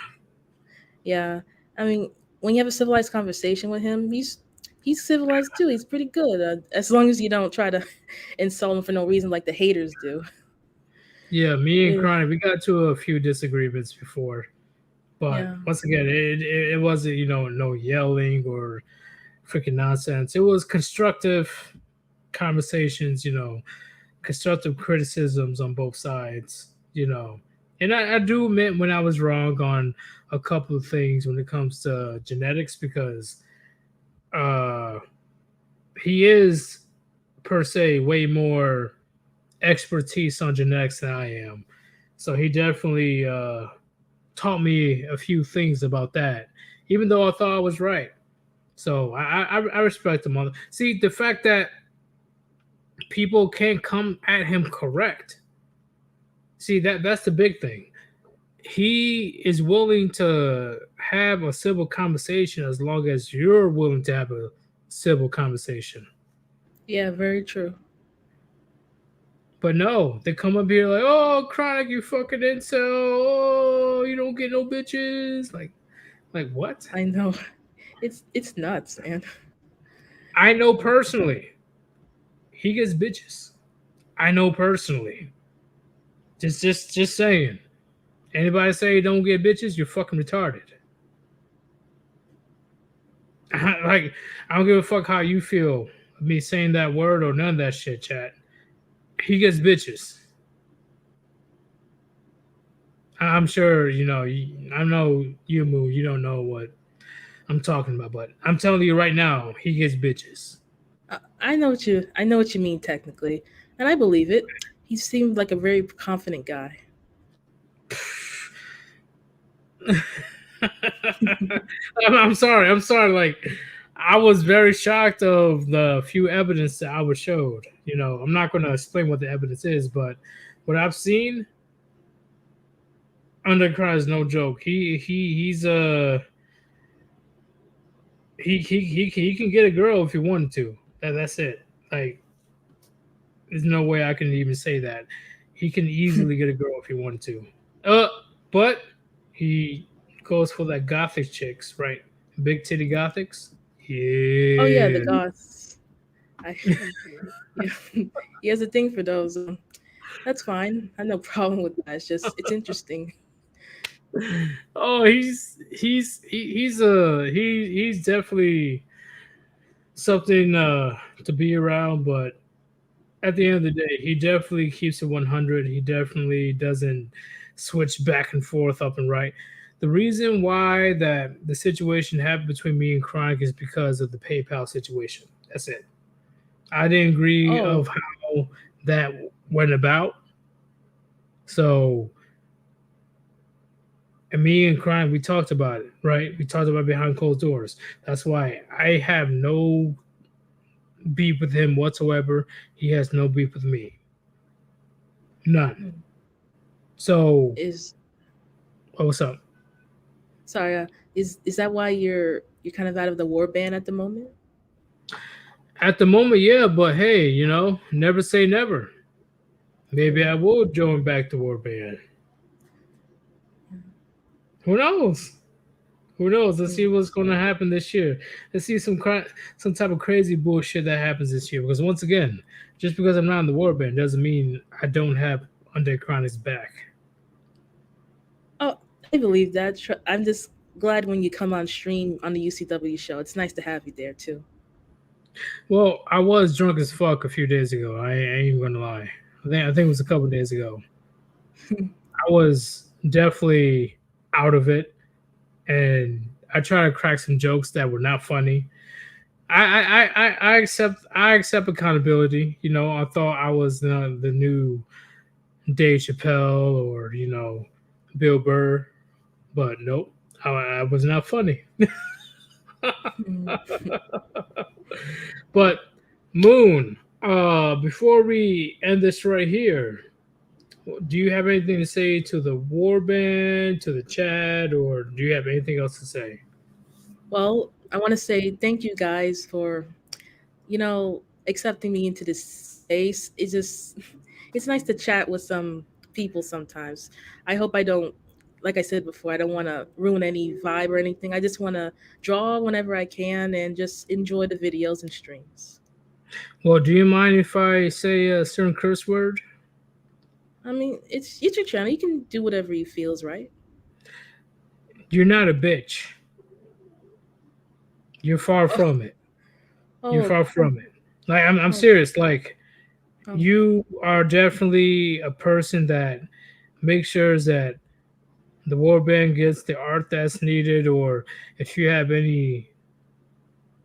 Yeah, I mean, when you have a civilized conversation with him, he's civilized too. He's pretty good, as long as you don't try to insult him for no reason like the haters do. Yeah, me and Yeah, Chronic, we got to a few disagreements before, but yeah, once again, it wasn't no yelling or freaking nonsense. It was constructive conversations, constructive criticisms on both sides. And I do admit when I was wrong on a couple of things when it comes to genetics because uh he is per se way more expertise on genetics than I am. So he definitely taught me a few things about that, even though I thought I was right. So I respect him on. See, the fact that people can't come at him correct. See, that's the big thing. He is willing to have a civil conversation as long as you're willing to have a civil conversation. yeah. Very true. But no, they come up here like, "Oh, Chronic, you fucking incel. Oh, you don't get no bitches." Like what? I know. It's nuts, man. I know personally, he gets bitches. I know personally. Just saying. Anybody say you don't get bitches, you're fucking retarded. Like, I don't give a fuck how you feel of me saying that word or none of that shit, chat. He gets bitches. I'm sure, I know you, Moo, you don't know what I'm talking about, but I'm telling you right now, he gets bitches. I know what you mean technically, and I believe it. He seemed like a very confident guy. I'm sorry. I'm sorry. Like, I was very shocked of the few evidence that I was showed. I'm not going to explain what the evidence is, but what I've seen, Undercry is no joke. He's he can get a girl if he wanted to. That's it. Like, there's no way I can even say that. He can easily get a girl if he wanted to. But he goes for that gothic chicks, right? Big titty gothics. Oh yeah, the Yeah. goths. I yeah, he has a thing for those. That's fine. I have no problem with that. It's interesting. Oh, he's definitely something to be around, but at the end of the day, he definitely keeps it 100. He definitely doesn't switch back and forth up and right. The reason why that the situation happened between me and Chronic is because of the PayPal situation. That's it. I didn't agree Oh, of how that went about. So, and me and Chronic, we talked about it, right? We talked about behind closed doors. That's why I have no beef with him whatsoever. He has no beef with me. None. So, is what's up? sorry. Is that why you're kind of out of the war band at the moment? At the moment, yeah, but hey, never say never. Maybe I will join back the Warband. Who knows? Who knows? Let's see what's going to happen this year. Let's see some type of crazy bullshit that happens this year. Because once again, just because I'm not in the Warband doesn't mean I don't have Undead Chronic's back. Oh, I believe that. I'm just glad when you come on stream on the UCW show. It's nice to have you there too. Well, I was drunk as fuck a few days ago. I ain't even gonna lie. I think it was a couple days ago. I was definitely out of it, and I tried to crack some jokes that were not funny. I accept accountability. I thought I was the new Dave Chappelle or Bill Burr, but nope, I was not funny. But Moon, before we end this right here, do you have anything to say to the warband, to the chat, or do you have anything else to say? Well, I want to say thank you guys for accepting me into this space. It's nice to chat with some people sometimes. I hope I don't, like I said before, I don't want to ruin any vibe or anything. I just want to draw whenever I can and just enjoy the videos and streams. Well, do you mind if I say a certain curse word? I mean, it's your channel. You can do whatever you feels right. You're not a bitch. You're far Oh, from it. You're oh, far from it. Like I'm oh, serious. Like oh. you are definitely a person that makes sure that the warband gets the art that's needed, or if you have any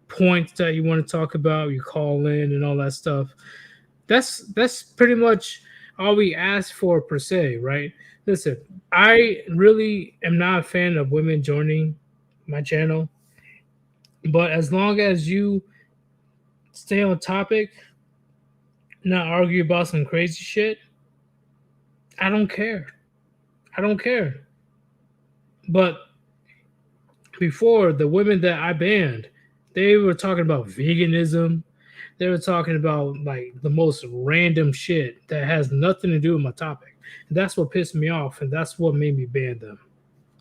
points that you want to talk about, you call in and all that stuff. That's pretty much all we ask for per se, right? Listen, I really am not a fan of women joining my channel, but as long as you stay on topic, not argue about some crazy shit, I don't care. I don't care. But before, the women that I banned, they were talking about veganism. They were talking about like the most random shit that has nothing to do with my topic. And that's what pissed me off, and that's what made me ban them.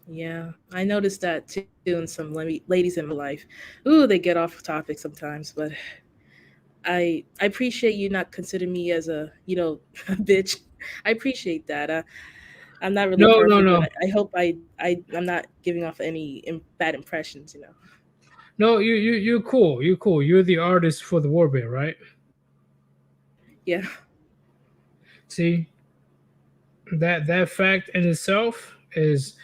Yeah, I noticed that too in some ladies in my life. Ooh, they get off topic sometimes, but I appreciate you not considering me as a a bitch. I appreciate that. I'm not really No, no, perfect, but no, I hope I'm not giving off any bad impressions. no. You're cool. You're cool. You're the artist for the warband, right? Yeah. See, that fact in itself is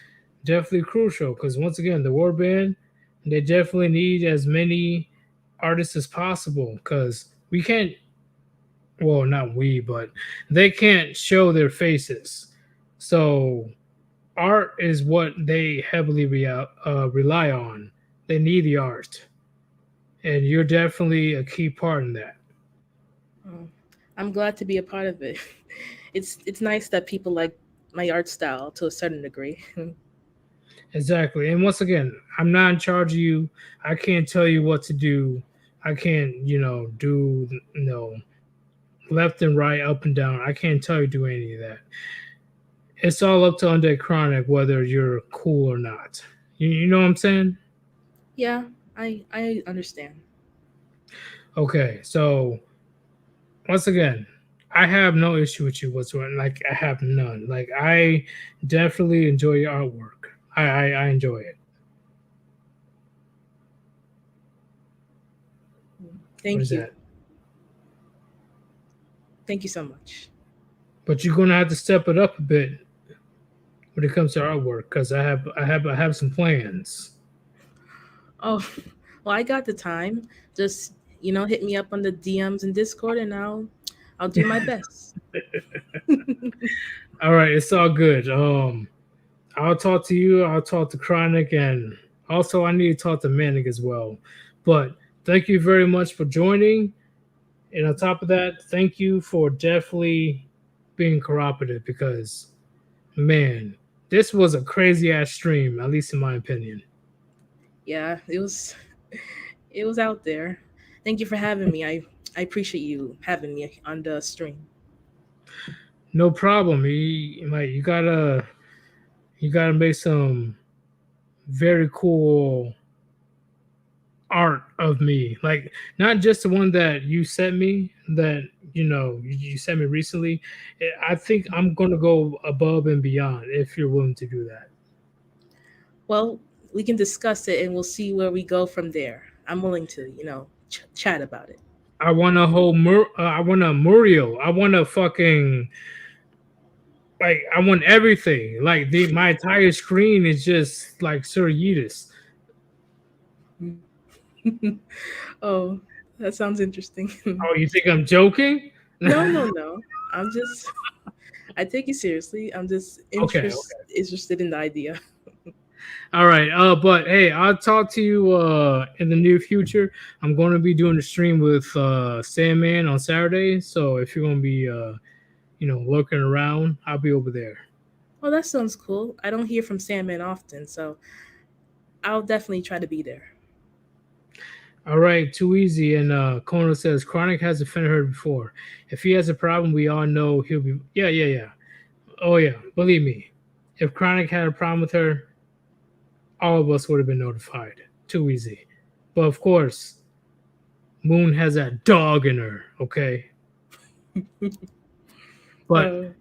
definitely crucial because once again, the warband, they definitely need as many artists as possible because we can't, well, not we, but they can't show their faces. So art is what they heavily rely on. They need the art, and you're definitely a key part in that. Oh, I'm glad to be a part of it. It's nice that people like my art style to a certain degree. Exactly. And once again, I'm not in charge of you. I can't tell you what to do. I can't, do left and right, up and down. I can't tell you to do any of that. It's all up to Undead Chronic whether you're cool or not. You know what I'm saying? Yeah, I understand. Okay, so once again, I have no issue with you whatsoever. Like I have none. Like I definitely enjoy your artwork. I enjoy it. What Thank is you. that? Thank you so much. But you're gonna have to step it up a bit when it comes to artwork because I have some plans. Oh, well, I got the time. Just hit me up on the DMs and Discord, and I'll do my best. All right, it's all good. I'll talk to you. I'll talk to Chronic, and also I need to talk to Manic as well. But thank you very much for joining. And on top of that, thank you for definitely being cooperative because, man, this was a crazy ass stream, at least in my opinion. Yeah, it was out there. Thank you for having me. I appreciate you having me on the stream. No problem. You gotta make some very cool art of me, like not just the one that you sent me that you sent me recently. I think I'm gonna go above and beyond if you're willing to do that. Well, we can discuss it and we'll see where we go from there. I'm willing to, chat about it. I want a whole I want a Muriel. I want a fucking like I want everything. Like my entire screen is just like Sir Yeetus. Oh, that sounds interesting. Oh, you think I'm joking? No, no, no. I'm just I take it seriously. I'm just Okay. interested in the idea. All right. But hey, I'll talk to you in the near future. I'm going to be doing a stream with Sandman on Saturday. So if you're going to be lurking around, I'll be over there. Oh, that sounds cool. I don't hear from Sandman often, so I'll definitely try to be there. All right, too easy. And Kono says Chronic has offended her before. If he has a problem, we all know he'll be. Yeah. Oh yeah, believe me. If Chronic had a problem with her, all of us would have been notified. Too easy. But of course, Moon has that dog in her. Okay. But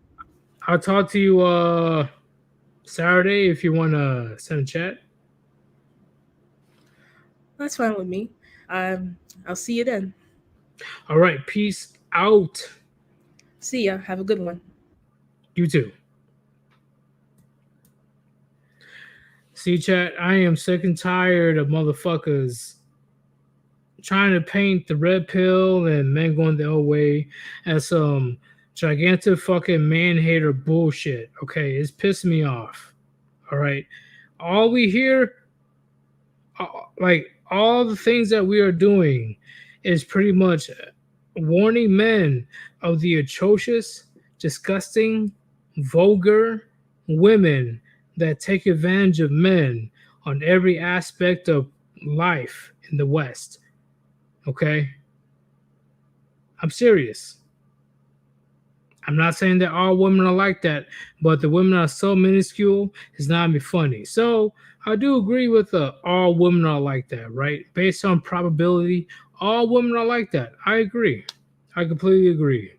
I'll talk to you Saturday if you want to send a chat. That's fine with me. I'll see you then. All right. Peace out. See ya. Have a good one. You too. See, chat, I am sick and tired of motherfuckers trying to paint the red pill and men going their own way as some gigantic fucking man hater bullshit. Okay, it's pissing me off. All right. All we hear, like all the things that we are doing, is pretty much warning men of the atrocious, disgusting, vulgar women that take advantage of men on every aspect of life in the West. Okay? I'm serious. I'm not saying that all women are like that, but the women are so minuscule, it's not be funny. So I do agree with all women are like that, right? Based on probability, all women are like that. I agree. I completely agree.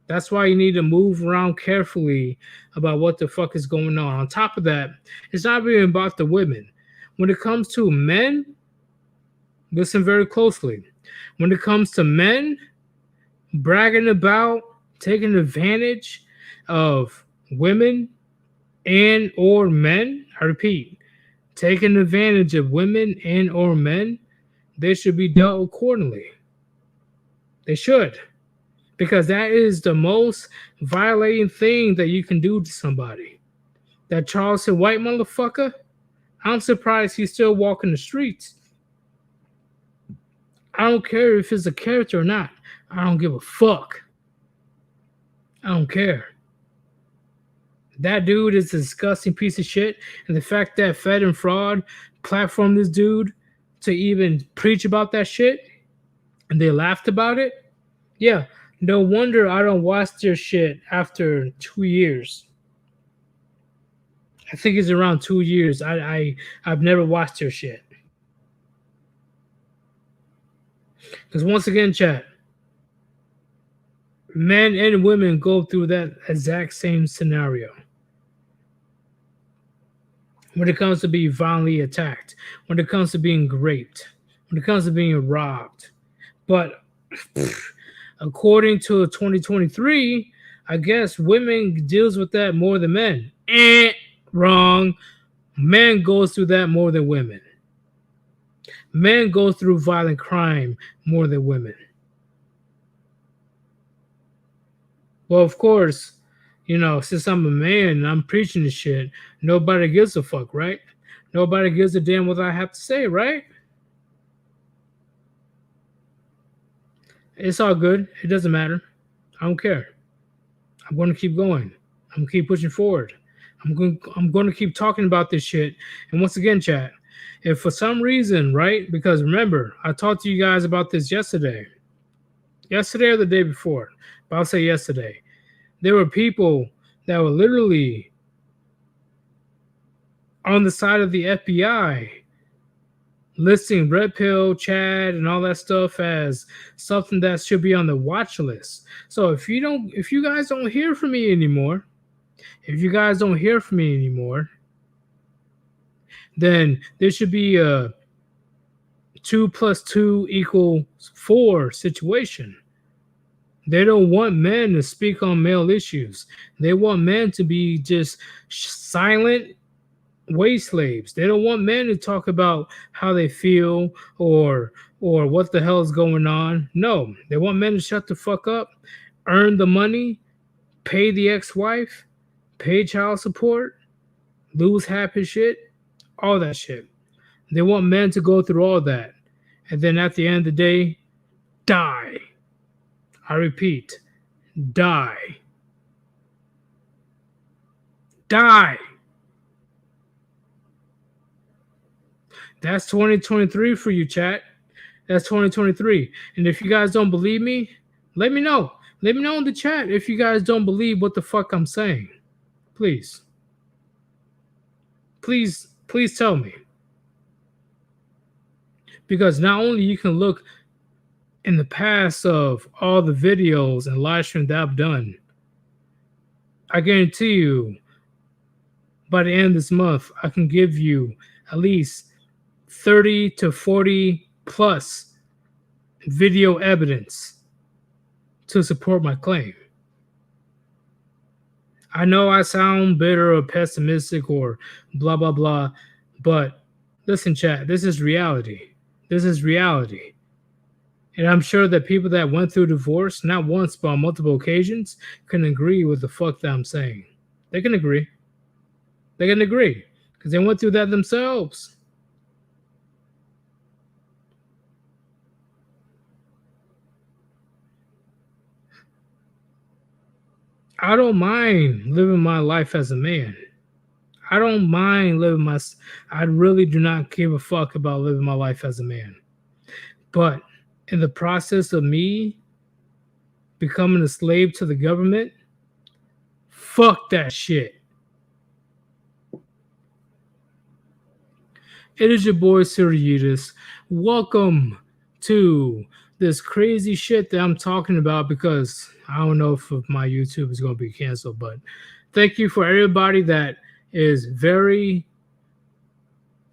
That's why you need to move around carefully about what the fuck is going on. On top of that, it's not even about the women. When it comes to men, listen very closely. When it comes to men bragging about taking advantage of women and or men, I repeat, taking advantage of women and or men, they should be dealt accordingly. They should. Because that is the most violating thing that you can do to somebody. That Charleston White motherfucker, I'm surprised he's still walking the streets. I don't care if it's a character or not. I don't give a fuck. I don't care. That dude is a disgusting piece of shit. And the fact that Fed and Fraud platformed this dude to even preach about that shit and they laughed about it, yeah, no wonder I don't watch their shit after 2 years. I think it's around 2 years. I've never watched their shit. Because once again, chat, men and women go through that exact same scenario. When it comes to being violently attacked, when it comes to being raped, when it comes to being robbed. But according to 2023, I guess women deals with that more than men. Wrong. Men goes through that more than women. Men go through violent crime more than women. Well, of course, since I'm a man and I'm preaching this shit, nobody gives a fuck, right? Nobody gives a damn what I have to say, right? It's all good. It doesn't matter. I don't care. I'm going to keep going. I'm going to keep pushing forward. I'm going to keep talking about this shit. And once again, chat, if for some reason, right? Because remember, I talked to you guys about this yesterday or the day before, but I'll say yesterday. There were people that were literally on the side of the FBI listing Red Pill, Chad, and all that stuff as something that should be on the watch list. So if you guys don't hear from me anymore, then there should be a 2 + 2 = 4 situation. They don't want men to speak on male issues. They want men to be just silent wage slaves. They don't want men to talk about how they feel or what the hell is going on. No, they want men to shut the fuck up, earn the money, pay the ex-wife, pay child support, lose half his shit, all that shit. They want men to go through all that. And then at the end of the day, die. I repeat, die. Die. That's 2023 for you, chat. That's 2023. And if you guys don't believe me, let me know. Let me know in the chat if you guys don't believe what the fuck I'm saying. Please. Please tell me. Because not only you can look in the past of all the videos and live streams that I've done, I guarantee you by the end of this month, I can give you at least 30 to 40 plus video evidence to support my claim. I know I sound bitter or pessimistic or blah, blah, blah, but listen, chat, this is reality. This is reality. And I'm sure that people that went through divorce, not once, but on multiple occasions, can agree with the fuck that I'm saying. They can agree. They can agree because they went through that themselves. I don't mind living my life as a man. I don't mind living my... I really do not give a fuck about living my life as a man. But in the process of me becoming a slave to the government, fuck that shit. It is your boy, Sirius. Welcome to this crazy shit that I'm talking about because I don't know if my YouTube is going to be canceled, but thank you for everybody that is very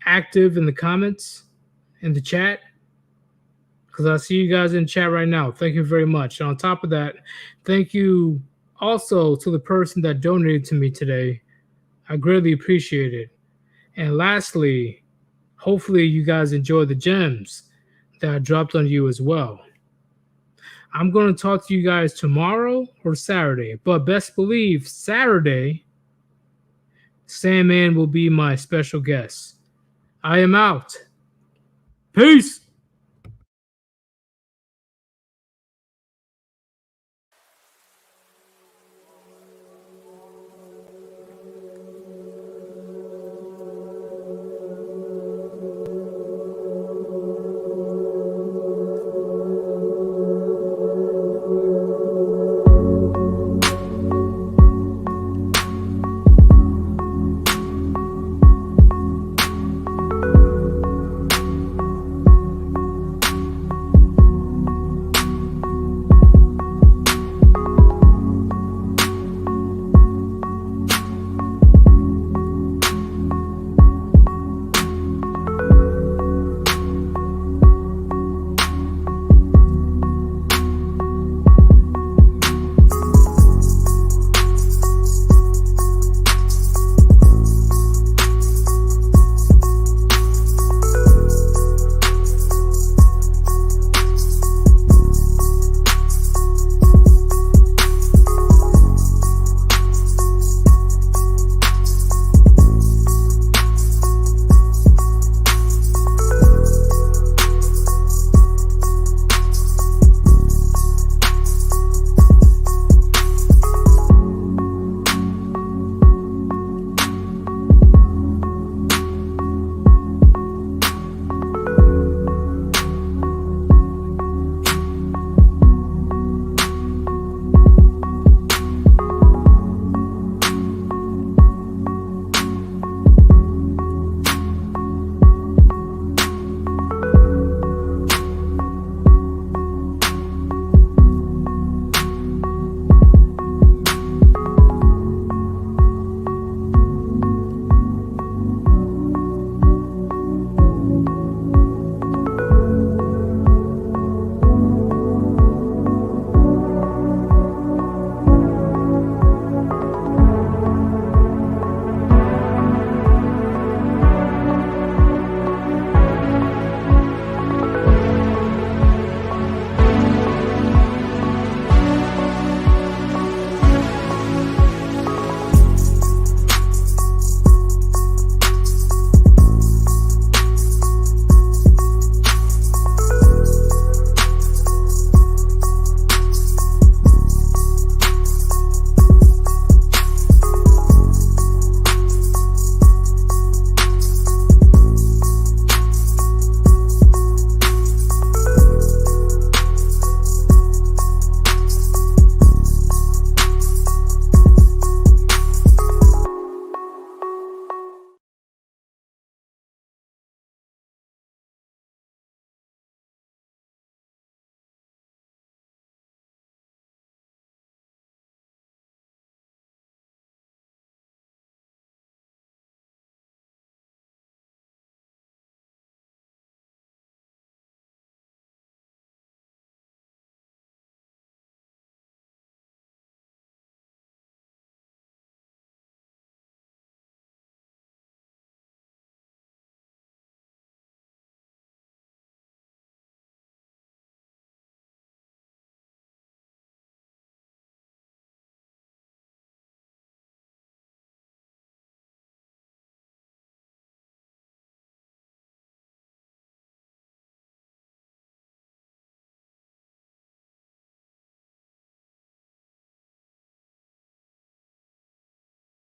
active in the comments, in the chat, because I see you guys in chat right now. Thank you very much. And on top of that, thank you also to the person that donated to me today. I greatly appreciate it. And lastly, hopefully you guys enjoy the gems that I dropped on you as well. I'm going to talk to you guys tomorrow or Saturday, but best believe Saturday, Sandman will be my special guest. I am out. Peace.